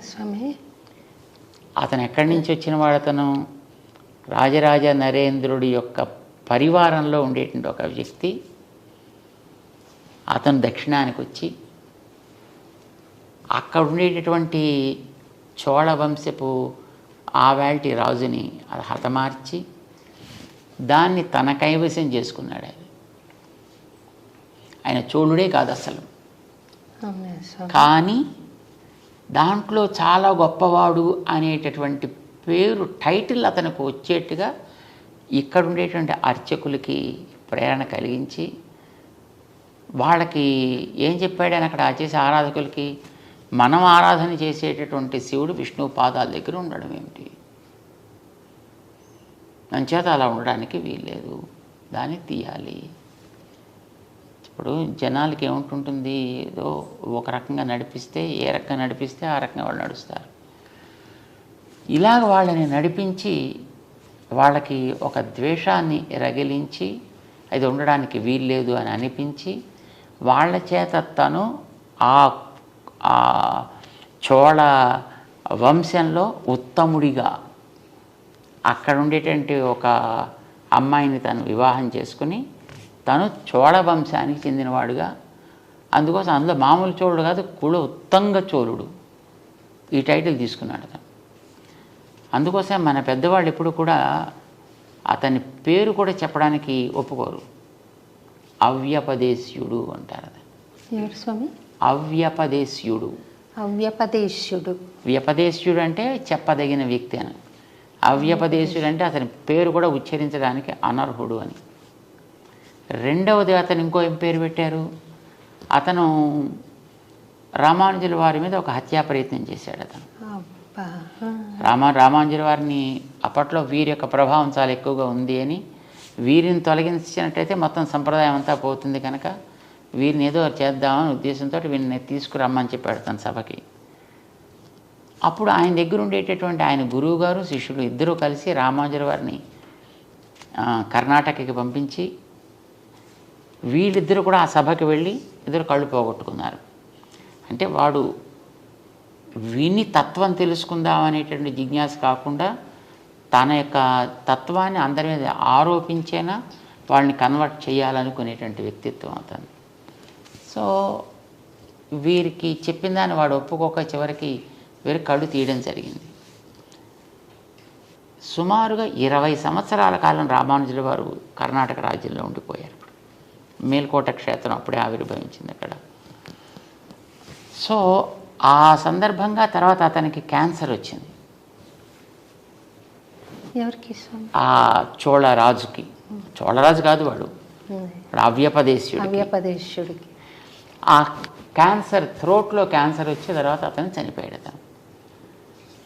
స్వామి, అతను ఎక్కడి నుంచి వచ్చినవాడు? అతను రాజరాజ నరేంద్రుడి యొక్క పరివారంలో ఉండేటువంటి ఒక వ్యక్తి. అతను దక్షిణానికి వచ్చి అక్కడ ఉండేటటువంటి చోళ వంశపు ఆవేల్టి రాజుని అది హతమార్చి దాన్ని తన కైవసం చేసుకున్నాడు. ఆయన చోళుడే కాదు అసలు, కానీ దాంట్లో చాలా గొప్పవాడు అనేటటువంటి పేరు, టైటిల్ అతనికి వచ్చేట్టుగా ఇక్కడ ఉండేటువంటి అర్చకులకి ప్రేరణ కలిగించి వాళ్ళకి ఏం చెప్పాడు ఆయన అక్కడ చేసే ఆరాధకులకి, మనం ఆరాధన చేసేటటువంటి శివుడు విష్ణువు పాదాల దగ్గర ఉండడం ఏమిటి, అంచేత అలా ఉండడానికి వీల్లేదు, దాన్ని తీయాలి. ఇప్పుడు జనాలకి ఏముంటుంటుంది, ఏదో ఒక రకంగా నడిపిస్తే, ఏ రకంగా నడిపిస్తే ఆ రకంగా వాళ్ళు నడుస్తారు. ఇలాగ వాళ్ళని నడిపించి వాళ్ళకి ఒక ద్వేషాన్ని రగిలించి అది ఉండడానికి వీల్లేదు అని అనిపించి వాళ్ళ చేత తను ఆ చోళ వంశంలో ఉత్తముడిగా అక్కడ ఉండేటువంటి ఒక అమ్మాయిని తను వివాహం చేసుకుని తను చోళ వంశానికి చెందినవాడుగా, అందుకోసం అందులో మామూలు చోళుడు కాదు, కుల ఉత్తంగ చోళుడు ఈ టైటిల్ తీసుకున్నాడు అతను. అందుకోసం మన పెద్దవాళ్ళు ఎప్పుడు కూడా అతని పేరు కూడా చెప్పడానికి ఒప్పుకోరు. అవ్యపదేశ్యుడు అంటారు అతను. ఎవరు స్వామి? అవ్యపదేశ్యుడు. అవ్యపదేశ్యుడు. వ్యపదేశ్యుడు అంటే చెప్పదగిన వ్యక్తి అని, అవ్యపదేశ్యుడు అంటే అతని పేరు కూడా ఉచ్చరించడానికి అనర్హుడు అని. రెండవది అతను ఇంకో ఏం పేరు పెట్టారు, అతను రామానుజుల వారి మీద ఒక హత్యా ప్రయత్నం చేశాడు అతను. రామానుజుల వారిని అప్పట్లో వీరి యొక్క ప్రభావం చాలా ఎక్కువగా ఉంది అని, వీరిని తొలగించినట్టయితే మొత్తం సంప్రదాయం అంతా పోతుంది కనుక వీరిని ఏదో చేద్దామని ఉద్దేశంతో వీరిని తీసుకురమ్మని చెప్పాడు తన సభకి. అప్పుడు ఆయన దగ్గర ఉండేటటువంటి ఆయన గురువు గారు శిష్యుడు ఇద్దరూ కలిసి రామానుజుల వారిని కర్ణాటకకి పంపించి వీళ్ళిద్దరూ కూడా ఆ సభకి వెళ్ళి ఇద్దరు కళ్ళు పోగొట్టుకున్నారు. అంటే వాడు విని తత్వం తెలుసుకుందాం అనేటువంటి జిజ్ఞాస కాకుండా తన యొక్క తత్వాన్ని అందరి మీద ఆరోపించేనా వాళ్ళని కన్వర్ట్ చేయాలనుకునేటువంటి వ్యక్తిత్వం అతను. సో వీరికి చెప్పిన దాన్ని వాడు ఒప్పుకోక చివరికి వీరి కళ్ళు తీయడం జరిగింది. సుమారుగా 20 సంవత్సరాల కాలం రామానుజుల వారు కర్ణాటక రాజ్యంలో ఉండిపోయారు. మేల్కోట క్షేత్రం అప్పుడే ఆవిర్భవించింది అక్కడ. సో ఆ సందర్భంగా తర్వాత అతనికి క్యాన్సర్ వచ్చింది. ఎవరికి స్వామి? ఆ చోళరాజుకి. చోళరాజు కాదు వాడు, అవ్యపదేశ్యుడికి. ఆ క్యాన్సర్, థ్రోట్లో క్యాన్సర్ వచ్చే తర్వాత అతను చనిపోయాడు. అతను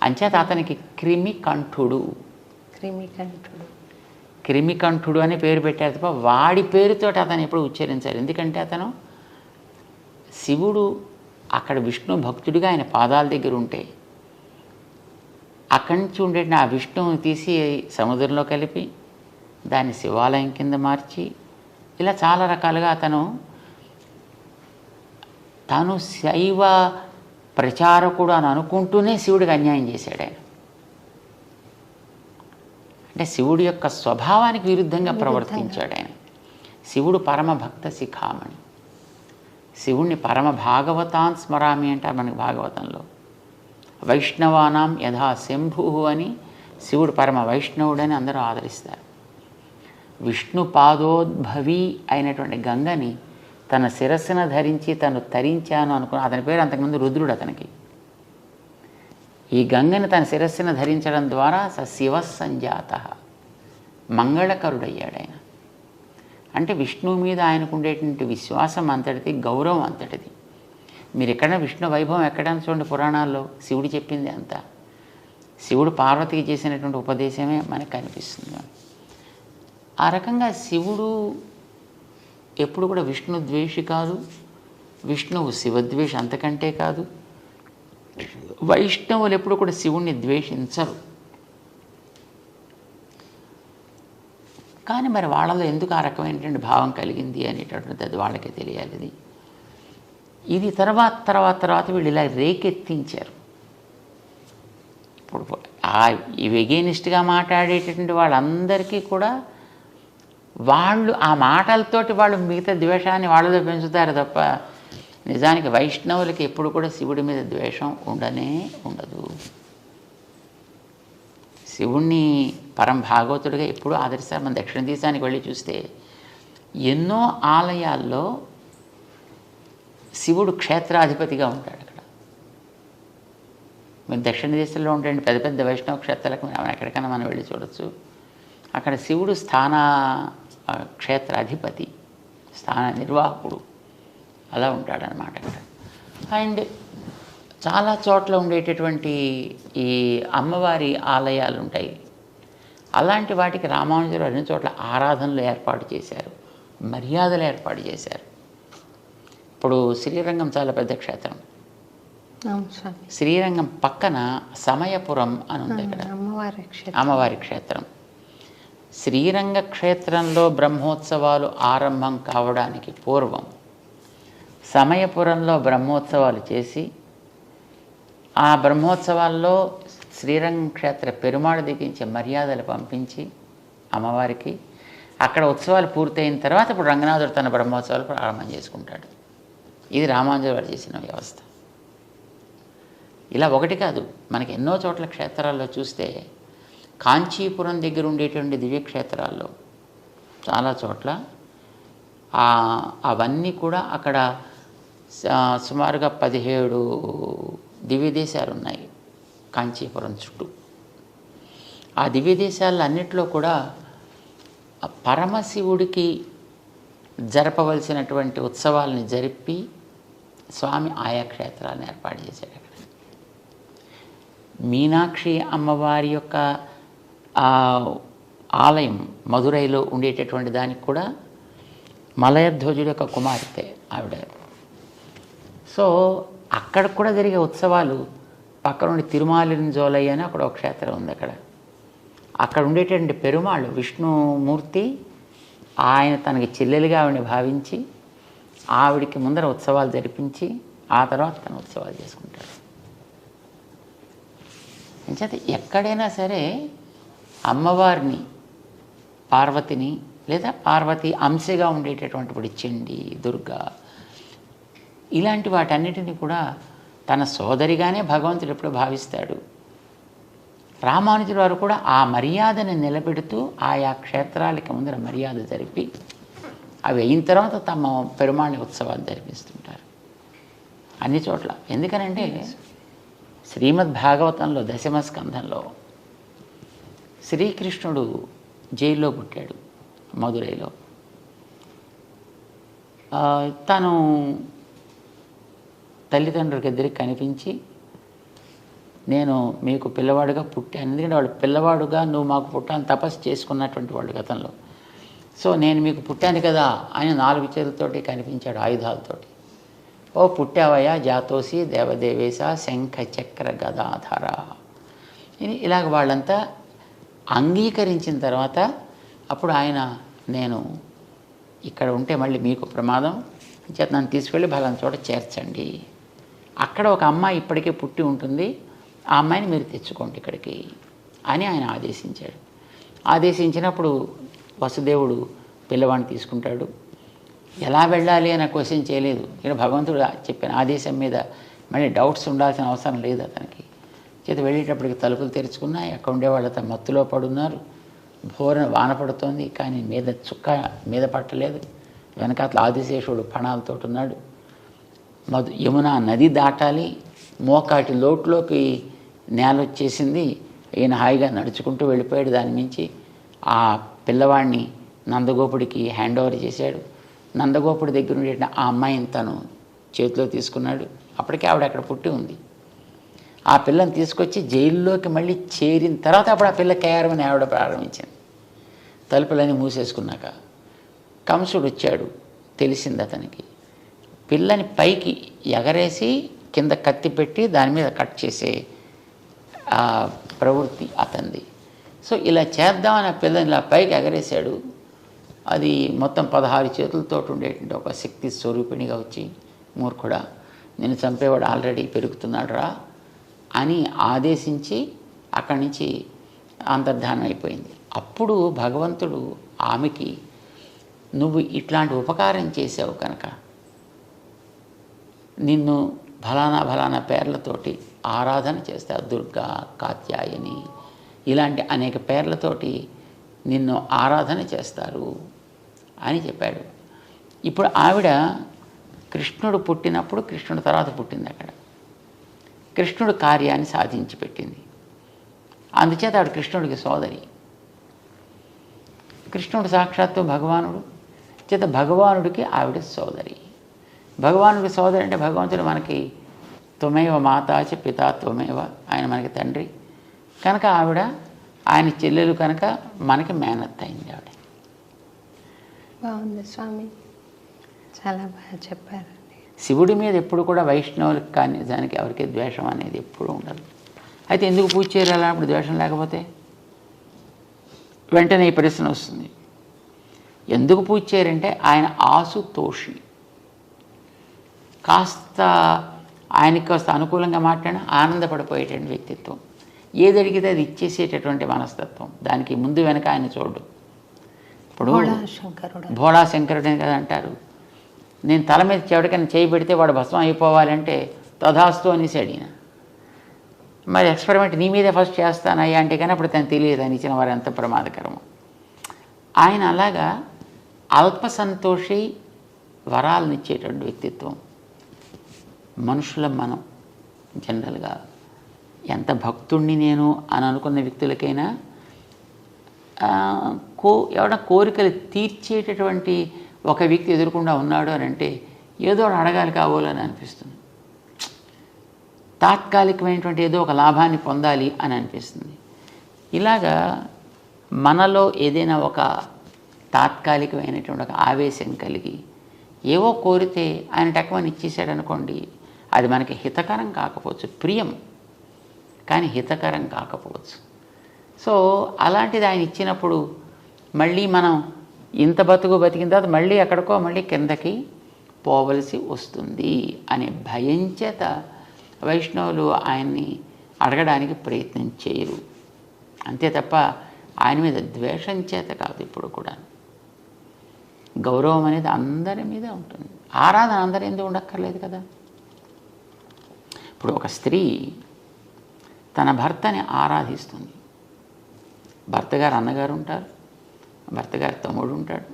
అంచేత అతనికి క్రిమికంఠుడు క్రిమికంఠుడు అని పేరు పెట్టారు తప్ప వాడి పేరుతో అతను ఎప్పుడు ఉచ్చరించారు. ఎందుకంటే అతను శివుడు అక్కడ విష్ణు భక్తుడిగా ఆయన పాదాల దగ్గర ఉంటే అక్కడి నుంచి ఉండే ఆ విష్ణువుని తీసి సముద్రంలో కలిపి దాన్ని శివాలయం కింద మార్చి ఇలా చాలా రకాలుగా తను శైవ ప్రచారకుడు అని అనుకుంటూనే శివుడికి అన్యాయం చేశాడు ఆయన. అంటే శివుడి యొక్క స్వభావానికి విరుద్ధంగా ప్రవర్తించాడు ఆయన. శివుడు పరమభక్త శిఖామణి. శివుణ్ణి పరమ భాగవతాన్ స్మరామి అంటారు మనకి భాగవతంలో. వైష్ణవానాం యథా శంభు అని శివుడు పరమ వైష్ణవుడని అందరూ ఆదరిస్తారు. విష్ణు పాదోద్భవి అయినటువంటి గంగని తన శిరస్సును ధరించి తను తరించాను అనుకున్న అతని పేరు అంతకుముందు రుద్రుడు. అతనికి ఈ గంగని తన శిరస్సును ధరించడం ద్వారా శివ సంజాత మంగళకరుడయ్యాడు ఆయన. అంటే విష్ణువు మీద ఆయనకు ఉండేటువంటి విశ్వాసం అంతటిది, గౌరవం అంతటిది. మీరు ఎక్కడైనా విష్ణు వైభవం ఎక్కడైనా చూడండి, పురాణాల్లో శివుడు చెప్పింది అంతా. శివుడు పార్వతికి చేసినటువంటి ఉపదేశమే మనకు కనిపిస్తుంది. ఆ రకంగా శివుడు ఎప్పుడు కూడా విష్ణు ద్వేషి కాదు, విష్ణువు శివద్వేషి అంతకంటే కాదు. వైష్ణవులు ఎప్పుడు కూడా శివుణ్ణి ద్వేషించరు. కానీ మరి వాళ్ళలో ఎందుకు ఆ రకమైనటువంటి భావం కలిగింది అనేటటువంటిది అది వాళ్ళకే తెలియాలి. ఇది తర్వాత వీళ్ళు ఇలా రేకెత్తించారు. ఇప్పుడు ఈ వెగేనిస్ట్గా మాట్లాడేటటువంటి వాళ్ళందరికీ కూడా వాళ్ళు ఆ మాటలతోటి వాళ్ళు మిగతా ద్వేషాన్ని వాళ్ళలో పెంచుతారు తప్ప నిజానికి వైష్ణవులకి ఎప్పుడు కూడా శివుడి మీద ద్వేషం ఉండదు. శివుణ్ణి పరం భాగవతుడిగా ఎప్పుడూ ఆదరిస్తారు. మన దక్షిణ దేశానికి వెళ్ళి చూస్తే ఎన్నో ఆలయాల్లో శివుడు క్షేత్రాధిపతిగా ఉంటాడు. అక్కడ మీరు దక్షిణ దేశంలో ఉండే పెద్ద పెద్ద వైష్ణవ క్షేత్రాలకు ఎక్కడికైనా మనం వెళ్ళి చూడొచ్చు. అక్కడ శివుడు క్షేత్రాధిపతి, స్థాన నిర్వాహకుడు అలా ఉంటాడనమాట అక్కడ. అండ్ చాలా చోట్ల ఉండేటటువంటి ఈ అమ్మవారి ఆలయాలు ఉంటాయి. అలాంటి వాటికి రామానుజులు అన్ని చోట్ల ఆరాధనలు ఏర్పాటు చేశారు, మర్యాదలు ఏర్పాటు చేశారు. ఇప్పుడు శ్రీరంగం చాలా పెద్ద క్షేత్రం. అవును స్వామి. శ్రీరంగం పక్కన సమయపురం అని ఉంది ఇక్కడ, అమ్మవారి క్షేత్రం. శ్రీరంగ క్షేత్రంలో బ్రహ్మోత్సవాలు ఆరంభం కావడానికి పూర్వం సమయపురంలో బ్రహ్మోత్సవాలు చేసి, ఆ బ్రహ్మోత్సవాల్లో శ్రీరంగం క్షేత్ర పెరుమాళ్ దిగించే మర్యాదలు పంపించి అమ్మవారికి, అక్కడ ఉత్సవాలు పూర్తయిన తర్వాత ఇప్పుడు రంగనాథుడు తన బ్రహ్మోత్సవాలు ప్రారంభం చేసుకుంటాడు. ఇది రామానుజులు వారు చేసిన వ్యవస్థ. ఇలా ఒకటి కాదు, మనకి ఎన్నో చోట్ల క్షేత్రాల్లో చూస్తే కాంచీపురం దగ్గర ఉండేటువంటి దివ్యక్షేత్రాల్లో చాలా చోట్ల అవన్నీ కూడా అక్కడ సుమారుగా 17 దివ్యదేశాలు ఉన్నాయి కాంచీపురం చుట్టూ. ఆ దివ్యదేశాలన్నింటిలో కూడా పరమశివుడికి జరపవలసినటువంటి ఉత్సవాలని జరిపి స్వామి ఆయా క్షేత్రాలను ఏర్పాటు చేశాడు. అక్కడ మీనాక్షి అమ్మవారి యొక్క ఆలయం మధురైలో ఉండేటటువంటి దానికి కూడా మలయధ్వజుడి యొక్క కుమార్తె ఆవిడ. సో అక్కడ కూడా జరిగే ఉత్సవాలు పక్కనుండి తిరుమాలింజోలయ్య అని అక్కడ ఒక క్షేత్రం ఉంది. అక్కడ ఉండేటువంటి పెరుమాళ్ళు విష్ణుమూర్తి, ఆయన తనకి చెల్లెలుగా ఆవిడని భావించి ఆవిడికి ముందర ఉత్సవాలు జరిపించి ఆ తర్వాత తన ఉత్సవాలు చేసుకుంటాడు. అంచేత ఎక్కడైనా సరే అమ్మవారిని, పార్వతిని లేదా పార్వతి అంశగా ఉండేటటువంటి ఇప్పుడు చండి, దుర్గా, ఇలాంటి వాటన్నిటిని కూడా తన సోదరిగానే భగవంతుడు ఎప్పుడు భావిస్తాడు. రామానుజుల వారు కూడా ఆ మర్యాదను నిలబెడుతూ ఆయా క్షేత్రాలకి ముందర మర్యాద జరిపి అవి అయిన తర్వాత తమ పెరుమాళ్ ఉత్సవాలు జరిపిస్తుంటారు అన్ని చోట్ల. ఎందుకనంటే శ్రీమద్ భాగవతంలో 10వ స్కంధంలో శ్రీకృష్ణుడు జైల్లో పుట్టాడు మధురైలో. తను తల్లిదండ్రులకి ఇద్దరికి కనిపించి, నేను మీకు పిల్లవాడుగా పుట్టాను, ఎందుకంటే వాళ్ళు పిల్లవాడుగా నువ్వు మాకు పుట్టాను తపస్సు చేసుకున్నటువంటి వాళ్ళు గతంలో. సో నేను మీకు పుట్టాను కదా ఆయన 4 చేతులతోటి కనిపించాడు ఆయుధాలతోటి. ఓ పుట్టావయ్యా జాతోసి దేవదేవేశ శంఖ చక్ర గదాధర. ఇలాగ వాళ్ళంతా అంగీకరించిన తర్వాత అప్పుడు ఆయన, నేను ఇక్కడ ఉంటే మళ్ళీ మీకు ప్రమాదం చేత నన్ను తీసుకెళ్ళి బలం చోట చేర్చండి, అక్కడ ఒక అమ్మాయి ఇప్పటికే పుట్టి ఉంటుంది, ఆ అమ్మాయిని మీరు తెచ్చుకోండి ఇక్కడికి అని ఆయన ఆదేశించాడు. ఆదేశించినప్పుడు వసుదేవుడు పిల్లవాడిని తీసుకుంటాడు. ఎలా వెళ్ళాలి అని క్వశ్చన్ చేయలేదు, ఇక్కడ భగవంతుడు చెప్పిన ఆదేశం మీద మళ్ళీ డౌట్స్ ఉండాల్సిన అవసరం లేదు అతనికి. చేత వెళ్ళేటప్పటికి తలుపులు తెరుచుకున్నాయి, అక్కడ ఉండేవాళ్ళతో మత్తులో పడున్నారు, వాన పడుతోంది కానీ చుక్క మీద పట్టలేదు. వెనకాతల ఆదిశేషుడు పణాలతో ఉన్నాడు. యమునా నది దాటాలి, మోకాటి లోటులోకి నేల వచ్చేసింది. ఈయన హాయిగా నడుచుకుంటూ వెళ్ళిపోయాడు. దాని మించి ఆ పిల్లవాడిని నందగోపుడికి హ్యాండ్ ఓవర్ చేశాడు. నందగోపుడి దగ్గర ఉండే ఆ అమ్మాయిని తను చేతిలో తీసుకున్నాడు. అప్పటికే ఆవిడ అక్కడ పుట్టి ఉంది. ఆ పిల్లని తీసుకొచ్చి జైల్లోకి మళ్ళీ చేరిన తర్వాత అప్పుడు ఆ పిల్ల కేరమని ఆవిడ ప్రారంభించింది. తలుపులన్నీ మూసేసుకున్నాక కంసుడు వచ్చాడు, తెలిసింది అతనికి. పిల్లని పైకి ఎగరేసి కింద కత్తి పెట్టి దాని మీద కట్ చేసే ప్రవృత్తి అతనిది. సో ఇలా చేద్దామని ఆ పిల్లని ఇలా పైకి ఎగరేశాడు. అది మొత్తం 16 చేతులతో ఉండేటువంటి ఒక శక్తి స్వరూపిణిగా వచ్చి, మూర్ఖుడా నేను చంపేవాడు ఆల్రెడీ పెరుగుతున్నాడు రా అని ఆదేశించి అక్కడి నుంచి అంతర్ధానం అయిపోయింది. అప్పుడు భగవంతుడు ఆమెకి, నువ్వు ఇట్లాంటి ఉపకారం చేసావు కనుక నిన్ను ఫలానా పేర్లతోటి ఆరాధన చేస్తారు, దుర్గా, కాత్యాయని ఇలాంటి అనేక పేర్లతోటి నిన్ను ఆరాధన చేస్తారు అని చెప్పాడు. ఇప్పుడు ఆవిడ కృష్ణుడు పుట్టినప్పుడు కృష్ణుడు తర్వాత పుట్టింది. అక్కడ కృష్ణుడు కార్యాన్ని సాధించి పెట్టింది. అందుచేత ఆవిడ కృష్ణుడికి సోదరి. కృష్ణుడు సాక్షాత్తు భగవానుడు చేత భగవానుడికి ఆవిడ సోదరి. భగవానుడికి సోదరి అంటే భగవంతుడు మనకి త్వమేవ మాతాచ పితా త్వమేవ, ఆయన మనకి తండ్రి కనుక ఆవిడ ఆయన చెల్లెలు కనుక మనకి మేనత్త అయింది ఆవిడ. బాగుంది స్వామి, చాలా బాగా చెప్పారండి. శివుడి మీద ఎప్పుడు కూడా వైష్ణవులకు కానీ దానికి ఎవరికి ద్వేషం అనేది ఎప్పుడూ ఉండదు. అయితే ఎందుకు పూజ చేయాలి అప్పుడు ద్వేషం లేకపోతే? వెంటనే ఈ ప్రశ్న వస్తుంది, ఎందుకు పూజ చేయరంటే ఆయన ఆసుతోషి, కాస్త ఆయనకి కాస్త అనుకూలంగా మాట్లాడిన ఆనందపడిపోయేటువంటి వ్యక్తిత్వం, ఏది అడిగితే అది ఇచ్చేసేటటువంటి మనస్తత్వం, దానికి ముందు వెనక ఆయన చూడు. ఇప్పుడు భోళా శంకరుడు అని కదా అంటారు. నేను తల మీద ఎవరికైనా చేయి పెడితే వాడు భస్మం అయిపోవాలంటే తథాస్తు అనేసి అడిగిన. మరి ఎక్స్పెరిమెంట్ నీ మీదే ఫస్ట్ చేస్తానయ్యా అంటే కానీ అప్పుడు తను తెలియదు అని ఇచ్చిన వారు ఎంత ప్రమాదకరము. ఆయన అలాగా అల్ప సంతోషి, వరాలను ఇచ్చేటువంటి వ్యక్తిత్వం. మనుషుల మనం జనరల్గా ఎంత భక్తుణ్ణి నేను అని అనుకున్న వ్యక్తులకైనా ఎవరైనా కోరికలు తీర్చేటటువంటి ఒక వ్యక్తి ఎదురకుండా ఉన్నాడు అని అంటే ఏదో అడగాలి కావాలని అనిపిస్తుంది, తాత్కాలికమైనటువంటి ఏదో ఒక లాభాన్ని పొందాలి అని అనిపిస్తుంది. ఇలాగా మనలో ఏదైనా ఒక తాత్కాలికమైనటువంటి ఒక ఆవేశం కలిగి ఏవో కోరితే ఆయన టక్కుమని ఇచ్చేసాడు అనుకోండి, అది మనకి హితకరం కాకపోవచ్చు, ప్రియం కానీ హితకరం కాకపోవచ్చు. సో అలాంటిది ఆయన ఇచ్చినప్పుడు మళ్ళీ మనం ఇంత బతికిన తర్వాత మళ్ళీ ఎక్కడికో మళ్ళీ కిందకి పోవలసి వస్తుంది అనే భయం చేత వైష్ణవులు ఆయన్ని అడగడానికి ప్రయత్నం చేయరు. అంతే తప్ప ఆయన మీద ద్వేషం చేత కాదు. ఇప్పుడు కూడా గౌరవం అనేది అందరి మీద ఉంటుంది. ఆరాధన అందరి ఎందుకు ఉండక్కర్లేదు కదా. ఇప్పుడు ఒక స్త్రీ తన భర్తని ఆరాధిస్తుంది. భర్త గారు అన్నగారు ఉంటారు, భర్త గారి తమ్ముడు ఉంటాడు,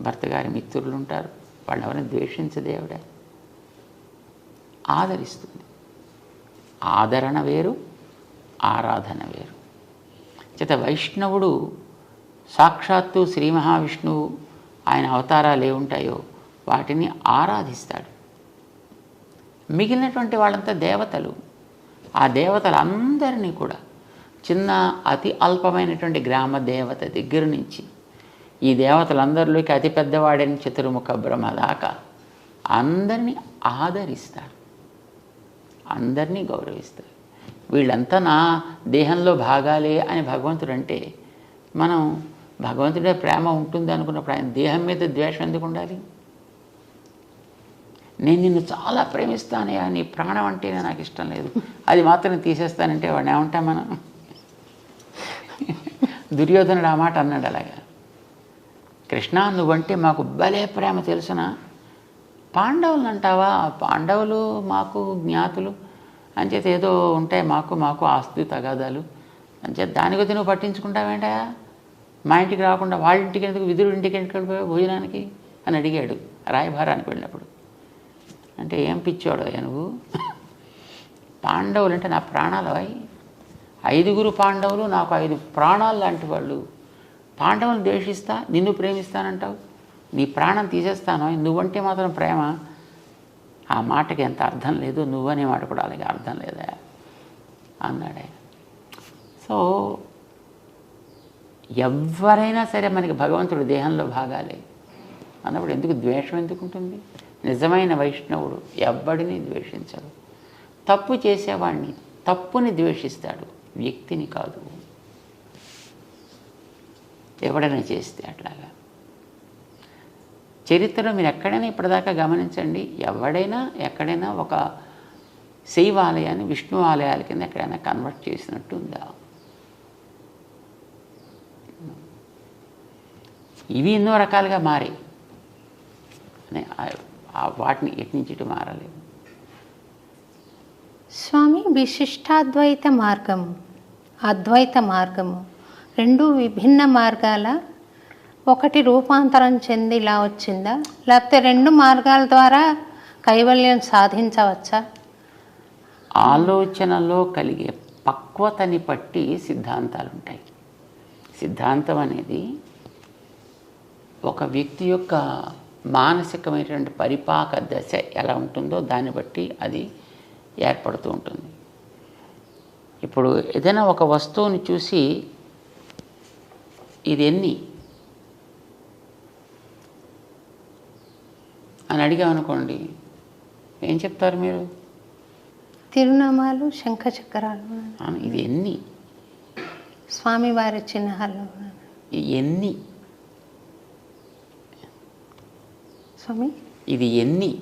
భర్త గారి మిత్రులు ఉంటారు. వాళ్ళు ఎవరైనా ద్వేషించదే ఆవిడ ఆదరిస్తుంది. ఆదరణ వేరు, ఆరాధన వేరు. చేత వైష్ణవుడు సాక్షాత్తు శ్రీ మహావిష్ణువు ఆయన అవతారాలు ఏముంటాయో వాటిని ఆరాధిస్తాడు. మిగిలినటువంటి వాళ్ళంతా దేవతలు. ఆ దేవతలందరినీ కూడా చిన్న అతి అల్పమైనటువంటి గ్రామ దేవత దగ్గర నుంచి ఈ దేవతలందరిలోకి అతి పెద్దవాడని చతుర్ముఖ బ్రహ్మ దాకా అందరినీ ఆదరిస్తాడు, అందరినీ గౌరవిస్తాడు. వీళ్ళంతా నా దేహంలో భాగాలే అని భగవంతుడు అంటే మనం భగవంతుడే ప్రేమ ఉంటుంది అనుకున్నప్పుడు ఆయన దేహం మీద ద్వేషం ఎందుకు ఉండాలి? నేను నిన్ను చాలా ప్రేమిస్తానయ్యా, నీ ప్రాణం అంటేనే నాకు ఇష్టం లేదు, అది మాత్రం తీసేస్తానంటే వాడిని ఏమంటాం మనం? దుర్యోధనుడు ఆ మాట అన్నాడు. అలాగా కృష్ణ నువ్వంటే మాకు భలే ప్రేమ తెలుసున, పాండవులు అంటావా? పాండవులు మాకు జ్ఞాతులు అంచేత ఏదో ఉంటాయి మాకు ఆస్తి తగాదాలు అంచేత దాని కొద్ది నువ్వు పట్టించుకుంటావేంటా? మా ఇంటికి రాకుండా వాళ్ళ ఇంటికి ఎందుకు, విదురుడి ఇంటికి ఎందుకు వెళ్ళిపోయావు భోజనానికి అని అడిగాడు రాయభారానికి వెళ్ళినప్పుడు. అంటే ఏం పిచ్చాడు నువ్వు? పాండవులు అంటే నా ప్రాణాలు, 5 పాండవులు నాకు 5 ప్రాణాలు లాంటి వాళ్ళు. పాండవులను ద్వేషిస్తా, నిన్ను ప్రేమిస్తానంటావు, నీ ప్రాణం తీసేస్తాను, నువ్వంటే మాత్రం ప్రేమ? ఆ మాటకి ఎంత అర్థం లేదు, నువ్వనే మాట కూడా అలాగే అర్థం లేదా అన్నాడే. సో ఎవరైనా సరే మనకి భగవంతుడు దేహంలో భాగాలే అన్నప్పుడు ఎందుకు ద్వేషం ఎందుకు ఉంటుంది? నిజమైన వైష్ణవుడు ఎవ్వడిని ద్వేషించడు. తప్పు చేసేవాడిని, తప్పుని ద్వేషిస్తాడు, వ్యక్తిని కాదు. ఎవడైనా చేస్తే అట్లాగా చరిత్రలో మీరు ఎక్కడైనా ఇప్పటిదాకా గమనించండి, ఎవడైనా ఎక్కడైనా ఒక శైవ ఆలయాన్ని విష్ణు ఆలయాల కింద ఎక్కడైనా కన్వర్ట్ చేసినట్టు ఉందా? ఇవి ఎన్నో రకాలుగా మారాయి, వాటిని ఎటు నుంచి ఇటు మారలేవు. స్వామి, విశిష్టాద్వైత మార్గము, అద్వైత మార్గము రెండు విభిన్న మార్గాల, ఒకటి రూపాంతరం చెంది ఇలా వచ్చిందా, లేకపోతే 2 మార్గాల ద్వారా కైవల్యం సాధించవచ్చా? ఆలోచనలో కలిగే పక్వతని బట్టి సిద్ధాంతాలు ఉంటాయి. సిద్ధాంతం అనేది ఒక వ్యక్తి యొక్క మానసికమైనటువంటి పరిపాక దశ ఎలా ఉంటుందో దాన్ని బట్టి అది ఏర్పడుతూ ఉంటుంది. ఇప్పుడు ఏదైనా ఒక వస్తువుని చూసి ఇది ఎన్ని అని అడిగామనుకోండి, ఏం చెప్తారు మీరు? తిరునామాలు, శంఖ చక్రాలు, ఇది ఎన్ని? స్వామివారి చిహ్నాలు. ఎన్ని? స్వామి ఇది ఎన్ని?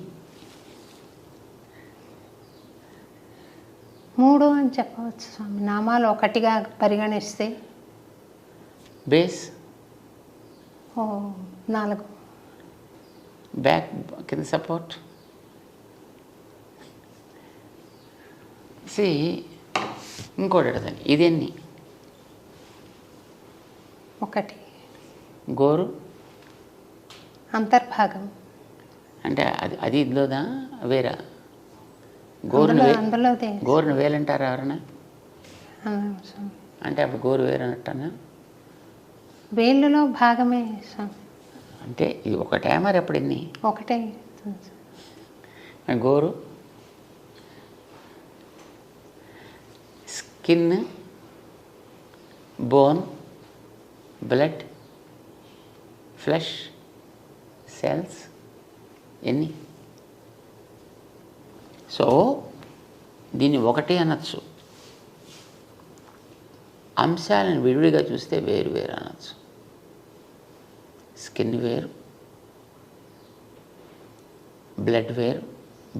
3 అని చెప్పవచ్చు స్వామి. నామాలు ఒకటిగా పరిగణిస్తే బేస్ 4. బ్యాక్ కింద సపోర్ట్. ఇంకోటి అడగండి, ఇది ఎన్ని? 1. గోరు అంతర్భాగం. అంటే అది ఇదిలోదా వేరా? గోరును అందులోదే గోరును వేలంటారా ఎవరన్నా? స్వామి. అంటే అప్పుడు గోరు వేరు అన్నట్టనా? వేళ్ళలో భాగమే స్వామి. అంటే ఇది ఒకటే మరి అప్పుడు ఎన్ని? 1. గోరు, skin, bone, blood, flesh, cells, ఎన్ని? సో దీన్ని ఒకటి అనొచ్చు. అంశాలను విడివిడిగా చూస్తే వేరు వేరు అనొచ్చు. స్కిన్ వేరు, బ్లడ్ వేరు,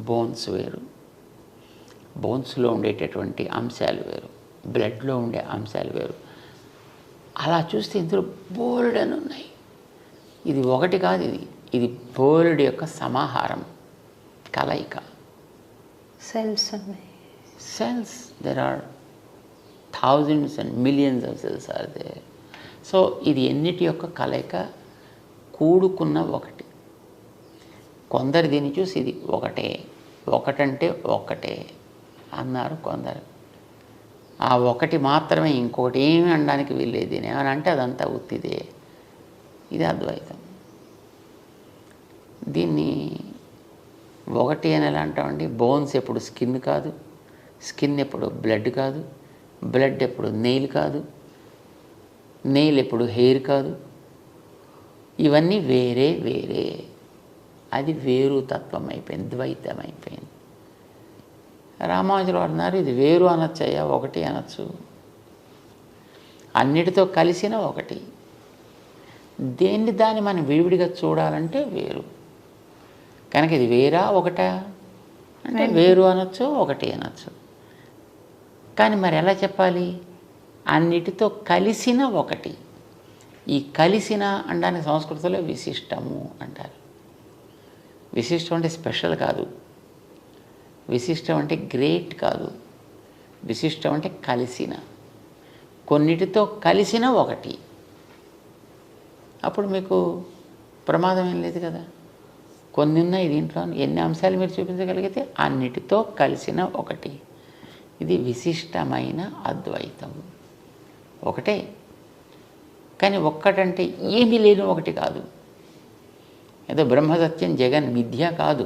బోన్స్ వేరు, బోన్స్లో ఉండేటటువంటి అంశాలు వేరు, బ్లడ్లో ఉండే అంశాలు వేరు. అలా చూస్తే ఇందులో బోల్డ్ అని ఉన్నాయి. ఇది ఒకటి కాదు, ఇది బోల్డ్ యొక్క సమాహారం, కలయిక. సెల్స్ ఉన్నాయి. Cells, there are thousands and millions of cells are there. So ఇది ఎన్నిటి యొక్క కలయిక, కూడుకున్న ఒకటి. కొందరు దీన్ని చూసి ఇది ఒకటంటే ఒక్కటే అన్నారు కొందరు. ఆ ఒకటి మాత్రమే, ఇంకొకటి ఏమి అనడానికి వీల్లేదు. దీని ఏమని అంటే అదంతా ఉత్తిదే. ఇది అద్వైతం. దీన్ని ఒకటి అని ఎలా అంటామండి? బోన్స్ ఎప్పుడు స్కిన్ కాదు, స్కిన్ ఎప్పుడు బ్లడ్ కాదు, బ్లడ్ ఎప్పుడు నెయిల్ కాదు, నెయిల్ ఎప్పుడు హెయిర్ కాదు. ఇవన్నీ వేరే వేరే. అది వేరు తత్వం అయిపోయింది, ద్వైతం అయిపోయింది. రామానుజులు అన్నారు ఇది వేరు అనొచ్చయ్యా, ఒకటి అనొచ్చు. అన్నిటితో కలిసిన ఒకటి. దాన్ని మనం విడివిడిగా చూడాలంటే వేరు. కనుక ఇది వేరా ఒకటా అంటే వేరు అనొచ్చు, ఒకటి అనొచ్చు. కానీ మరి ఎలా చెప్పాలి? అన్నిటితో కలిసిన ఒకటి. ఈ కలిసిన అనడానికి సంస్కృతంలో విశిష్టము అంటారు. విశిష్టం అంటే స్పెషల్ కాదు, విశిష్టం అంటే గ్రేట్ కాదు, విశిష్టం అంటే కలిసిన, కొన్నిటితో కలిసిన ఒకటి. అప్పుడు మీకు ప్రమాదం ఏం లేదు కదా. కొన్ని ఉన్నాయి దీంట్లో, ఎన్ని అంశాలు మీరు చూపించగలిగితే అన్నిటితో కలిసిన ఒకటి. ఇది విశిష్టమైన అద్వైతం. ఒకటే, కానీ ఒక్కటంటే ఏమీ లేని ఒకటి కాదు. ఏదో బ్రహ్మసత్యం జగన్ మిథ్య కాదు,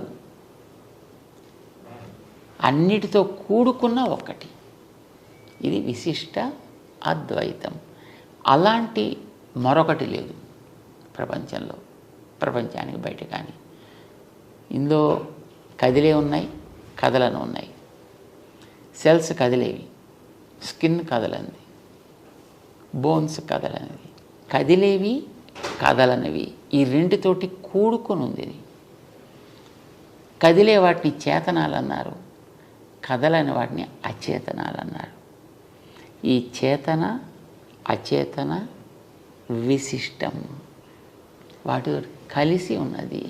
అన్నిటితో కూడుకున్న ఒకటి. ఇది విశిష్ట అద్వైతం. అలాంటి మరొకటి లేదు ప్రపంచంలో, ప్రపంచానికి బయట. కానీ ఇందులో కదిలే ఉన్నాయి, కదలను ఉన్నాయి. సెల్స్ కదిలేవి, స్కిన్ కదలనిది, బోన్స్ కదలనిది. కదిలేవి కదలనివి ఈ రెండుతోటి కూడుకుని ఉంది. కదిలే వాటిని చేతనాలు అన్నారు, కదలని వాటిని అచేతనాలు అన్నారు. ఈ చేతన అచేతన విశిష్టం, వాటి కలిసి ఉన్నది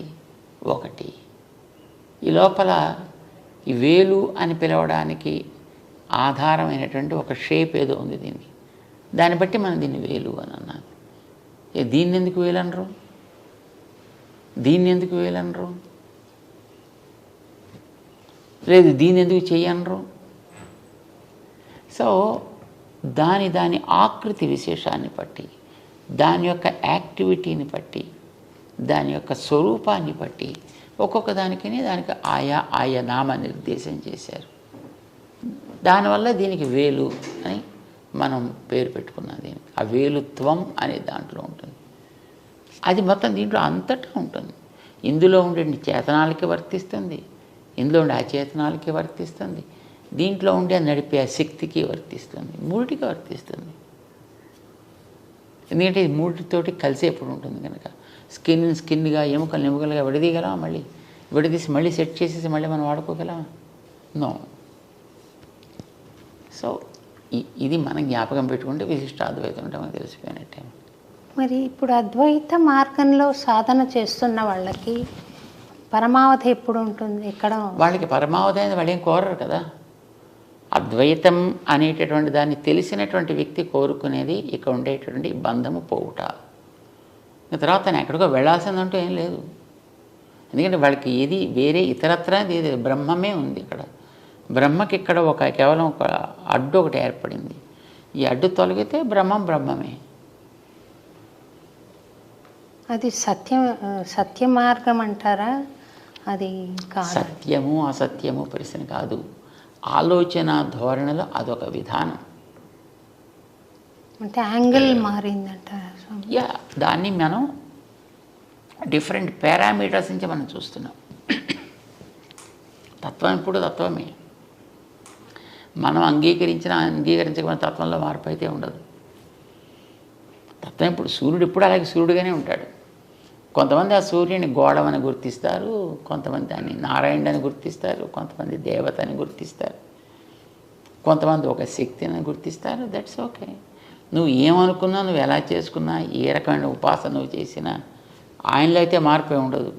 ఒకటి. ఈ లోపల ఈ వేలు అని పిలవడానికి ఆధారమైనటువంటి ఒక షేప్ ఏదో ఉంది దీనికి. దాన్ని బట్టి మనం దీన్ని వేలు అని అన్నాను. దీన్ని ఎందుకు వేలు అనరు? దీన్ని ఎందుకు వేలు అనరు? లేదు దీన్ని ఎందుకు చెయ్యనరు? సో దాని ఆకృతి విశేషాన్ని బట్టి, దాని యొక్క యాక్టివిటీని బట్టి, దాని యొక్క స్వరూపాన్ని బట్టి ఒక్కొక్క దానికి ఆయా నామ నిర్దేశం చేశారు. దానివల్ల దీనికి వేలు అని మనం పేరు పెట్టుకున్నది. ఆ వేలుత్వం అనే దాంట్లో ఉంటుంది. అది మొత్తం దీంట్లో అంతటా ఉంటుంది. ఇందులో ఉండే చేతనాలకి వర్తిస్తుంది, ఇందులో ఉండే అచేతనాలకి వర్తిస్తుంది, దీంట్లో ఉండే నడిపే శక్తికి వర్తిస్తుంది, మూడిటికి వర్తిస్తుంది. ఎందుకంటే ఇది మూడితోటి కలిసి ఎప్పుడు ఉంటుంది కనుక. స్కిన్గా ఎముకలుగా విడదీయగలమా? మళ్ళీ విడదీసి మళ్ళీ సెట్ చేసేసి మళ్ళీ మనం వాడుకోగలమా? నో. సో ఇది మనం జ్ఞాపకం పెట్టుకుంటే విశిష్టాద్వైతం అంటే మనకు తెలిసిపోయినట్టే. మరి ఇప్పుడు అద్వైత మార్గంలో సాధన చేస్తున్న వాళ్ళకి పరమావధి ఎప్పుడు ఉంటుంది? ఎక్కడ వాళ్ళకి పరమావధి అనేది వాళ్ళు ఏం కోరరు కదా. అద్వైతం అనేటటువంటి దాన్ని తెలిసినటువంటి వ్యక్తి కోరుకునేది ఇక్కడ ఉండేటటువంటి బంధము పోవుట. తర్వాత తను ఎక్కడికో వెళ్ళాల్సిందంటూ ఏం లేదు. ఎందుకంటే వాళ్ళకి ఏది వేరే ఇతరత్ర ఏది బ్రహ్మమే ఉంది. ఇక్కడ బ్రహ్మకి ఇక్కడ కేవలం ఒక అడ్డు ఒకటి ఏర్పడింది. ఈ అడ్డు తొలగితే బ్రహ్మమే. అది సత్య మార్గం అంటారా? అది కాదు. సత్యము అసత్యము ప్రశ్న కాదు. ఆలోచన ధోరణిలో అదొక విధానం. అంటే యాంగిల్ మారిందంటారా? దాన్ని మనం డిఫరెంట్ పారామీటర్స్ నుంచి మనం చూస్తున్నాం. తత్వం ఇప్పుడు తత్వమే. మనం అంగీకరించకపోయిన తత్వంలో మార్పు అయితే ఉండదు. తత్వం ఇప్పుడు సూర్యుడు ఇప్పుడు అలాగే సూర్యుడుగానే ఉంటాడు. కొంతమంది ఆ సూర్యుని గోడవని గుర్తిస్తారు, కొంతమంది దాన్ని నారాయణుడు అని గుర్తిస్తారు, కొంతమంది దేవత అని గుర్తిస్తారు, కొంతమంది ఒక శక్తిని గుర్తిస్తారు. That's okay. నువ్వు ఏమనుకున్నా, నువ్వు ఎలా చేసుకున్నా, ఏ రకమైన ఉపాసన నువ్వు చేసినా ఆయనలో అయితే మార్పే ఉండదు.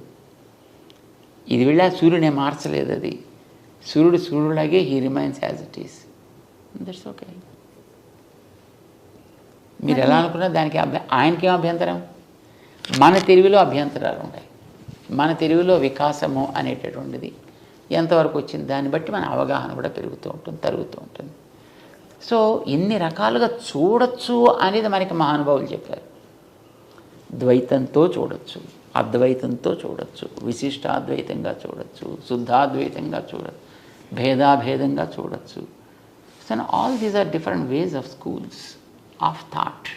ఇది వెళ్ళా సూర్యుడే మార్చలేదు. అది సూర్యుడులాగే he remains as it is. That's okay. మీరు ఎలా అనుకున్నా దానికి ఆయనకేం అభ్యంతరం? మన తెలివిలో అభ్యంతరాలు ఉంటాయి. మన తెలివిలో వికాసము అనేటటువంటిది ఎంతవరకు వచ్చింది దాన్ని బట్టి మన అవగాహన కూడా పెరుగుతూ ఉంటుంది, తరుగుతూ ఉంటుంది. సో ఇన్ని రకాలుగా చూడొచ్చు అనేది మనకి మహానుభావులు చెప్పారు. ద్వైతంతో చూడొచ్చు, అద్వైతంతో చూడొచ్చు, విశిష్టాద్వైతంగా చూడొచ్చు, శుద్ధాద్వైతంగా చూడొచ్చు, భేదాభేదంగా చూడొచ్చు. So all these are different ways of schools of thought.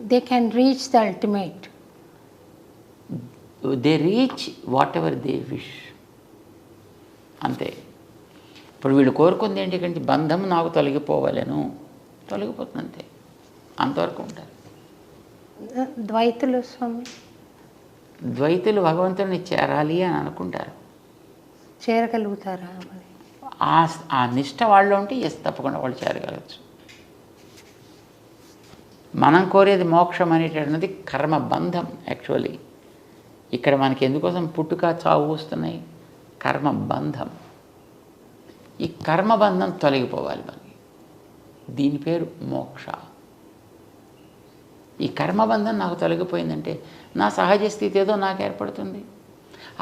They can reach the ultimate. They reach whatever they wish. అంతే. ఇప్పుడు వీళ్ళు కోరుకుంది ఏంటి? బంధం నాకు తొలగిపోవాలను, తొలగిపోతుంది అంతే. అంతవరకు ఉంటారు ద్వైతులు. స్వామి, ద్వైతులు భగవంతుడిని చేరాలి అని అనుకుంటారు. చేరగలుగుతారా? ఆ నిష్ట వాళ్ళు ఉంటే తప్పకుండా వాళ్ళు చేరగలచ్చు. మనం కోరేది మోక్షం అనేటటువంటిది కర్మబంధం. యాక్చువల్లీ ఇక్కడ మనకి ఎందుకోసం పుట్టుక చావు వస్తున్నాయి? కర్మబంధం. ఈ కర్మబంధం తొలగిపోవాలి మనకి. దీని పేరు మోక్ష. ఈ కర్మబంధం నాకు తొలగిపోయిందంటే నా సహజ స్థితి ఏదో నాకు ఏర్పడుతుంది.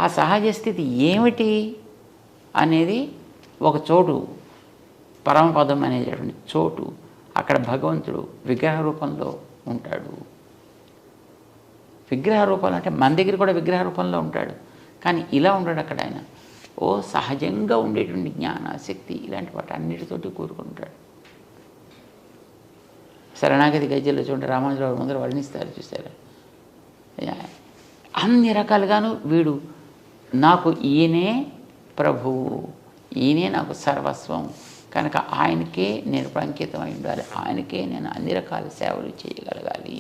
ఆ సహజ స్థితి ఏమిటి అనేది ఒక చోటు, పరమపదం అనేటటువంటి చోటు. అక్కడ భగవంతుడు విగ్రహ రూపంలో ఉంటాడు. విగ్రహ రూపంలో అంటే మన దగ్గర కూడా విగ్రహ రూపంలో ఉంటాడు, కానీ ఇలా ఉంటాడు అక్కడ. ఆయన సహజంగా ఉండేటువంటి జ్ఞాన శక్తి ఇలాంటి వాటి అన్నిటితోటి కూరుకుంటాడు. శరణాగతి గజ్జల్లో చూడండి, రామానుజరావు ముందర వర్ణిస్తారు, చూసారా? అన్ని రకాలుగాను వీడు నాకు ఈయనే ప్రభువు, ఈయనే నాకు సర్వస్వం కనుక ఆయనకే నేను అంకితమై ఉండాలి, ఆయనకే నేను అన్ని రకాల సేవలు చేయగలగాలి.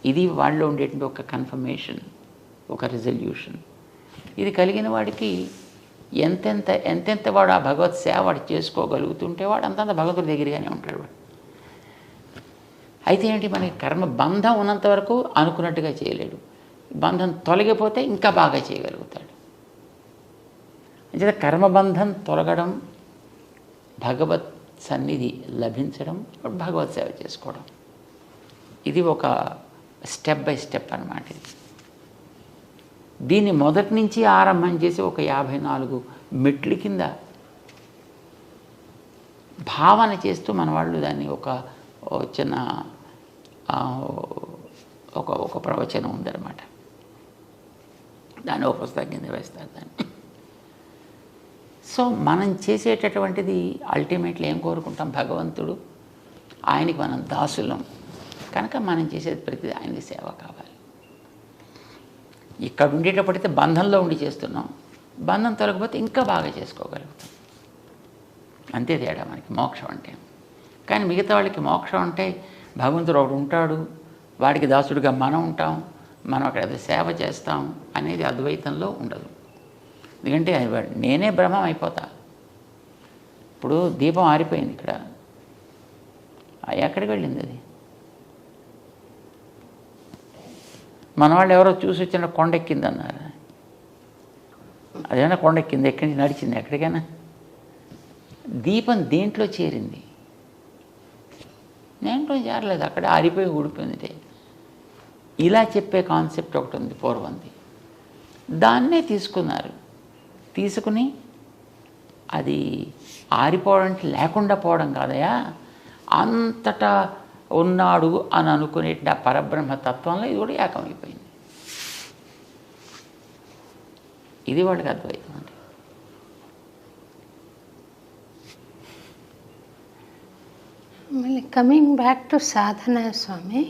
ఇది వాళ్ళలో ఉండేటువంటి ఒక కన్ఫర్మేషన్, ఒక రిజల్యూషన్. ఇది కలిగిన వాడికి ఎంతెంత వాడు ఆ భగవత్ సేవ వాడు చేసుకోగలుగుతుంటే వాడు అంతంత భగవంతుడి దగ్గరగానే ఉంటాడు వాడు. అయితే ఏంటి, మనకి కర్మ బంధం ఉన్నంత వరకు అనుకున్నట్టుగా చేయలేడు. బంధం తొలగిపోతే ఇంకా బాగా చేయగలుగుతాడు. అంటే కర్మబంధం తొలగడం, భగవత్ సన్నిధి లభించడం, భగవత్ సేవ చేసుకోవడం, ఇది ఒక స్టెప్ బై స్టెప్ అన్నమాట. దీన్ని మొదటి నుంచి ఆరంభం చేసి ఒక 54 మెట్ల కింద భావన చేస్తూ మన వాళ్ళు దాన్ని ఒక చిన్న ఒక ప్రవచనం ఉందన్నమాట. దాన్ని ఒక పుస్తకం కింద వేస్తారు. దాన్ని సో మనం చేసేటటువంటిది అల్టిమేట్లీ ఏం కోరుకుంటాం? భగవంతుడు, ఆయనకి మనం దాసులం కనుక మనం చేసేది ప్రతిదీ ఆయనకి సేవ కావాలి. ఇక్కడ ఉండేటప్పుడైతే బంధంలో ఉండి చేస్తున్నాం, బంధం తొలగిపోతే ఇంకా బాగా చేసుకోగలుగుతాం. అంతే తేడా మనకి మోక్షం అంటే. కానీ మిగతా వాళ్ళకి మోక్షం అంటే భగవంతుడు ఒకడు ఉంటాడు, వాడికి దాసుడిగా మనం ఉంటాం, మనం అక్కడ సేవ చేస్తాం అనేది అద్వైతంలో ఉండదు. ఎందుకంటే నేనే బ్రహ్మం అయిపోతా. ఇప్పుడు దీపం ఆరిపోయింది, ఇక్కడ ఎక్కడికి వెళ్ళింది అది? మన వాళ్ళు ఎవరో చూసి వచ్చిన కొండెక్కింది అన్నారు. అదేమైనా కొండెక్కింది, ఎక్కడి నుంచి నడిచింది ఎక్కడికైనా? దీపం దేంట్లో చేరింది? దేంట్లో చేరలేదు, అక్కడ ఆరిపోయి ఊడిపోయింది. ఇలా చెప్పే కాన్సెప్ట్ ఒకటి ఉంది పూర్వంది, దాన్నే తీసుకున్నారు. తీసుకుని అది ఆరిపోవడం లేకుండా పోవడం కాదయా, అంతటా ఉన్నాడు అని అనుకునే ఆ పరబ్రహ్మ తత్వంలో ఇది కూడా ఏకమైపోయింది. ఇది వాడికి అద్వైతం అండి. మళ్ళీ కమింగ్ బ్యాక్ టు సాధన స్వామి,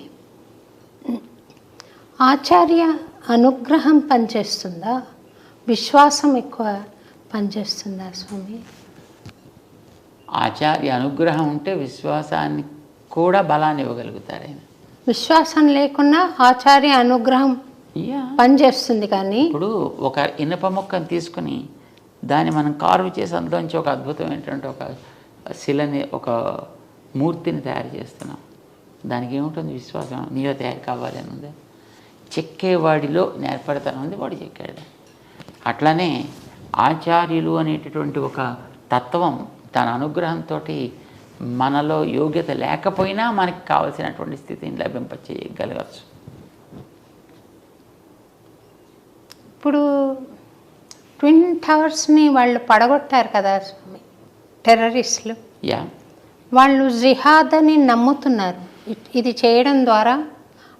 ఆచార్య అనుగ్రహం పనిచేస్తుందా, విశ్వాసం ఎక్కువ పనిచేస్తుందా స్వామి? ఆచార్య అనుగ్రహం ఉంటే విశ్వాసాన్ని కూడా బలాన్ని ఇవ్వగలుగుతారు ఆయన. విశ్వాసం లేకున్నా ఆచార్య అనుగ్రహం పనిచేస్తుంది. కానీ ఇప్పుడు ఒక ఇనుప మొక్కను తీసుకుని దాన్ని మనం కార్వ్ చేసి అందులోంచి ఒక అద్భుతమైనటువంటి ఒక శిలని, ఒక మూర్తిని తయారు చేస్తున్నాం. దానికి ఏముంటుంది? విశ్వాసం. నీలో తయారు కావాలి అని ఉంది, చెక్కేవాడిలో నేర్పడతాను ఉంది, వాడు చెక్కాడు. అట్లానే ఆచార్యులు అనేటటువంటి ఒక తత్వం తన అనుగ్రహంతో మనలో యోగ్యత లేకపోయినా మనకి కావలసినటువంటి స్థితిని లభింపచేయగలగచ్చు. ఇప్పుడు ట్విన్ టవర్స్ని వాళ్ళు పడగొట్టారు కదా స్వామి, టెర్రరిస్టులు. యా, వాళ్ళు జిహాద్ అని నమ్ముతున్నారు. ఇది చేయడం ద్వారా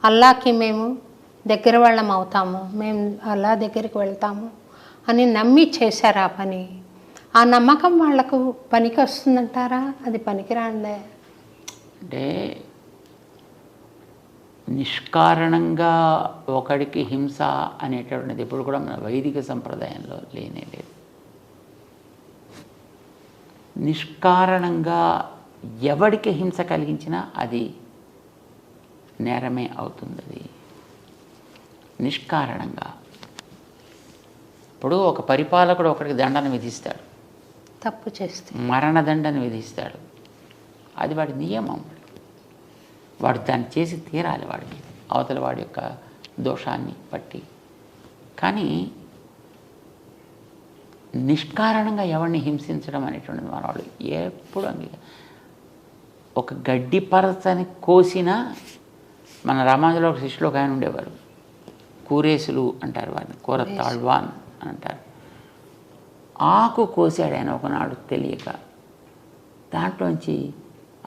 అల్లాకి మేము దగ్గర వాళ్ళం అవుతాము, మేము అల్లా దగ్గరికి వెళ్తాము అని నమ్మి చేశారు ఆ పని. ఆ నమ్మకం వాళ్లకు పనికి వస్తుందంటారా? అది పనికిరాందే. అంటే నిష్కారణంగా ఒకడికి హింస అనేటటువంటిది ఎప్పుడు కూడా మన వైదిక సంప్రదాయంలో లేనే లేదు. నిష్కారణంగా ఎవడికి హింస కలిగించినా అది నేరమే అవుతుంది. అది నిష్కారణంగా. ఇప్పుడు ఒక పరిపాలకుడు ఒకడికి దండన విధిస్తాడు, తప్పు చేస్తే మరణదండన విధిస్తాడు, అది వాడి నియమం. వాడు దాన్ని చేసి తీరాలి, వాడికి అవతల వాడి యొక్క దోషాన్ని బట్టి. కానీ నిష్కారణంగా ఎవరిని హింసించడం అనేటువంటిది మన వాళ్ళు ఎప్పుడు ఒక గడ్డి పరచని కోసినా, మన రామానుజులో ఒక శిష్యులు ఒక ఆయన ఉండేవారు, కూరేసులు అంటారు వారిని, కూరతాళ్వాన్ అని అంటారు. ఆకు కోసాడు ఆయన ఒకనాడు తెలియక, దాంట్లోంచి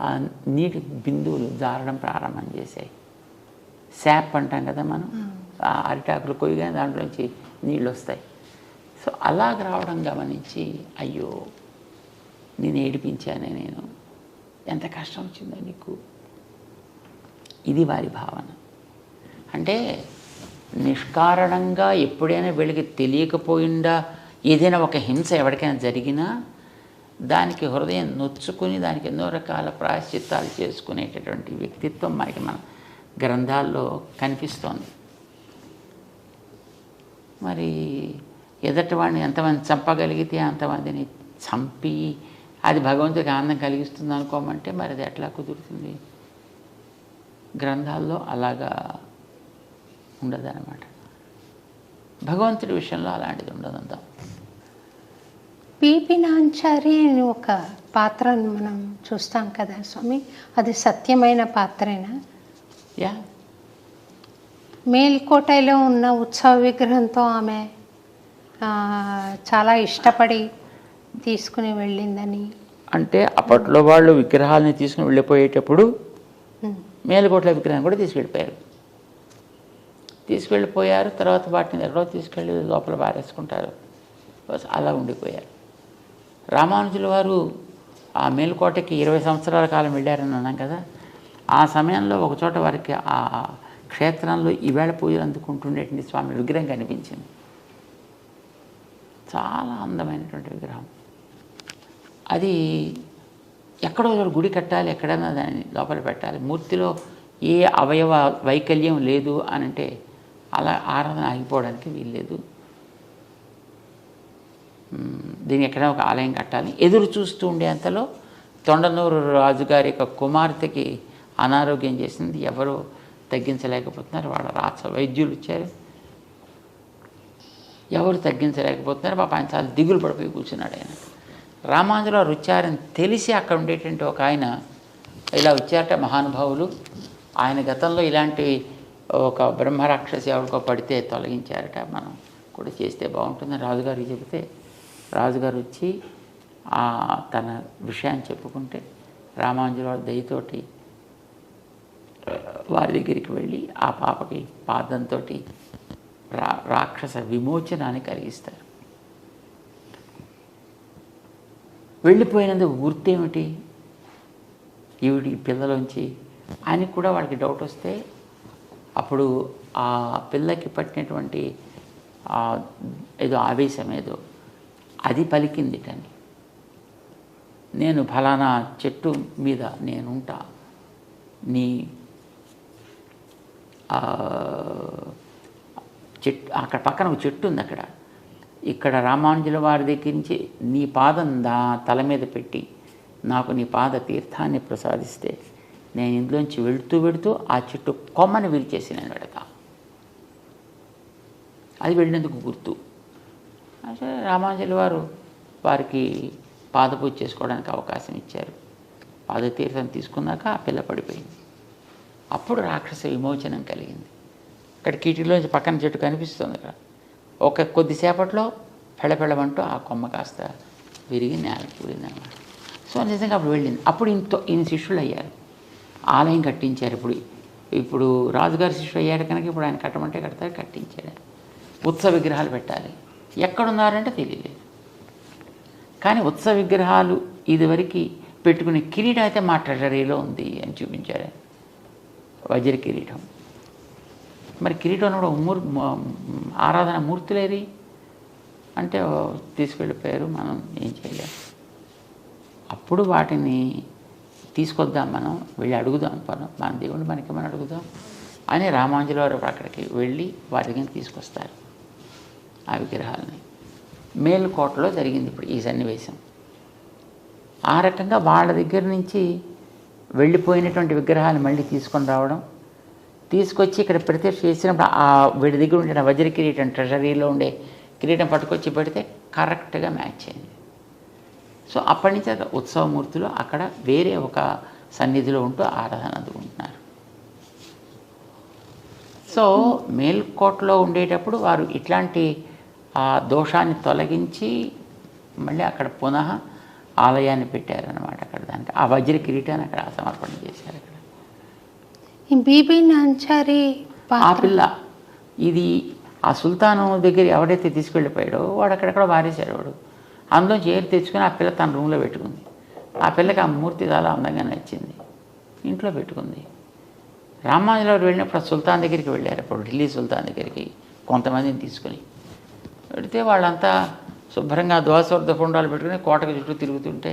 ఆ నీటి బిందువులు జారడం ప్రారంభం చేశాయి. శాప్ అంటాం కదా మనం, ఆ అరిటాకులు కొయ్యగానే దాంట్లోంచి నీళ్ళు వస్తాయి. సో అలాగ రావడం గమనించి, అయ్యో నేను ఏడిపించానే, నేను ఎంత కష్టం వచ్చిందో నీకు. ఇది వారి భావన. అంటే నిష్కారణంగా ఎప్పుడైనా వీళ్ళకి తెలియకపోయిందా ఏదైనా ఒక హింస ఎవరికైనా జరిగినా దానికి హృదయం నొచ్చుకుని దానికి ఎన్నో రకాల ప్రాయశ్చిత్తాలు చేసుకునేటటువంటి వ్యక్తిత్వం మనకి మన గ్రంథాల్లో కనిపిస్తోంది. మరి ఎదటి వాడిని ఎంతమంది చంపగలిగితే అంతమందిని చంపి అది భగవంతుడికి ఆనందం కలిగిస్తుంది అనుకోమంటే మరి అది ఎట్లా కుదురుతుంది? గ్రంథాల్లో అలాగా ఉండదన్నమాట. భగవంతుడి విషయంలో అలాంటిది ఉండదంతా. పిపి నాంచారి అని ఒక పాత్రను మనం చూస్తాం కదా స్వామి, అది సత్యమైన పాత్రేనా? యా, మేల్కోటలో ఉన్న ఉత్సవ విగ్రహంతో ఆమె చాలా ఇష్టపడి తీసుకుని వెళ్ళిందని. అంటే అప్పట్లో వాళ్ళు విగ్రహాలని తీసుకుని వెళ్ళిపోయేటప్పుడు మేలుకోట్ల విగ్రహం కూడా తీసుకెళ్ళిపోయారు. తర్వాత వాటిని ఎక్కడో తీసుకెళ్ళి లోపల బారేసుకుంటారు, అలా ఉండిపోయారు. రామానుజుల వారు ఆ మేలుకోటకి 20 సంవత్సరాల కాలం వెళ్ళారని అన్నాం కదా. ఆ సమయంలో ఒకచోట వారికి ఆ క్షేత్రంలో ఈవేళ పూజలు అందుకుంటుండేటువంటి స్వామి విగ్రహం కనిపించింది. చాలా అందమైనటువంటి విగ్రహం. అది ఎక్కడో గుడి కట్టాలి, ఎక్కడైనా దాన్ని లోపల పెట్టాలి. మూర్తిలో ఏ అవయవ వైకల్యం లేదు అని అంటే అలా ఆరాధన ఆగిపోవడానికి వీల్లేదు. దీన్ని ఎక్కడైనా ఒక ఆలయం కట్టాలి. ఎదురు చూస్తూ ఉండేంతలో తొండనూరు రాజుగారి యొక్క కుమార్తెకి అనారోగ్యం చేసింది. ఎవరు తగ్గించలేకపోతున్నారు. వాళ్ళ రాచ వైద్యులు వచ్చారు, ఎవరు తగ్గించలేకపోతున్నారు. పాప ఆయన చాలా దిగులు పడిపోయి కూర్చున్నాడు. ఆయన రామానుజుల వారు వచ్చారని తెలిసి అక్కడ ఉండేటువంటి ఒక ఆయన ఇలా వచ్చారట మహానుభావులు. ఆయన గతంలో ఇలాంటి ఒక బ్రహ్మరాక్షసి ఎవరికో పడితే తొలగించారట. మనం కూడా చేస్తే బాగుంటుందని రాజుగారికి చెబితే రాజుగారు వచ్చి తన విషయాన్ని చెప్పుకుంటే రామానుజుల వారి దయతోటి వారి దగ్గరికి వెళ్ళి ఆ పాపకి పాదంతో రాక్షస విమోచనాన్ని కలిగిస్తారు. వెళ్ళిపోయినందుకు గుర్తేమిటి ఈవిడి పిల్లలోంచి ఆయనకి కూడా వాళ్ళకి డౌట్ వస్తే అప్పుడు ఆ పిల్లకి పట్టినటువంటి ఏదో ఆవేశం ఏదో అది పలికిందిటని, నేను ఫలానా చెట్టు మీద నేనుంటా, నీ చెట్టు అక్కడ పక్కన ఒక చెట్టు ఉంది, అక్కడ ఇక్కడ రామానుజుల వారి దగ్గర నుంచి నీ పాదం తల మీద పెట్టి నాకు నీ పాద తీర్థాన్ని ప్రసాదిస్తే నేను ఇందులోంచి వెళుతూ ఆ చెట్టు కొమ్మని విరిచేసి నేను వెళతా. అది వెళ్ళినందుకు గుర్తు. అంటే రామానుజుల వారు వారికి పాదపూజ చేసుకోవడానికి అవకాశం ఇచ్చారు. పాదతీర్థం తీసుకున్నాక ఆ పిల్ల పడిపోయింది. అప్పుడు రాక్షస విమోచనం కలిగింది. ఇక్కడ కీటిలోంచి పక్కన చెట్టు కనిపిస్తుంది కదా, ఒక కొద్దిసేపట్లో పెళ్ళమంటూ ఆ కొమ్మ కాస్త విరిగి నేల కూలింది అన్నమాట. సో నిజంగా అప్పుడు వెళ్ళింది. అప్పుడు ఈయన శిష్యులు అయ్యారు, ఆలయం కట్టించారు. ఇప్పుడు రాజుగారి శిష్యులు అయ్యారు కనుక ఇప్పుడు ఆయన కట్టమంటే కడతారు, కట్టించాడు. ఉత్సవ విగ్రహాలు పెట్టాలి, ఎక్కడున్నారంటే తెలియలేదు. కానీ ఉత్సవ విగ్రహాలు ఇదివరకు పెట్టుకునే కిరీటం అయితే మా ట్రెజరీలో ఉంది అని చూపించారు, వజ్ర కిరీటం. మరి కిరీటం కూడా ఆరాధన మూర్తులేది అంటే తీసుకెళ్ళిపోయారు, మనం ఏం చేయలేం. అప్పుడు వాటిని తీసుకొద్దాం, మనం వెళ్ళి అడుగుదాం, మన దేవుడిని మనకేమని అడుగుదాం అని రామానుజుల వారు అక్కడికి వెళ్ళి వాటి దగ్గర తీసుకొస్తారు ఆ విగ్రహాలని. మేలుకోటలో జరిగింది ఇప్పుడు ఈ సన్నివేశం. ఆ రకంగా వాళ్ళ దగ్గర నుంచి వెళ్ళిపోయినటువంటి విగ్రహాలు మళ్ళీ తీసుకొని రావడం, తీసుకొచ్చి ఇక్కడ ప్రత్యక్ష చేసినప్పుడు ఆ వీడి దగ్గర ఉండే వజ్ర కిరీటం, ట్రెజరీలో ఉండే కిరీటం పట్టుకొచ్చి పెడితే కరెక్ట్గా మ్యాచ్ అయింది. సో అప్పటి నుంచి ఉత్సవమూర్తులు అక్కడ వేరే ఒక సన్నిధిలో ఉంటూ ఆరాధన అందుకుంటున్నారు. సో మేల్కోటలో ఉండేటప్పుడు వారు ఇట్లాంటి ఆ దోషాన్ని తొలగించి మళ్ళీ అక్కడ పునః ఆలయాన్ని పెట్టారనమాట. అక్కడ దానికి ఆ వజ్ర కిరీటాన్ని అక్కడ సమర్పణ చేశారు. అక్కడ బీబీ నాంచారి ఆ పిల్ల ఇది ఆ సుల్తాను దగ్గర ఎవడైతే తీసుకెళ్ళిపోయాడో వాడు అక్కడక్కడ వారేశాడు. వాడు అందులోంచి ఏరు తెచ్చుకొని ఆ పిల్ల తన రూమ్లో పెట్టుకుంది. ఆ పిల్లకి ఆ మూర్తి చాలా అందంగా నచ్చింది, ఇంట్లో పెట్టుకుంది. రామానుజుల వారు వెళ్ళినప్పుడు ఆ సుల్తాన్ దగ్గరికి వెళ్ళారు. అప్పుడు ఢిల్లీ సుల్తాన్ దగ్గరికి కొంతమందిని తీసుకొని వెళితే వాళ్ళంతా శుభ్రంగా దోసవర్ధ పుండాలు పెట్టుకుని కోటకు చుట్టూ తిరుగుతుంటే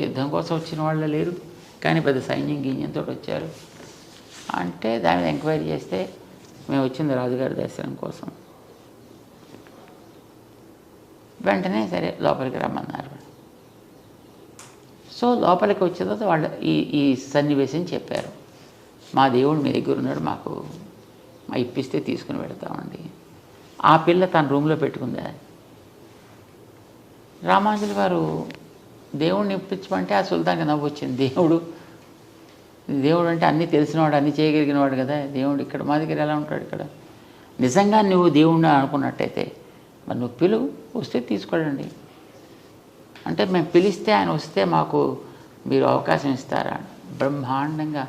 యుద్ధం కోసం వచ్చిన వాళ్ళు లేరు, కానీ పెద్ద సైన్యం గిన్యంతో వచ్చారు. అంటే దాని మీద ఎంక్వైరీ చేస్తే మేము వచ్చింది రాజుగారి దర్శనం కోసం. వెంటనే సరే లోపలికి రమ్మన్నారు. సో లోపలికి వచ్చిన తర్వాత వాళ్ళు ఈ సన్నివేశం చెప్పారు. మా దేవుడు మీ దగ్గర ఉన్నాడు, మాకు ఇప్పిస్తే తీసుకుని వెళతామండి. ఆ పిల్ల తన రూమ్లో పెట్టుకుందా. రామానుజుల వారు దేవుడిని ఇప్పించమంటే ఆ సుల్తాన్కి నవ్వు వచ్చింది. దేవుడు అంటే అన్నీ తెలిసినవాడు, అన్నీ చేయగలిగినవాడు కదా, దేవుడు ఇక్కడ మా దగ్గర ఎలా ఉంటాడు? ఇక్కడ నిజంగా నువ్వు దేవుడిని అనుకున్నట్టయితే మరి నువ్వు పిలువు, వస్తే తీసుకెళ్ళండి అంటే మేము పిలిస్తే ఆయన వస్తే మాకు మీరు అవకాశం ఇస్తారా? బ్రహ్మాండంగా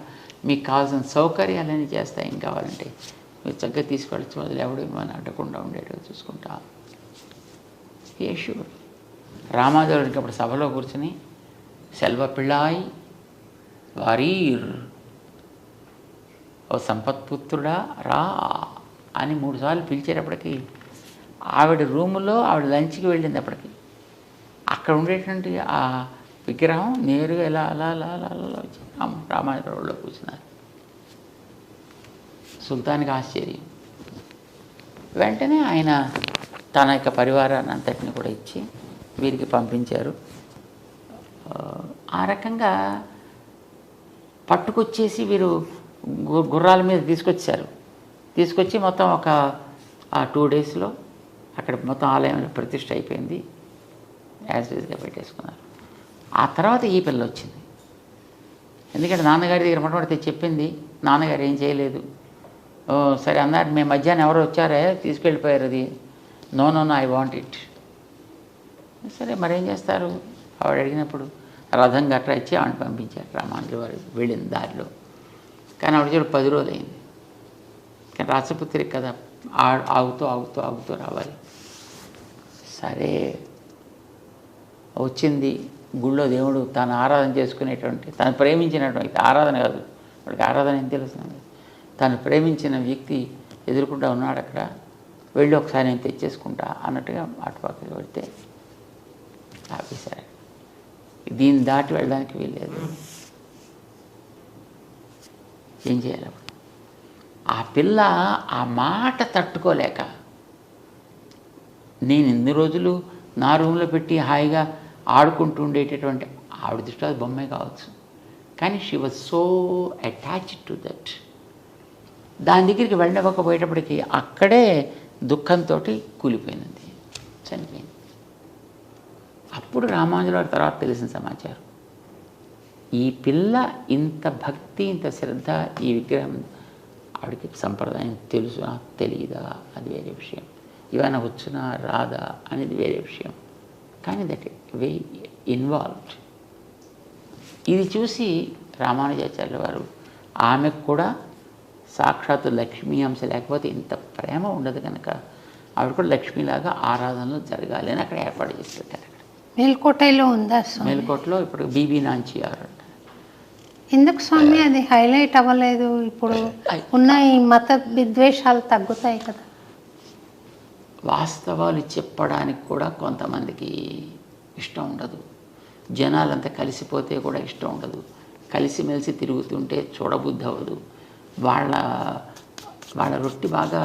మీకు కావాల్సిన సౌకర్యాలన్నీ చేస్తాయి. ఏం కావాలంటే మీరు చక్కగా తీసుకెళ్ళచ్చు, వదిలి ఎవడు మనం అడ్డకుండా ఉండేటట్టు చూసుకుంటా. ఏ షూర్. రామానుజుడికి అప్పుడు సభలో కూర్చుని సెల్వ పిళ్ళాయ్ వారీర్ ఓ సంపత్పుత్రుడా రా అని 3 సార్లు పిలిచేటప్పటికి ఆవిడ రూములో ఆవిడ లంచ్కి వెళ్ళింది. అప్పటికి అక్కడ ఉండేటువంటి ఆ విగ్రహం నేరుగా ఇలా అలా అలా అలా అలా వచ్చి రామానుజుడిలో కూర్చున్నారు. సుల్తాన్కి ఆశ్చర్యం. వెంటనే ఆయన తన యొక్క పరివారాన్ని అంతటిని కూడా ఇచ్చి వీరికి పంపించారు. ఆ రకంగా పట్టుకొచ్చేసి వీరు గుర్రాల మీద తీసుకొచ్చి మొత్తం ఒక 2 డేస్లో అక్కడ మొత్తం ఆలయంలో ప్రతిష్ఠ అయిపోయింది. యాజ్ యూజ్గా పెట్టేసుకున్నారు. ఆ తర్వాత ఈ పిల్ల వచ్చింది. ఎందుకంటే నాన్నగారి దగ్గర మొట్టమొదటి చెప్పింది, నాన్నగారు ఏం చేయలేదు. సరే అన్నారు, మేము మధ్యాహ్నం ఎవరో వచ్చారే తీసుకెళ్ళిపోయారు అది. No I want it. సరే మరేం చేస్తారు, ఆవిడ అడిగినప్పుడు రథం గట్రా ఇచ్చి ఆవిడని పంపించారు. రామానుజుల వారు వెళ్ళిన దారిలో. కానీ ఆవిడ చూడు 10 రోజులు అయింది. కానీ రాసపుత్రికి కదా ఆగుతూ రావాలి. సరే వచ్చింది. గుళ్ళో దేవుడు తాను ఆరాధన చేసుకునేటువంటి, తను ప్రేమించినటువంటి, ఆరాధన కాదు వాడికి ఆరాధన ఏం తెలుస్తుంది, తను ప్రేమించిన వ్యక్తి ఎదుర్కొంటూ ఉన్నాడు. అక్కడ వెళ్ళి ఒకసారి నేను తెచ్చేసుకుంటా అన్నట్టుగా అటుపక్కకి వెళితే ఆపేశారు. దీన్ని దాటి వెళ్ళడానికి వీల్లేదు. ఏం చేయాలి అప్పుడు? ఆ పిల్ల ఆ మాట తట్టుకోలేక, నేను ఎన్ని రోజులు నా రూమ్లో పెట్టి హాయిగా ఆడుకుంటూ ఉండేటటువంటి ఆవిడ దృష్టి అది బొమ్మే కావచ్చు, కానీ she was so attached to that. దాని దగ్గరికి వెళ్ళకపోయేటప్పటికి అక్కడే దుఃఖంతో కూలిపోయింది, చనిపోయింది. అప్పుడు రామానుజుల వారి తర్వాత తెలిసిన సమాచారం, ఈ పిల్ల ఇంత భక్తి ఇంత శ్రద్ధ ఈ విగ్రహం ఆవిడకి సంప్రదాయం తెలుసునా తెలియదా అది వేరే విషయం, ఏమైనా వచ్చునా రాదా అనేది వేరే విషయం, కానీ దట్ వే ఇన్వాల్వ్డ్. ఇది చూసి రామానుజాచార్యుల వారు ఆమెకు కూడా సాక్షాత్తు లక్ష్మీ అంశ లేకపోతే ఇంత ప్రేమ ఉండదు కనుక ఆవిడ కూడా లక్ష్మీలాగా ఆరాధనలు జరగాలి అని అక్కడ ఏర్పాటు చేసి పెట్టారు. అక్కడ మేల్కోటలో ఉందా? మేల్కోటలో ఇప్పుడు బీబీ నాంచియార్ అంటారు. ఎందుకు స్వామి అది హైలైట్ అవ్వలేదు? ఇప్పుడు ఉన్న ఈ మత విద్వేషాలు తగ్గుతాయి కదా. వాస్తవాలు చెప్పడానికి కూడా కొంతమందికి ఇష్టం ఉండదు. జనాలంతా కలిసిపోతే కూడా ఇష్టం ఉండదు. కలిసిమెలిసి తిరుగుతుంటే చూడబుద్ధి అవ్వదు. వాళ్ళ రొట్టి బాగా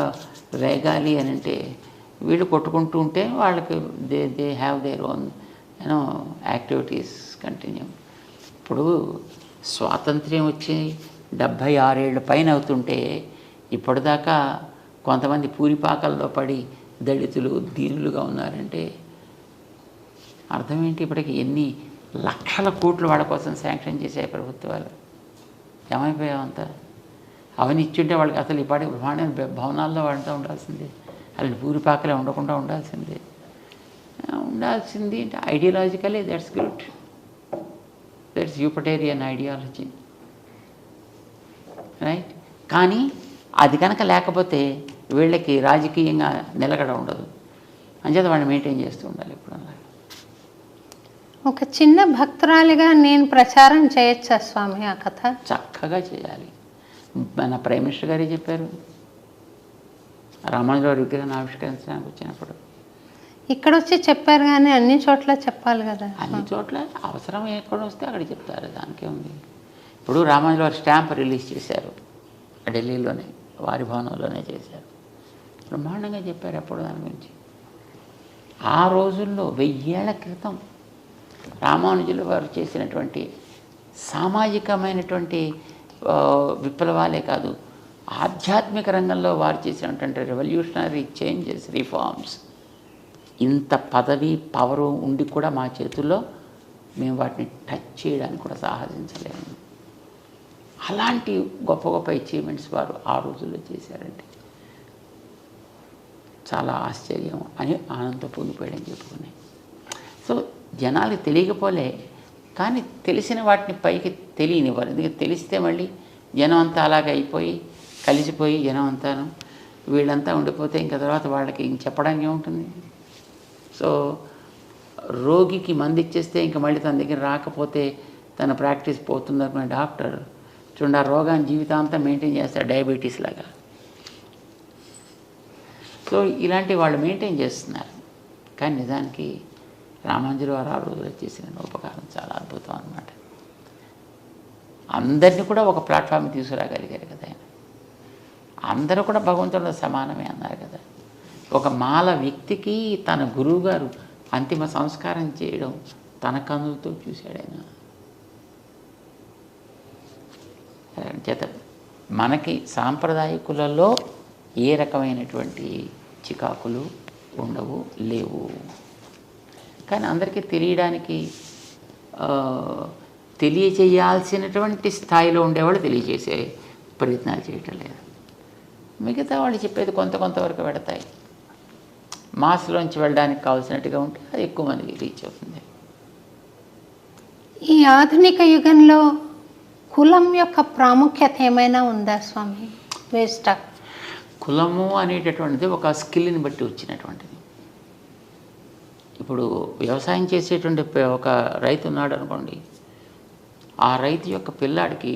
వేగాలి అని అంటే వీళ్ళు కొట్టుకుంటూ ఉంటే వాళ్ళకి they have their own activities continue. ఇప్పుడు స్వాతంత్ర్యం వచ్చి 76 ఏళ్ళ పైన అవుతుంటే ఇప్పటిదాకా కొంతమంది పూరిపాకల్లో పడి దళితులు దీనులుగా ఉన్నారంటే అర్థం ఏంటి? ఇప్పటికి ఎన్ని లక్షల కోట్లు వాళ్ళ కోసం శాంక్షన్ చేసే ప్రభుత్వాలు. ఏమైపోయావంతా అవన్నీ ఇచ్చుంటే వాళ్ళకి అసలు ఈ పాటి బ్రహ్మాండ భవనాల్లో వాడుతూ ఉండాల్సిందే, అలాంటి పూరిపాకలే ఉండకుండా ఉండాల్సింది అంటే ideologically that's good, that's utopian ideology, right. కానీ అది కనుక లేకపోతే వీళ్ళకి రాజకీయంగా నిలకడ ఉండదు. అంచేత వాళ్ళని మెయింటైన్ చేస్తూ ఉండాలి ఇప్పుడు. ఒక చిన్న భక్తురాలిగా నేను ప్రచారం చేయొచ్చా స్వామి ఆ కథ? చక్కగా చేయాలి. మన ప్రైమ్ మినిస్టర్ గారే చెప్పారు రామానుజుల వారి విగ్రహాన్ని ఆవిష్కరించడానికి వచ్చినప్పుడు. ఇక్కడ వచ్చి చెప్పారు కానీ అన్ని చోట్ల చెప్పాలి కదా. అన్ని చోట్ల అవసరం ఎక్కడ వస్తే అక్కడ చెప్తారు, దానికే ఉంది. ఇప్పుడు రామానుజుల వారి స్టాంప్ రిలీజ్ చేశారు ఢిల్లీలోనే, వారి భవనంలోనే చేశారు. బ్రహ్మాండంగా చెప్పారు అప్పుడు దాని గురించి. ఆ రోజుల్లో 1000 ఏళ్ల క్రితం రామానుజుల వారు చేసినటువంటి సామాజికమైనటువంటి విప్లవాలే కాదు, ఆధ్యాత్మిక రంగంలో వారు చేసినటువంటి రెవల్యూషనరీ చేంజెస్, రిఫార్మ్స్, ఇంత పదవి పవరు ఉండి కూడా మా చేతుల్లో మేము వాటిని టచ్ చేయడానికి కూడా సాహసించలేము. అలాంటి గొప్ప గొప్ప అచీవ్మెంట్స్ వారు ఆ రోజుల్లో చేశారంటే చాలా ఆశ్చర్యం అని ఆనందంతో పొంగిపోయాడని చెప్పుకున్నాయి. సో జనాలు తెలియకపోలే, కానీ తెలిసిన వాటిని పైకి తెలియనివ్వాలి. ఎందుకంటే తెలిస్తే మళ్ళీ జనం అంతా అలాగే అయిపోయి కలిసిపోయి జనం అంతాను వీళ్ళంతా ఉండిపోతే ఇంకా తర్వాత వాళ్ళకి చెప్పడానికి ఏముంటుంది. సో రోగికి మందు ఇచ్చేస్తే ఇంకా మళ్ళీ తన దగ్గర రాకపోతే తన ప్రాక్టీస్ పోతుందనుకునే డాక్టర్ చూడండి ఆ రోగాన్ని జీవితాంతం మెయింటైన్ చేస్తారు, డయాబెటీస్ లాగా. సో ఇలాంటి వాళ్ళు మెయింటైన్ చేస్తున్నారు. కానీ నిజానికి రామాంజలి వారు ఆ రోజులో చేసిన ఉపకారం చాలా అద్భుతం అన్నమాట. అందరినీ కూడా ఒక ప్లాట్ఫామ్ తీసుకురాగలిగారు కదా ఆయన. అందరూ కూడా భగవంతుడితో సమానమే అన్నారు కదా. ఒక మాల వ్యక్తికి తన గురువు గారు అంతిమ సంస్కారం చేయడం తన కన్నులతో చూశాడు ఆయన. చేత మనకి సాంప్రదాయకులలో ఏ రకమైనటువంటి చికాకులు ఉండవు, లేవు. కానీ అందరికీ తెలియడానికి తెలియచేయాల్సినటువంటి స్థాయిలో ఉండేవాళ్ళు తెలియజేసే ప్రయత్నాలు చేయటం లేదు. మిగతా వాళ్ళు చెప్పేది కొంతవరకు పెడతాయి. మాస్లోంచి వెళ్ళడానికి కావాల్సినట్టుగా ఉంటే అది ఎక్కువ మందికి రీచ్ అవుతుంది. ఈ ఆధునిక యుగంలో కులం యొక్క ప్రాముఖ్యత ఏమైనా ఉందా స్వామి? వేస్టా? కులము అనేటటువంటిది ఒక స్కిల్ని బట్టి వచ్చినటువంటిది. ఇప్పుడు వ్యవసాయం చేసేటువంటి ఒక రైతు ఉన్నాడు అనుకోండి, ఆ రైతు యొక్క పిల్లాడికి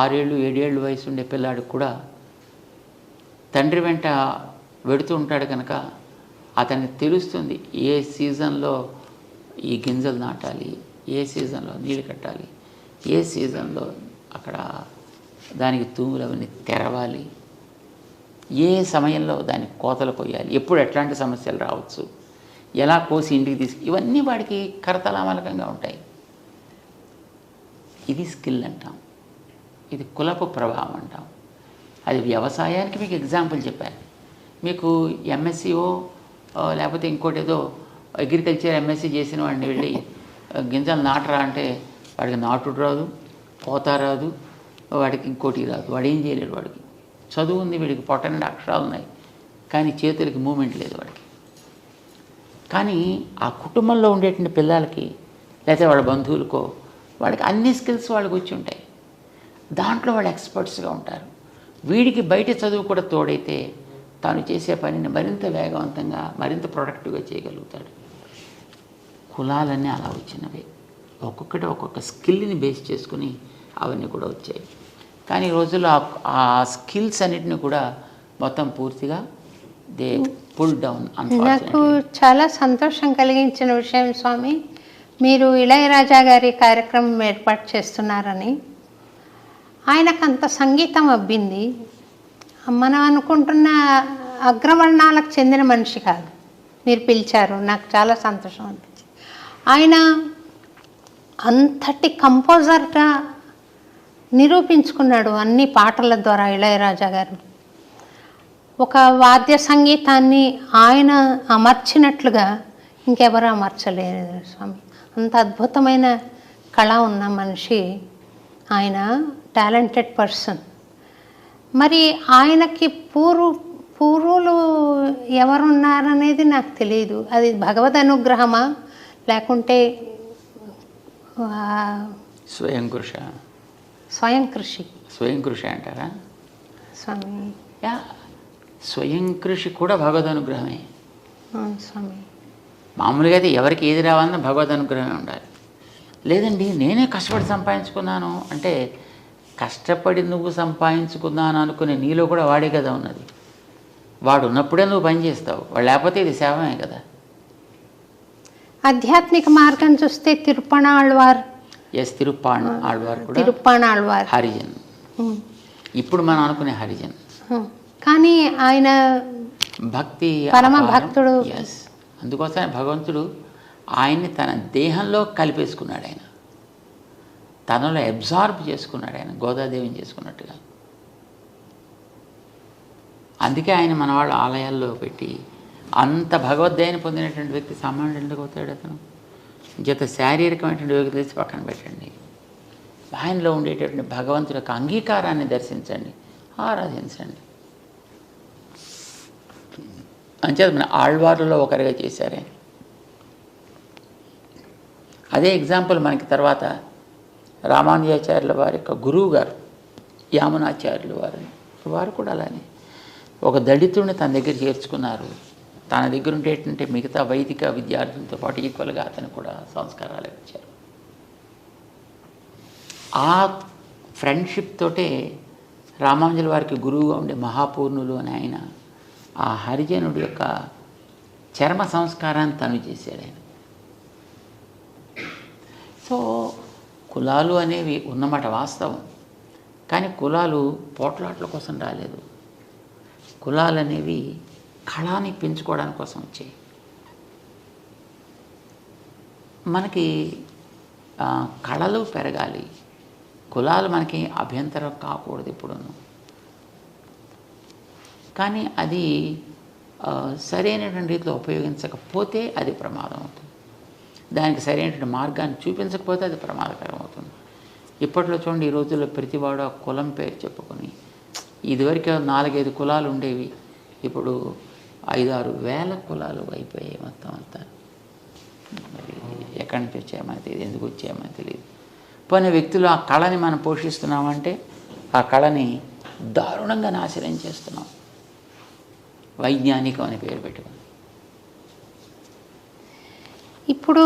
6 ఏళ్ళు 7 ఏళ్ళు వయసు ఉండే పిల్లాడికి కూడా తండ్రి వెంట వెడుతూ ఉంటాడు కనుక అతనికి తెలుస్తుంది ఏ సీజన్లో ఈ గింజలు నాటాలి, ఏ సీజన్లో నీళ్ళు కట్టాలి, ఏ సీజన్లో అక్కడ దానికి తూములు అవన్నీ తెరవాలి, ఏ సమయంలో దానికి కోతలు కొయ్యాలి, ఎప్పుడు ఎట్లాంటి సమస్యలు రావచ్చు, ఎలా కోసి ఇంటికి ఇవన్నీ వాడికి కరతలామలకంగా ఉంటాయి. ఇది స్కిల్ అంటాం, ఇది కులపు ప్రభావం అంటాం. అది వ్యవసాయానికి మీకు ఎగ్జాంపుల్ చెప్పాను. మీకు ఎంఎస్సీఓ లేకపోతే ఇంకోటి ఏదో అగ్రికల్చర్ ఎంఎస్సీ చేసిన వాడిని వెళ్ళి గింజలు నాటరా అంటే వాడికి నాటుడు రాదు, కోత రాదు, వాడికి ఇంకోటి రాదు, వాడు ఏం చేయలేడు. వాడికి చదువు ఉంది, వీడికి పొట్టనిండా అక్షరాలు ఉన్నాయి, కానీ చేతులకి మూమెంట్ లేదు వాడికి. కానీ ఆ కుటుంబంలో ఉండేటువంటి పిల్లలకి లేకపోతే వాళ్ళ బంధువులకో వాళ్ళకి అన్ని స్కిల్స్ వాళ్ళకి వచ్చి ఉంటాయి. దాంట్లో వాళ్ళు ఎక్స్పర్ట్స్గా ఉంటారు. వీడికి బయట చదువు కూడా తోడైతే తాను చేసే పనిని మరింత వేగవంతంగా మరింత ప్రొడక్టివ్గా చేయగలుగుతాడు. కులాలన్నీ అలా వచ్చినవే, ఒక్కొక్కటి ఒక్కొక్క స్కిల్ని బేస్ చేసుకుని అవన్నీ కూడా వచ్చాయి. కానీ ఈ రోజుల్లో ఆ స్కిల్స్ అన్నిటిని కూడా మొత్తం పూర్తిగా దే పుల్ డౌన్. నాకు చాలా సంతోషం కలిగించిన విషయం స్వామి, మీరు ఇళయరాజా గారి కార్యక్రమం ఏర్పాటు చేస్తున్నారని. ఆయనకు అంత సంగీతం అబ్బింది. మనం అనుకుంటున్న అగ్రవర్ణాలకు చెందిన మనిషి కాదు. మీరు పిలిచారు, నాకు చాలా సంతోషం అనిపించింది. ఆయన అంతటి కంపోజర్గా నిరూపించుకున్నాడు అన్ని పాటల ద్వారా. ఇళయరాజా గారు ఒక వాద్య సంగీతాన్ని ఆయన అమర్చినట్లుగా ఇంకెవరు అమర్చలేరు స్వామి. అంత అద్భుతమైన కళ ఉన్న మనిషి ఆయన, టాలెంటెడ్ పర్సన్. మరి ఆయనకి పూర్వులు ఎవరున్నారనేది నాకు తెలియదు. అది భగవద్ అనుగ్రహమా లేకుంటే స్వయం కృషి అంటారా స్వామి? స్వయం కృషి కూడా భగవద్ అనుగ్రహమే స్వామి. మామూలుగా అయితే ఎవరికి ఏది రావాలన్నా భగవద్ అనుగ్రహమే ఉండాలి. లేదండి నేనే కష్టపడి సంపాదించుకున్నాను అంటే, కష్టపడి నువ్వు సంపాదించుకున్నాను అనుకునే నీలో కూడా వాడే కదా ఉన్నది. వాడు ఉన్నప్పుడే నువ్వు పని చేస్తావు, వాడు లేకపోతే ఇది సేవమే కదా. ఆధ్యాత్మిక మార్గం చూస్తే తిరుప్పణాళ్వార్ కూడా హరిజన్. ఇప్పుడు మనం అనుకునే హరిజన్, కానీ ఆయన భక్తి పరమ భక్తుడు. అందుకోసమే భగవంతుడు ఆయన్ని తన దేహంలో కలిపేసుకున్నాడు. ఆయన తనలో అబ్జార్బ్ చేసుకున్నాడు, ఆయన గోదాదేవిని చేసుకున్నట్టుగా. అందుకే ఆయన మన వాళ్ళ ఆలయాల్లో పెట్టి అంత భగవద్గీతను పొందినటువంటి వ్యక్తి సామాన్యుడు ఎందుకు అవుతాడు? అతను జత శారీరకమైనటువంటి యోగ్యత తెచ్చి పక్కన పెట్టండి, ఆయనలో ఉండేటటువంటి భగవంతుడి యొక్క అంగీకారాన్ని దర్శించండి, ఆరాధించండి. అంచేత మన ఆళ్వార్లలో ఒకరిగా చేశారే. అదే ఎగ్జాంపుల్ మనకి తర్వాత రామానుజాచార్యుల వారి యొక్క గురువు గారు యామునాచార్యుల వారు కూడా అలానే ఒక దళితుడిని తన దగ్గర చేర్చుకున్నారు. తన దగ్గర ఉండేటువంటి మిగతా వైదిక విద్యార్థులతో పాటు ఈక్వల్గా అతను కూడా సంస్కారాలు ఇచ్చారు. ఆ ఫ్రెండ్షిప్ తోటే రామానుజుల వారికి గురువుగా ఉండే మహాపూర్ణులు అని ఆయన ఆ హరిజనుడి యొక్క చర్మ సంస్కారాన్ని తను చేశాడు ఆయన. సో కులాలు అనేవి ఉన్నమాట వాస్తవం, కానీ కులాలు పోట్లాట్ల కోసం రాలేదు. కులాలు అనేవి కళని పెంచుకోవడానికి కోసం వచ్చాయి. మనకి కళలు పెరగాలి, కులాలు మనకి అభ్యంతరం కాకూడదు ఎప్పుడూ. కానీ అది సరైనటువంటి రీతిలో ఉపయోగించకపోతే అది ప్రమాదం అవుతుంది. దానికి సరైనటువంటి మార్గాన్ని చూపించకపోతే అది ప్రమాదకరం అవుతుంది. ఇప్పట్లో చూడండి, ఈ రోజుల్లో ప్రతివాడు ఆ కులం పేరు చెప్పుకొని, ఇదివరకు 4-5 కులాలు ఉండేవి, ఇప్పుడు 5-6 వేల కులాలు అయిపోయాయి మొత్తం అంతా. మరి ఎక్కడి నుంచి వచ్చాయమని తెలియదు, ఎందుకు వచ్చాయమని తెలియదు. పోయిన వ్యక్తులు ఆ కళని మనం పోషిస్తున్నామంటే ఆ కళని దారుణంగా నాశనం చేస్తున్నాం, వైజ్ఞానికం అని పేరు పెట్టుకుని. ఇప్పుడు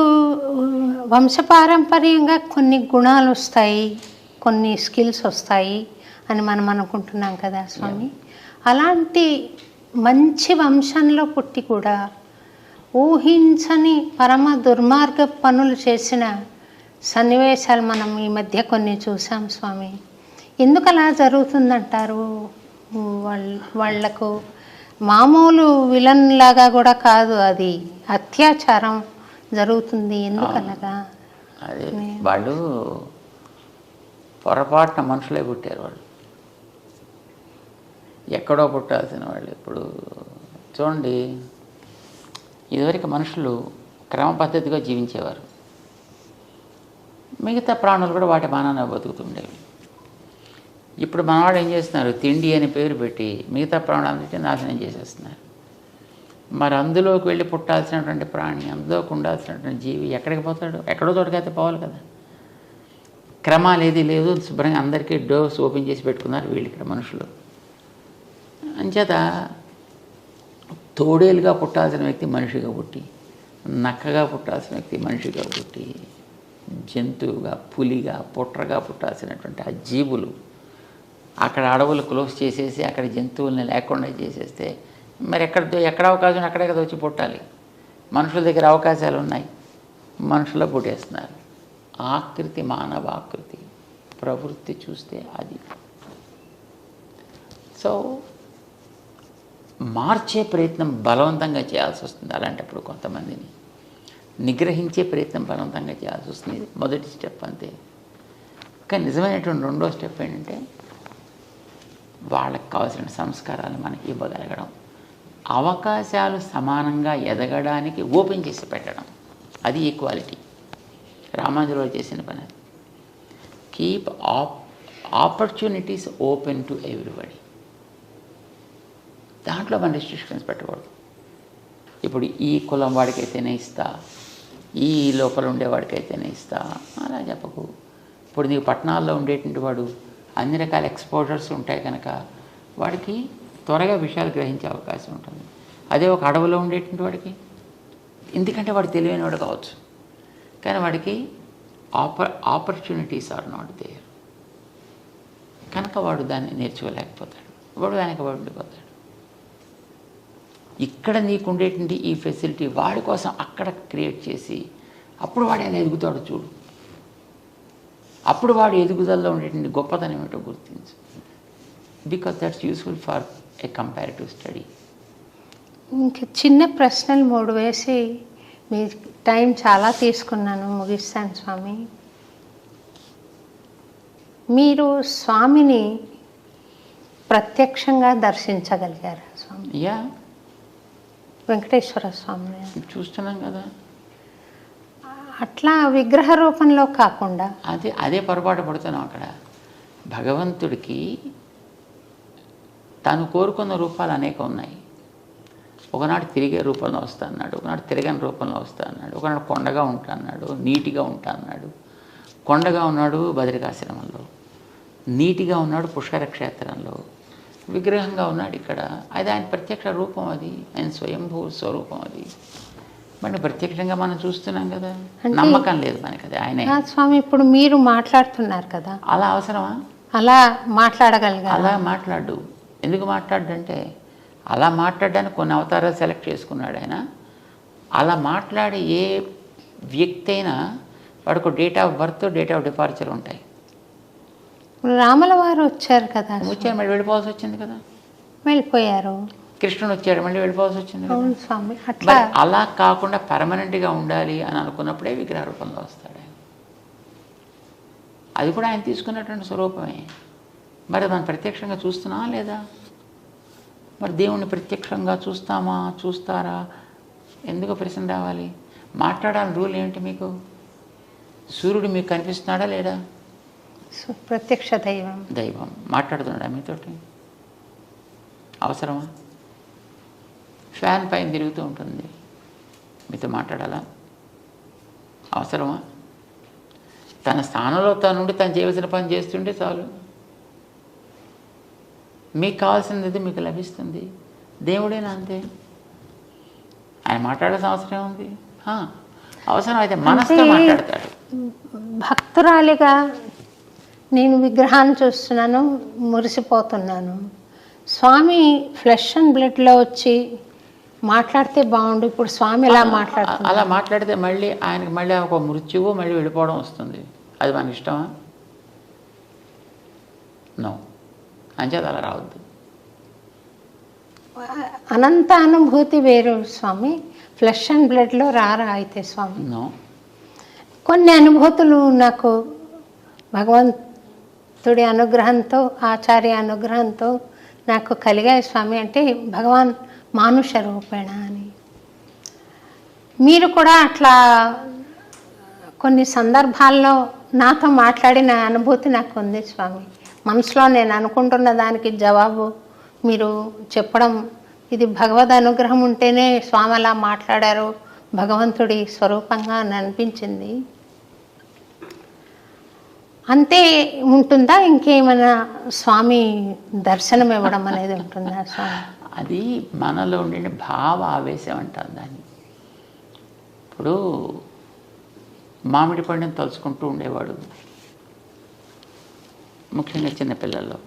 వంశపారంపర్యంగా కొన్ని గుణాలు వస్తాయి, కొన్ని స్కిల్స్ వస్తాయి అని మనం అనుకుంటున్నాం కదా స్వామి. అలాంటి మంచి వంశంలో పుట్టి కూడా ఊహించని పరమ దుర్మార్గ పనులు చేసిన సన్నివేశాలు మనం ఈ మధ్య కొన్ని చూసాం స్వామి. ఎందుకు అలా జరుగుతుందంటారు? వాళ్లకు మామూలు విలన్ లాగా కూడా కాదు, అది అత్యాచారం జరుగుతుంది. ఎందుకు అలాగా? అదే వాళ్ళు పొరపాటున మనుషులే పుట్టారు. వాళ్ళు ఎక్కడో పుట్టాల్సిన వాళ్ళు. ఇప్పుడు చూడండి, ఇదివరకు మనుషులు క్రమ పద్ధతిగా జీవించేవారు, మిగతా ప్రాణులు కూడా వాటి మానాన బతుకుతుండేవి. ఇప్పుడు మనవాడు ఏం చేస్తున్నారు, తిండి అని పేరు పెట్టి మిగతా ప్రాణులన్నింటినీ నాశనం చేసేస్తున్నారు. మరి అందులోకి వెళ్ళి పుట్టాల్సినటువంటి ప్రాణి, అందులోకి ఉండాల్సినటువంటి జీవి ఎక్కడికి పోతాడు? ఎక్కడో తోటకైతే పోవాలి కదా. క్రమాలు ఏది లేదు, శుభ్రంగా అందరికీ డోర్స్ ఓపెన్ చేసి పెట్టుకున్నారు వీళ్ళు ఇక్కడ మనుషులు. అంచేత తోడేలుగా పుట్టాల్సిన వ్యక్తి మనిషిగా పుట్టి, నక్కగా పుట్టాల్సిన వ్యక్తి మనిషిగా పుట్టి, జంతువుగా, పులిగా, పుట్రగా పుట్టాల్సినటువంటి ఆ జీవులు అక్కడ అడవులు క్లోజ్ చేసేసి అక్కడ జంతువుల్ని లేకుండా చేసేస్తే మరి ఎక్కడ అవకాశం అక్కడే కదా వచ్చి పుట్టాలి. మనుషుల దగ్గర అవకాశాలు ఉన్నాయి, మనుషుల్లో పుట్టేస్తున్నారు. ఆకృతి, మానవాకృతి ప్రవృత్తి చూస్తే అది. సో మార్చే ప్రయత్నం బలవంతంగా చేయాల్సి వస్తుంది. అలాంటప్పుడు కొంతమందిని నిగ్రహించే ప్రయత్నం బలవంతంగా చేయాల్సి వస్తుంది. మొదటి స్టెప్ అంతే. కానీ నిజమైనటువంటి రెండో స్టెప్ ఏంటంటే వాళ్ళకి కావాల్సిన సంస్కారాలు మనకి ఇవ్వగలగడం, అవకాశాలు సమానంగా ఎదగడానికి ఓపెన్ చేసి పెట్టడం. అది ఈక్వాలిటీ. రామానుజులు వారు చేసిన పని అది. Keep opportunities open to everybody. దాంట్లో మన రిస్ట్రిక్షన్స్ పెట్టకూడదు. ఇప్పుడు ఈ కులం వాడికైతేనే ఇస్తా, ఈ లోపల ఉండేవాడికైతేనే ఇస్తా అలా చెప్పకు. ఇప్పుడు నీకు పట్టణాల్లో ఉండేటువంటి వాడు అన్ని రకాల ఎక్స్పోజర్స్ ఉంటాయి కనుక వాడికి త్వరగా విషయాలు గ్రహించే అవకాశం ఉంటుంది. అదే ఒక అడవిలో ఉండేటువంటి వాడికి, ఎందుకంటే వాడు తెలివైన వాడు కావచ్చు, కానీ వాడికి ఆపర్చునిటీస్ ఆర్ నాట్ దేర్ కనుక వాడు దాన్ని నేర్చుకోలేకపోతాడు, వాడు వెనకబడి ఉండిపోతాడు. ఇక్కడ నీకు ఉండేటువంటి ఈ ఫెసిలిటీ వాడి కోసం అక్కడ క్రియేట్ చేసి అప్పుడు వాడు ఎలా ఎదుగుతాడు చూడు. అప్పుడు వాడు ఎదుగుదలలో ఉండేటువంటి గొప్పతనం ఏమిటో గుర్తించు. Because that's useful for a comparative study. ఇంకా చిన్న ప్రశ్నలు 3 వేసి మీ టైం చాలా తీసుకున్నాను, ముగిస్తాను స్వామి. మీరు స్వామిని ప్రత్యక్షంగా దర్శించగలిగారా స్వామి? యా, వెంకటేశ్వర స్వామిని చూస్తున్నాం కదా. అట్లా విగ్రహ రూపంలో కాకుండా అదే పొరపాటు పడుతున్నాం. అక్కడ భగవంతుడికి తను కోరుకున్న రూపాలు అనేక ఉన్నాయి. ఒకనాడు తిరిగే రూపంలో వస్తా అన్నాడు, ఒకనాడు తిరగని రూపంలో వస్తా అన్నాడు, ఒకనాడు కొండగా ఉంటా అన్నాడు, నీటిగా ఉంటా అన్నాడు. కొండగా ఉన్నాడు బద్రికాశ్రమంలో, నీటిగా ఉన్నాడు పుష్కర క్షేత్రంలో, విగ్రహంగా ఉన్నాడు ఇక్కడ. అది ఆయన ప్రత్యక్ష రూపం, అది ఆయన స్వయంభూ స్వరూపం. అది మరి ప్రత్యక్షంగా మనం చూస్తున్నాం కదా, నమ్మకం లేదు మనకి అది ఆయనే. స్వామి ఇప్పుడు మీరు మాట్లాడుతున్నారు కదా, అలా అవసరమా? అలా మాట్లాడగలిగారు? అలా మాట్లాడు. ఎందుకు మాట్లాడంటే అలా మాట్లాడడానికి కొన్ని అవతారాలు సెలెక్ట్ చేసుకున్నాడు ఆయన. అలా మాట్లాడే ఏ వ్యక్తి అయినా వాడికి date of birth, date of departure ఉంటాయి. రాముల వారు వచ్చారు కదా, వచ్చారు మళ్ళీ వెళ్ళిపోవాల్సి వచ్చింది కదా, వెళ్ళిపోయారు. కృష్ణుడు వచ్చాడు మళ్ళీ వెళ్ళిపోవాల్సి వచ్చింది కదా. అవును స్వామి. అట్లా మరి అలా కాకుండా పర్మనెంట్గా ఉండాలి అని అనుకున్నప్పుడే విగ్రహ రూపంలో వస్తాడు ఆయన. అది కూడా ఆయన తీసుకున్నటువంటి స్వరూపమే. మరి మనం ప్రత్యక్షంగా చూస్తున్నామా లేదా? మరి దేవుణ్ణి ప్రత్యక్షంగా చూస్తామా, చూస్తారా? ఎందుకు ప్రశ్న రావాలి? మాట్లాడాలని రూల్ ఏంటి మీకు? సూర్యుడు మీకు కనిపిస్తున్నాడా లేడా? ప్రత్యక్ష దైవం. దైవం మాట్లాడుతున్నాడా మీతోటి? అవసరమా? ఫ్యాన్ పైన తిరుగుతూ ఉంటుంది, మీతో మాట్లాడాలా? అవసరమా? తన స్థానంలో తనుండి తను చేయవలసిన పని చేస్తుంటే చాలు. మీకు కావాల్సినది మీకు లభిస్తుంది. దేవుడేనా అంతే. ఆయన మాట్లాడాల్సిన అవసరం ఉంది. అవసరం అయితే మనసుతో మాట్లాడతాడు. భక్తురాలిగా నేను విగ్రహాన్ని చూస్తున్నాను, మురిసిపోతున్నాను. స్వామి ఫ్లెష్ అండ్ బ్లడ్లో వచ్చి మాట్లాడితే బాగుండు. ఇప్పుడు స్వామి ఎలా మాట్లాడుతున్నారు? అలా మాట్లాడితే మళ్ళీ ఆయనకి మళ్ళీ ఒక మృత్యువు, మళ్ళీ వెళ్ళిపోవడం వస్తుంది. అది మనకి ఇష్టమా? నో. అంచేత అలా రావద్దు. అనంత అనుభూతి వేరు స్వామి, ఫ్లెష్ అండ్ బ్లడ్లో రారా అయితే స్వామి? నో. కొన్ని అనుభూతులు నాకు భగవంతుడి అనుగ్రహంతో, ఆచార్య అనుగ్రహంతో నాకు కలిగాయి స్వామి. అంటే భగవాన్ మానుష రూపేణ అని. మీరు కూడా అట్లా కొన్ని సందర్భాల్లో నాతో మాట్లాడిన అనుభూతి నాకు ఉంది స్వామి. మనసులో నేను అనుకుంటున్న దానికి జవాబు మీరు చెప్పడం, ఇది భగవద్ అనుగ్రహం ఉంటేనే స్వామి అలా మాట్లాడారు, భగవంతుడి స్వరూపంగా అని అనిపించింది. అంతే ఉంటుందా? ఇంకేమైనా స్వామి దర్శనం ఇవ్వడం అనేది ఉంటుందా స్వామి? అది మనలో ఉండే భావ ఆవేశం అంటారు దాన్ని. ఇప్పుడు మామిడి పండుని తలుచుకుంటూ ఉండేవాడు, ముఖ్యంగా చిన్నపిల్లల్లో.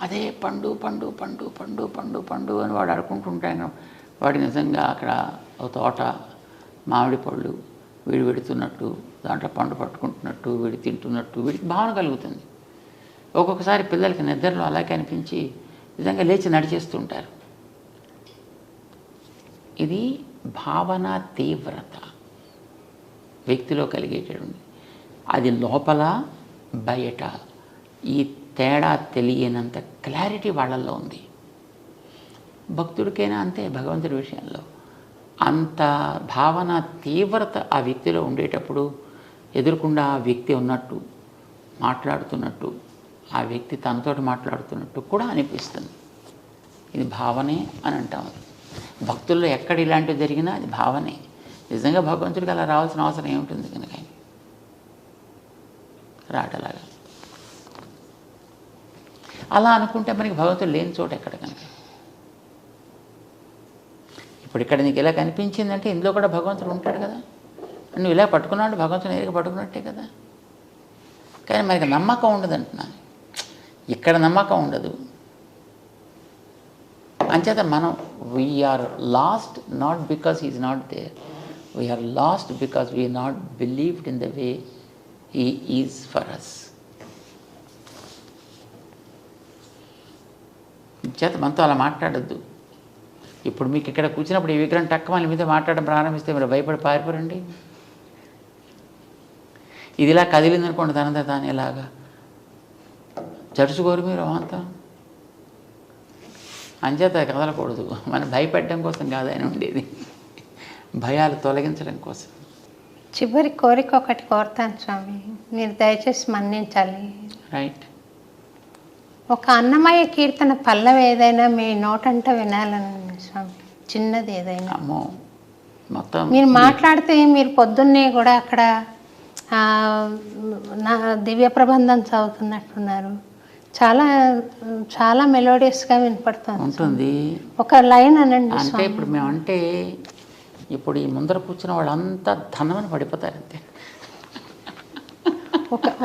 అదే పండు పండు పండు పండు పండు పండు అని వాడు అనుకుంటుంటాను. వాడు నిజంగా అక్కడ ఒక తోట మామిడి పళ్ళు వీడు పెడుతున్నట్టు, దాంట్లో పండు పట్టుకుంటున్నట్టు, వీడు తింటున్నట్టు వీడికి భావన కలుగుతుంది. ఒక్కొక్కసారి పిల్లలకి నిద్రలో అలాగే అనిపించి నిజంగా లేచి నడిచేస్తుంటారు. ఇది భావన తీవ్రత వ్యక్తిలో కలిగేటటువంటి. అది లోపల బయట ఈ తేడా తెలియనంత క్లారిటీ వాళ్ళల్లో ఉంది. భక్తుడికైనా అంతే, భగవంతుడి విషయంలో అంత భావన తీవ్రత ఆ వ్యక్తిలో ఉండేటప్పుడు ఎదురుకుండా ఆ వ్యక్తి ఉన్నట్టు, మాట్లాడుతున్నట్టు, ఆ వ్యక్తి తనతోటి మాట్లాడుతున్నట్టు కూడా అనిపిస్తుంది. ఇది భావనే అని అంటాం. భక్తుల్లో ఎక్కడ ఇలాంటివి జరిగినా అది భావనే. నిజంగా భగవంతుడికి అలా రావాల్సిన అవసరం ఏముంటుంది కనుక రాటలాగా. అలా అనుకుంటే మనకి భగవంతుడు లేని చోట ఎక్కడ కనుక. ఇప్పుడు ఇక్కడ నీకు ఇలా కనిపించిందంటే ఇందులో కూడా భగవంతుడు ఉంటాడు కదా. నువ్వు ఇలా పట్టుకున్నాడు భగవంతుని ఏదైనా పట్టుకున్నట్టే కదా. కానీ మనకి నమ్మకం ఉండదు అంటున్నాను. ఇక్కడ నమ్మకం ఉండదు. అంచేత మనం we're lost not because he is not there, we're lost because we not believed in the way he is for us. చేత మనతో అలా మాట్లాడద్దు. ఇప్పుడు మీకు ఇక్కడ కూర్చున్నప్పుడు ఈ విగ్రహం టక్కమని మీతో మాట్లాడడం ప్రారంభిస్తే మీరు భయపడి పారిపోరండి. ఇది ఇలా కదిలిందనుకోండి తనంతా తాను ఇలాగా జడుచుకోరు మీరు అంతా. అంచేత కదలకూడదు. మనం భయపెట్టడం కోసం కాదు ఆయన ఉండేది, భయాలు తొలగించడం కోసం. చివరి కోరిక ఒకటి కోరుతాను స్వామి, మీరు దయచేసి మన్నించాలి. రైట్. ఒక అన్నమయ్య కీర్తన పల్లవి ఏదైనా మీ నోటంట వినాలని స్వామి, చిన్నది ఏదైనా. అమ్మో మొత్తం మీరు మాట్లాడితే మీరు పొద్దున్నే కూడా అక్కడ నా దివ్య ప్రబంధం చదువుతున్నట్టున్నారు. చాలా చాలా మెలోడియస్గా వినపడుతుంది. ఉంటుంది. ఒక లైన్ అనండి అంటే స్వామి. ఇప్పుడు మేమంటే ఇప్పుడు ఈ ముందర కూర్చున్న వాళ్ళంతా ధనమని పడిపోతారు అంతే.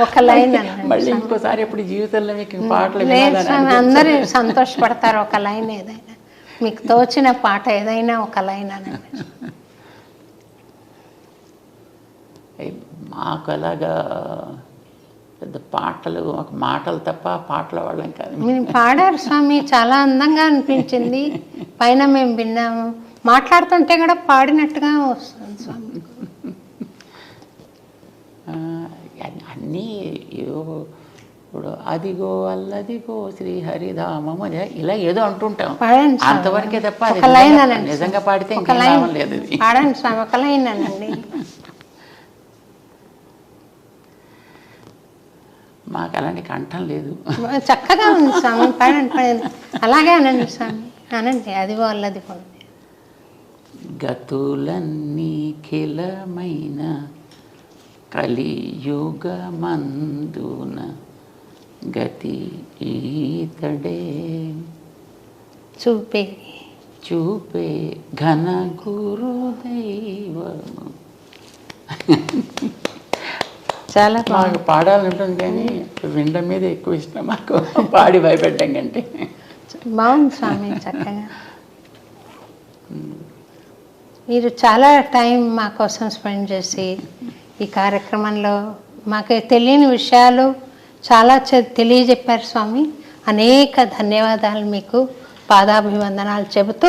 ఒక లైన్ అనండి. మళ్ళీ ఇంకోసారి ఎప్పుడు జీవితంలో మీకు పాటలు లేదు వినాలని స్వామి, అనిపించదు. అందరూ సంతోషపడతారు. ఒక లైన్ ఏదైనా మీకు తోచిన పాట ఏదైనా ఒక లైన్ అనండి. మాకు అలాగా పెద్ద పాటలు మాకు మాటలు తప్ప పాటల వాళ్ళం కాదు. మీరు పాడారు స్వామి, చాలా అందంగా అనిపించింది. పైన మేము విన్నాము, మాట్లాడుతుంటే కూడా పాడినట్టుగా వస్తుంది స్వామి. అన్నీ ఏదో ఇప్పుడు అదిగో అల్లదిగో శ్రీహరిధామం ఇలా ఏదో అంటుంటాం, పాడండి స్వామి. అంతవరకే తప్ప అది ఒక లైన్ అనండి. నిజంగా పాడితే ఒక ఇంకేం లైన్ లాభం లేదు. అది పాడండి స్వామి, ఒక లైన్ అనండి. మాకు అలాంటి కంఠం లేదు. చక్కగా ఉంది స్వామి, పాడండి పాడండి. అలాగే అనండి స్వామి, అనండి. అదిగో అల్లదిగో. గతులన్నీ ఖిలమైన కలియుగమందున గతి ఈతడే చూపే చూపే ఘన గురుదైవము. చాలా మాకు పాడాలంటుంది కానీ వినడం మీద ఎక్కువ ఇష్టం మాకు, పాడి భయపెట్టడం కంటే. బాగుంది స్వామి, చక్కగా. మీరు చాలా టైం మా కోసం స్పెండ్ చేసి ఈ కార్యక్రమంలో మాకు తెలియని విషయాలు చాలా తెలియజెప్పారు స్వామి. అనేక ధన్యవాదాలు మీకు, పాదాభివందనాలు చెబుతూ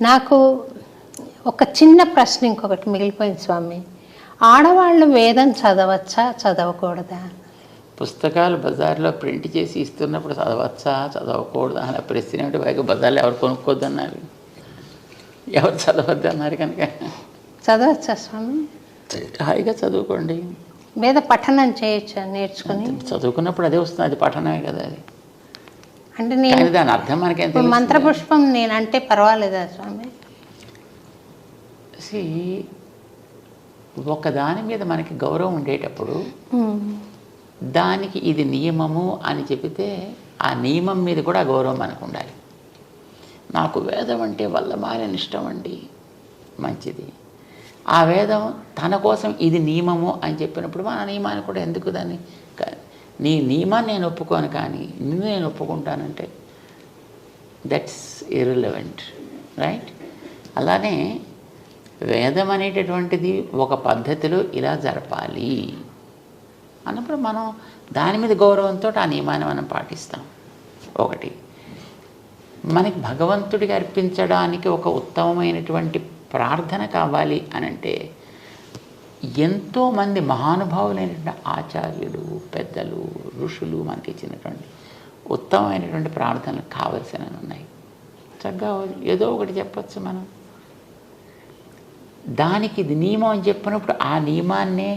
నాకు ఒక చిన్న ప్రశ్న ఇంకొకటి మిగిలిపోయింది స్వామి. ఆడవాళ్ళు వేదం చదవచ్చా చదవకూడదా? పుస్తకాలు బజార్లో ప్రింట్ చేసి ఇస్తున్నప్పుడు చదవచ్చా చదవకూడదా అన్న ప్రశ్న పైగా బజార్లో ఎవరు కొనుక్కోద్దు అన్నారు, ఎవరు చదవద్దు అన్నారు. కనుక చదవచ్చా స్వామి? హాయిగా చదువుకోండి. వేద పఠనం చేయొచ్చు నేర్చుకుని. చదువుకున్నప్పుడు అదే వస్తుంది, అది పఠనమే కదా అది. అంటే కానీ నేను దాని అర్థం మనకేం తెలుస్తుంది? మంత్రపుష్పం నేనంటే పర్వాలేదా స్వామి? ఒక దాని మీద మనకి గౌరవం ఉండేటప్పుడు దానికి ఇది నియమము అని చెబితే ఆ నియమం మీద కూడా గౌరవం మనకు ఉండాలి. నాకు వేదం అంటే వల్లమాలని ఇష్టం అండి, మంచిది. ఆ వేదం తన కోసం ఇది నియమము అని చెప్పినప్పుడు మన నియమాన్ని కూడా ఎందుకు దాన్ని, నీ నియమాన్ని నేను ఒప్పుకోను కానీ నిన్ను నేను ఒప్పుకుంటానంటే దట్స్ ఇర్రిలవెంట్, రైట్? అలానే వేదం అనేటటువంటిది ఒక పద్ధతిలో ఇలా జరపాలి అన్నప్పుడు మనం దాని మీద గౌరవంతో ఆ నియమాన్ని మనం పాటిస్తాం. ఒకటి, మనకి భగవంతుడికి అర్పించడానికి ఒక ఉత్తమమైనటువంటి ప్రార్థన కావాలి అని అంటే ఎంతోమంది మహానుభావులైనటువంటి ఆచార్యులు, పెద్దలు, ఋషులు మనకి ఇచ్చినటువంటి ఉత్తమమైనటువంటి ప్రార్థనలు కావలసినవి ఉన్నాయి. చక్కగా ఏదో ఒకటి చెప్పచ్చు మనం. దానికి ఇది నియమం అని చెప్పినప్పుడు ఆ నియమాన్నే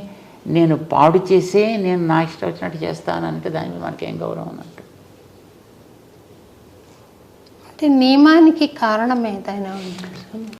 నేను పాడు చేసే నేను నా ఇష్టం వచ్చినట్టు చేస్తానంటే దాని మీద మనకేం గౌరవం అన్నట్టు. అంటే నియమానికి కారణం ఏదైనా ఉంది?